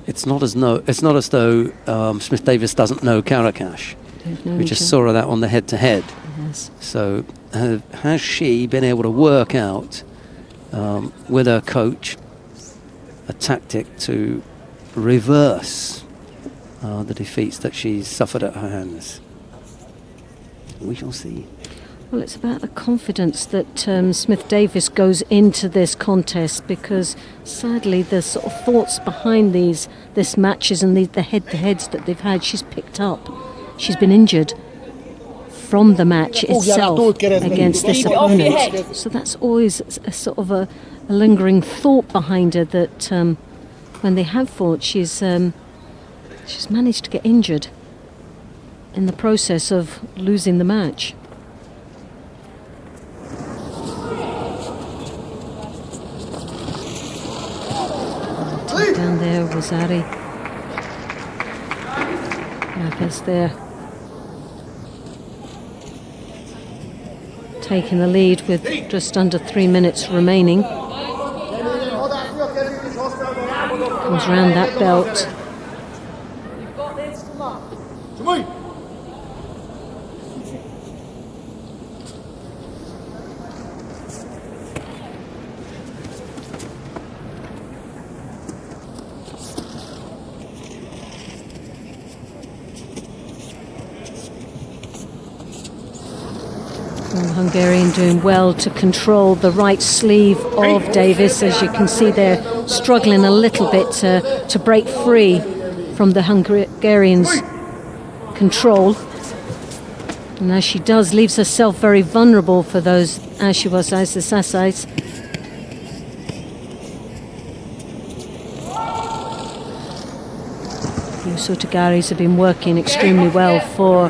It's not as though Smith-Davis doesn't know Karakas. We just saw her that on the head-to-head. Yes. So has she been able to work out with her coach a tactic to reverse the defeats that she's suffered at her hands? We shall see. Well, it's about the confidence that Smith-Davis goes into this contest, because sadly the sort of thoughts behind this matches and the head-to-heads that they've had, she's picked up. She's been injured from the match itself against this opponent. So that's always a sort of a lingering thought behind her, that when they have fought, she's managed to get injured in the process of losing the match. Down there, Rosari. Lopez there, taking the lead with just under 3 minutes remaining. Comes round that belt. Hungarian doing well to control the right sleeve of Davis. As you can see, they're struggling a little bit to break free from the Hungarians' control. And as she does, leaves herself very vulnerable for those Ashiwasais, the Sasais. The Sutagaris have been working extremely well for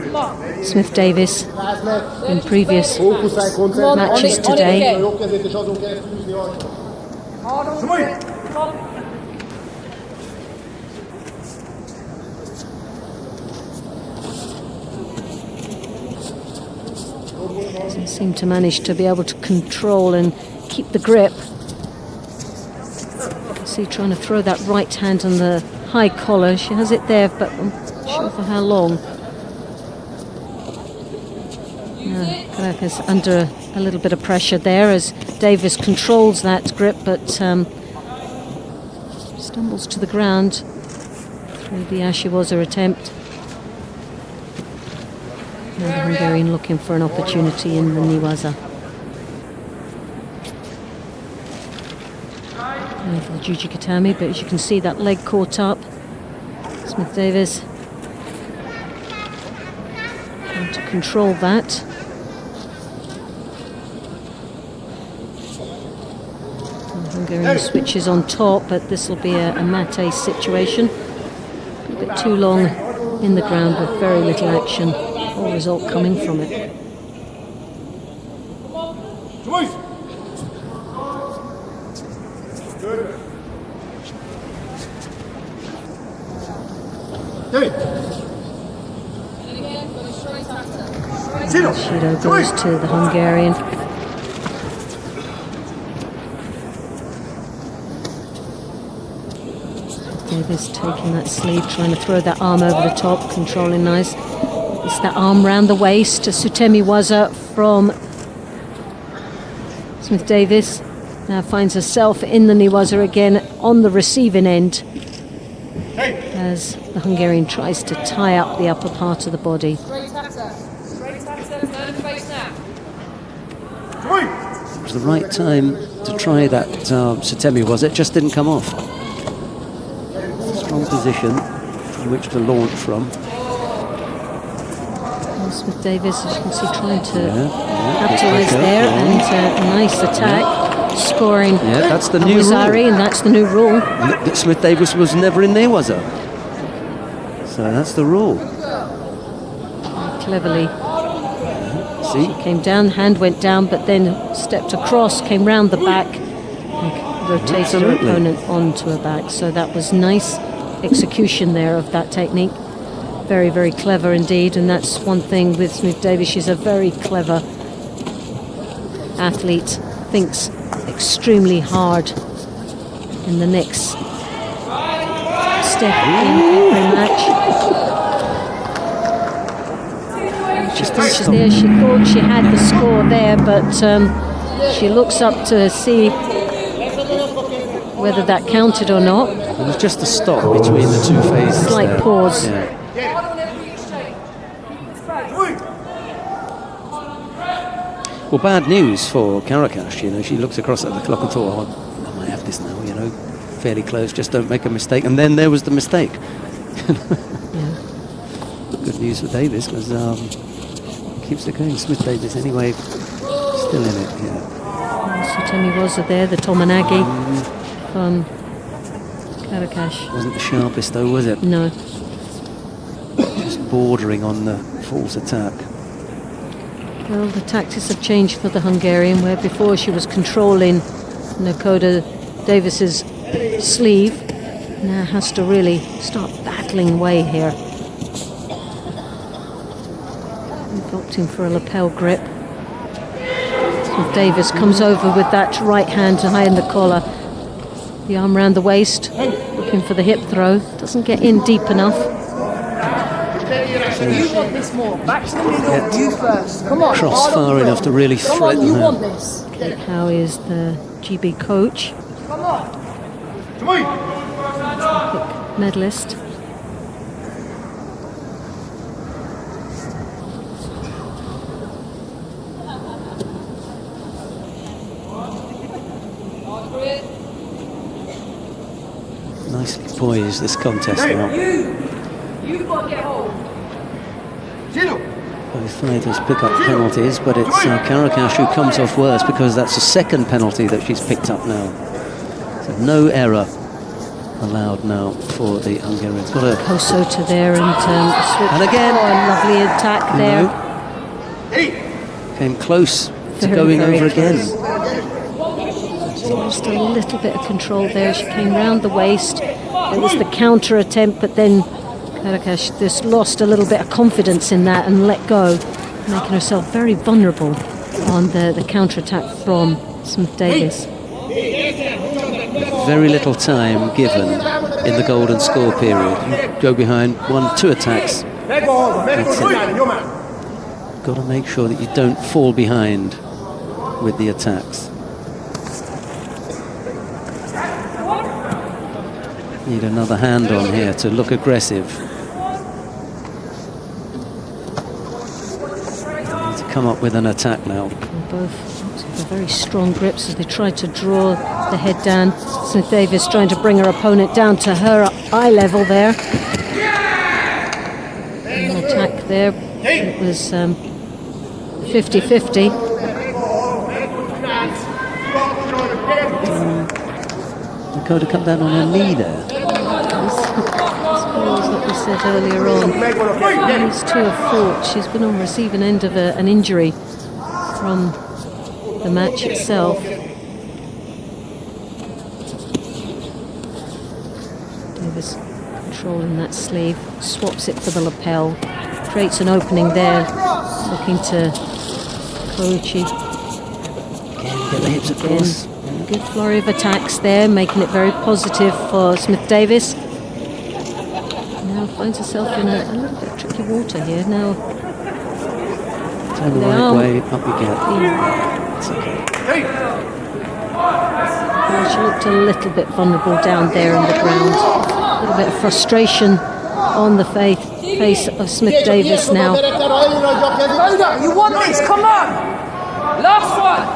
Smith-Davis in previous matches today. Doesn't seem to manage to be able to control and keep the grip. See, trying to throw that right hand on the high collar. She has it there, but I'm not sure for how long. Karakas under a little bit of pressure there as Davis controls that grip, but stumbles to the ground through the Ashiwaza attempt. Now the Hungarian looking for an opportunity in the Niwaza. And for the Jujikatami, but as you can see, that leg caught up. Smith-Davis trying to control that. Hungarian switches on top, but this will be a mate situation. A bit too long in the ground with very little action or result coming from it. Judo goes to the Hungarian. Davis taking that sleeve, trying to throw that arm over the top, controlling nice. It's that arm round the waist, a Sutemi Waza from Smith-Davis. Now finds herself in the Niwaza again on the receiving end as the Hungarian tries to tie up the upper part of the body. It was the right time to try that Sutemi, was it? Just didn't come off. Strong position from which to launch from. Smith-Davis, as you can see, trying to capitalise there, and a nice attack, scoring that's the new rule. And that's the new rule. Smith-Davis was never in Niwaza. So that's the rule. Cleverly. See? She came down, hand went down, but then stepped across, came round the back, and rotated her opponent onto her back. So that was nice execution there of that technique. Very, very clever indeed, and that's one thing with Smith-Davis. She's a very clever athlete, thinks extremely hard in the next step in every match. She punches there, she thought she had the score there, but she looks up to see whether that counted or not. It was just a stop between the two phases. Slight pause. Yeah. Well, bad news for Karakas. You know, she looks across at the clock and thought, "Oh, I might have this now." You know, fairly close. Just don't make a mistake. And then there was the mistake. Good news for Davis because keeps it going. Smith-Davis anyway, still in it. Sutemi Waza there, the Tomanagi from Karakas. Wasn't the sharpest though, was it? No. Just bordering on the false attack. Well, the tactics have changed for the Hungarian, where before she was controlling Nakoda Davis's sleeve. Now has to really start battling away here. We've opting for a lapel grip. Davis comes over with that right hand high in the collar. The arm round the waist, looking for the hip throw. Doesn't get in deep enough. You want this more. Back to the middle, you first. Come on. Cross far enough to really threaten you her. want this. Kate Howe is the GB coach. Come on. Olympic medalist. Nicely poised, this contest now. You've got to get hold. Both fighters pick up penalties, but it's Karakas who comes off worse because that's the second penalty that she's picked up now. So no error allowed now for the Hungarians. Got a Kosota there and switch. And again. Oh, a lovely attack there. Came close to Very, going very over again. She lost a little bit of control there. She came round the waist. There was the counter attempt, but then Karakas just lost a little bit of confidence in that and let go, making herself very vulnerable on the counter attack from Smith-Davis. Very little time given in the golden score period. You go behind 1-2 attacks. That's it. Got to make sure that you don't fall behind with the attacks. Need another hand on here to look aggressive. Need to come up with an attack now. Both have very strong grips as they try to draw the head down. Smith-Davis trying to bring her opponent down to her eye level there. An attack there. It was 50-50. Dakota come down on her knee there. Like we said earlier on, these two have fought. She's been on receiving end of an injury from the match itself. Davis controlling that sleeve, swaps it for the lapel, creates an opening there, looking to Koichi. Again, get the hips across. Good flurry of attacks there, making it very positive for Smith-Davis. Now finds herself in a little bit of tricky water here. Now turn the right way, up we get. It's okay. Well, she looked a little bit vulnerable down there in the ground. A little bit of frustration on the face of Smith-Davis now. You want this? Come on! Last one!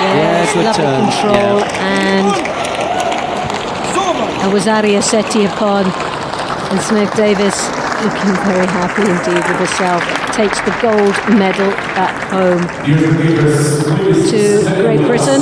Yes, good lovely turn. control, and a Wazaria Seti upon, and Smith-Davis looking very happy indeed with herself. Takes the gold medal back home to Great Britain.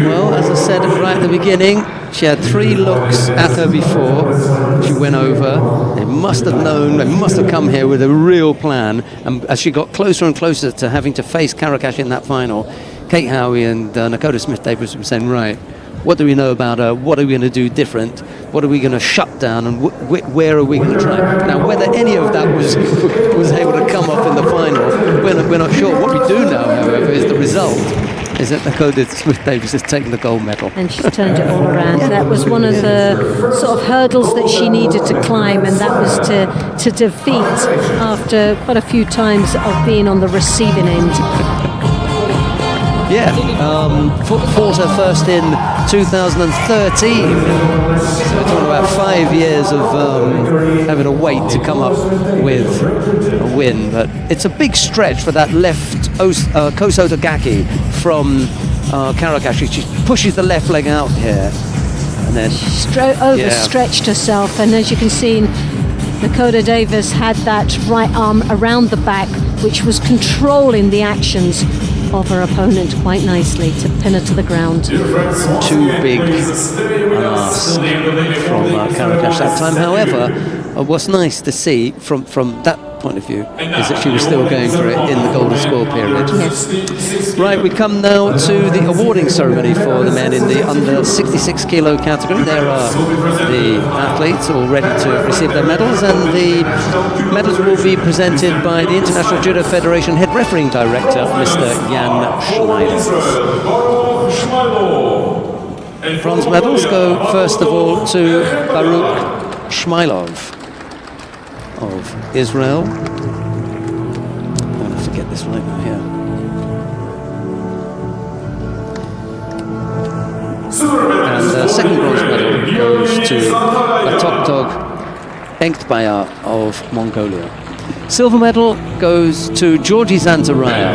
Well, as I said right at the beginning, she had 3 looks at her before she went over. They must have known, they must have come here with a real plan. And as she got closer and closer to having to face Karakas in that final, Kate Howie and Dakota Smith-Davis were saying, right, what do we know about her? What are we going to do different? What are we going to shut down? And where are we going to try? Now, whether any of that was able to come off in the final, we're not sure. What we do know, however, is the result is that Dakota Smith-Davis has taken the gold medal. And she's turned it all around. That was one of the sort of hurdles that she needed to climb, and that was to defeat after quite a few times of being on the receiving end. Yeah, fought her first in 2013. So we're talking about 5 years of having to wait to come up with a win. But it's a big stretch for that left Kosota Gaki from Karakas. She pushes the left leg out here. And then overstretched herself. And as you can see, Dakota Davis had that right arm around the back, which was controlling the actions of her opponent quite nicely to pin her to the ground. 2 big asks from Karakas that time. However, what's nice to see from that point of view is that she was still going for it in the golden score period. Yes. Right, we come now to the awarding ceremony for the men in the under 66 kilo category. There are the athletes all ready to receive their medals, and the medals will be presented by the International Judo Federation head refereeing director, Mr. Jan Shmailov. Bronze medals go first of all to Baruch Shmailov of Israel. I'm going to have to get this right now here. And the second bronze medal goes to Atokdog Enktbayar of Mongolia. Silver medal goes to Georgi Zantaraia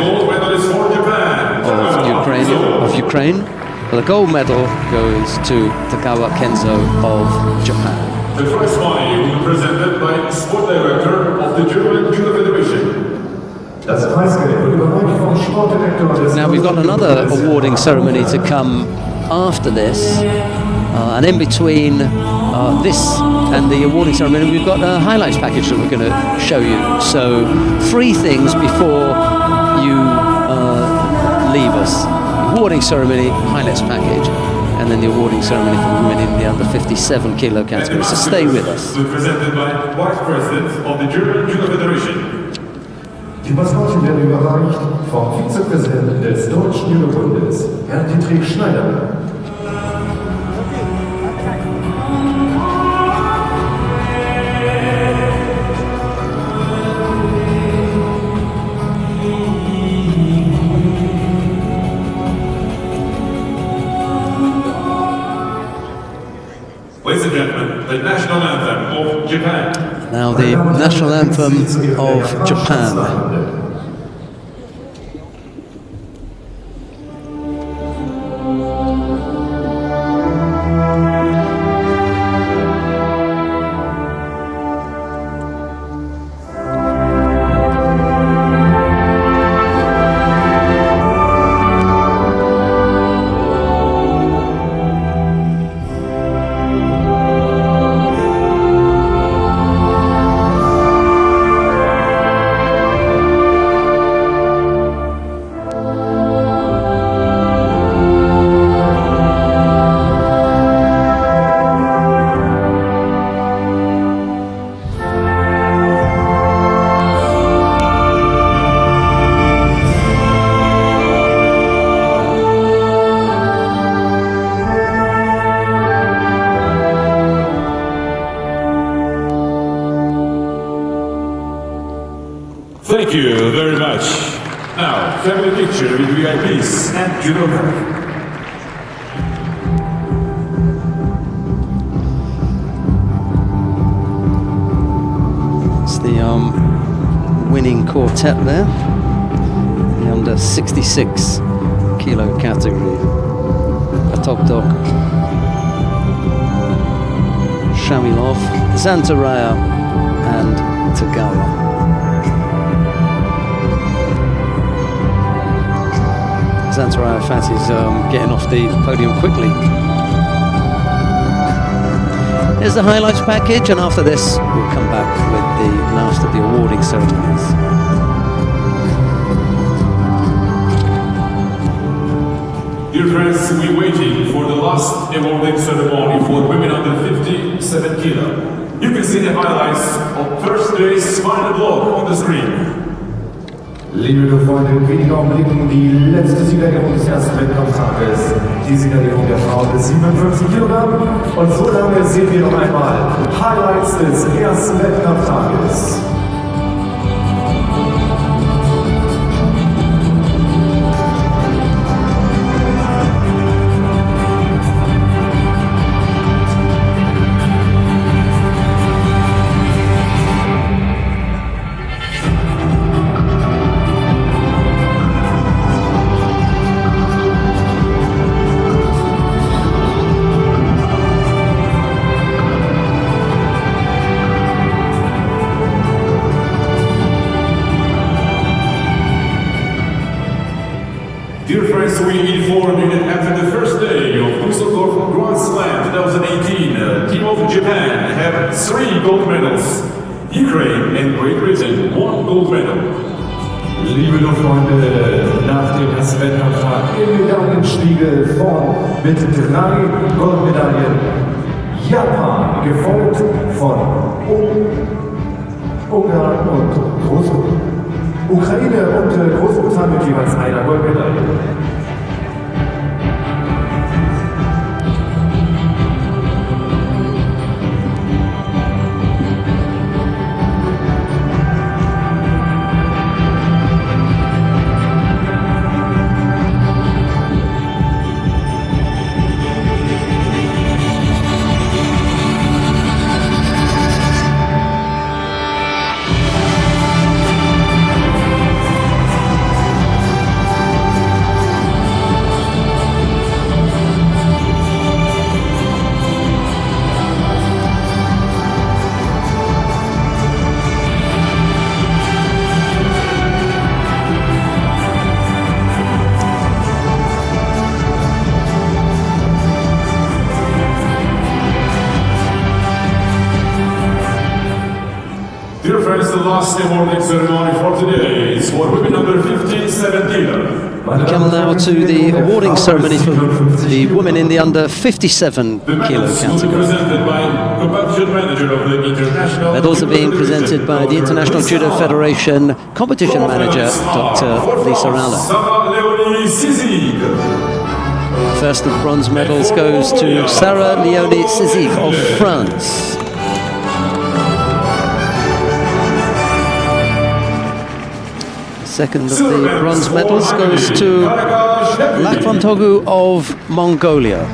of Ukraine. The gold medal goes to Tagawa Kenzo of Japan. The first body will be presented by Sport Director of the German Judo Federation. Das Preisgeld wird überreicht vom Sportdirektor des Now we've got another awarding ceremony to come after this, and in between this and the awarding ceremony we've got a highlights package that we're going to show you. So 3 things before you leave us: awarding ceremony, highlights package, and then the awarding ceremony for women in the under 57 kilo category. So stay with us. Presented by Vice President of the German Judo Federation. Die Maskottchen werden überreicht vom Vizepräsidenten des Deutschen Judo-Bundes, Herrn Dietrich Schneider. Ladies and gentlemen, the national anthem of Japan. Now the national anthem of Japan. Thank you very much. Now, family picture with VIPs and judoka. It's the winning quartet there, the under 66 kilo category. Bogdulaa, Shamilov, Zantaraia and Tagawa. Zantaraia fancies getting off the podium quickly. Here's the highlights package, and after this we'll come back with the last of the awarding ceremonies. Dear friends, we're waiting for the last awarding ceremony for women under 57 kilo. You can see the highlights of first day's final block on the screen. Liebe Freunde, in wenigen Augenblicken die letzte Siegerehrung des ersten Wettkampftages. Die Siegerehrung der Frauen bis 57 Kilogramm. Und so lange sehen wir noch einmal Highlights des ersten Wettkampftages. Dear friends, we inform you that after the first day of Düsseldorf Grand Slam 2018, Team of Japan have 3 gold medals. Ukraine and Great Britain 1 gold medal. Liebe Freunde, nach dem ersten Wettkampftag im Medaillenspiegel vorn mit 3 Goldmedaillen. Japan, gefolgt von Ungarn und Großbritannien. Ukraine und Großbritannien mit jeweils einer Goldmedaille. last awarding ceremony for today is for women under 57 kilos. We come now to the awarding ceremony for the women in the under 57 The kilo medals will be category. presented by competition manager of the international. Medals are being presented by the International Judo Federation competition manager, Dr. Lisa Ralla. Leonie. First of bronze medals goes to Sarah Leonie Sizik of France. Second of the bronze medals goes to Lkhagvatogoo of Mongolia.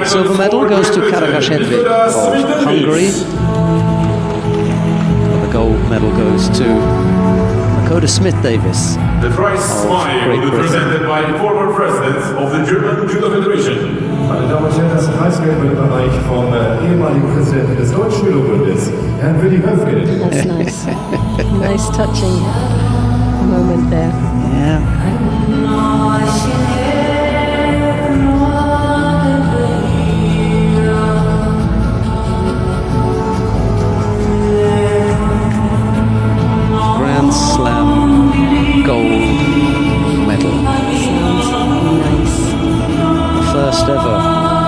Silver medal goes to Karakas of Hungary. The gold medal goes to Dakota Smith-Davis. The prize smile will be presented by former president of the German Judo Federation. Meine Damen und Herren, das Preisgeld wird überreicht vom ehemaligen Präsidenten des Deutschen Judo-Bundes, Herrn Willi Höfgen. That's nice. Nice touching moment there. Yeah. Grand Slam gold medal. First ever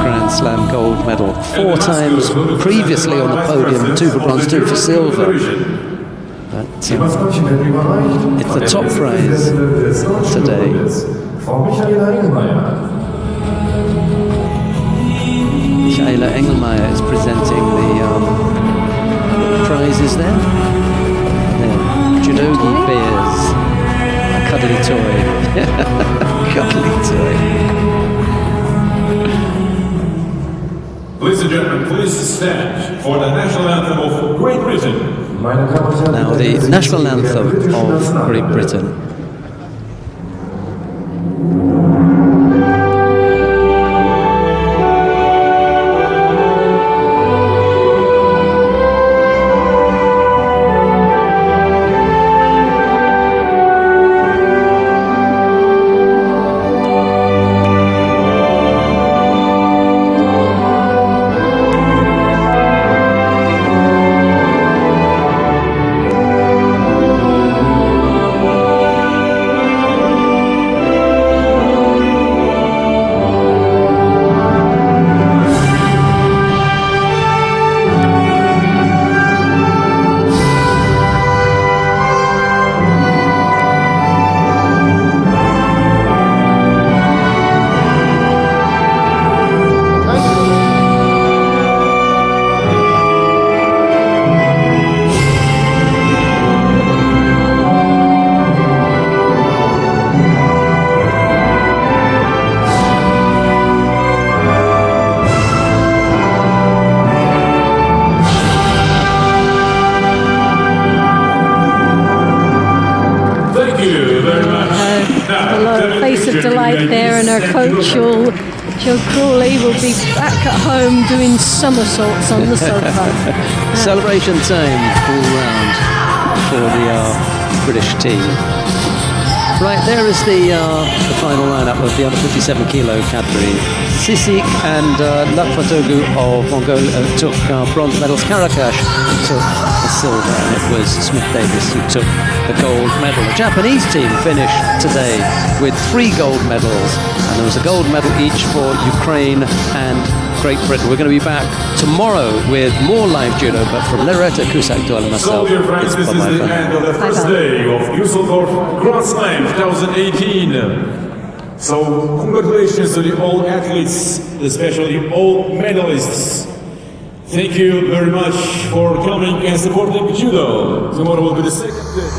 Grand Slam gold medal. 4 times previously on the podium, 2 for bronze, 2 for silver. But it's the top prize today. Michaela Engelmeyer is presenting the prizes there. Judogi bears, a cuddly toy. Cuddly toy. Ladies and gentlemen, please stand for the national anthem of Great Britain. Now the national anthem of Great Britain. Delight there, and her coach, Jill Crawley, will be back at home doing somersaults on the sofa. Celebration time all round for the British team. Right, there is the final lineup of the under 57 kilo category. Sizik and Lkhagvatogoo of Mongolia took bronze medals. Karakas took the silver, and it was Smith-Davis who took the gold medal. The Japanese team finished today with 3 gold medals, and there was a gold medal each for Ukraine and Great Britain. We're going to be back tomorrow with more live judo, but from Loretta Cusack-Doyle and myself, So, dear friends, this is the end of the first day of Düsseldorf Grand Slam 2018. So, congratulations to the all athletes, especially all medalists. Thank you very much for coming and supporting judo. Tomorrow will be the second day.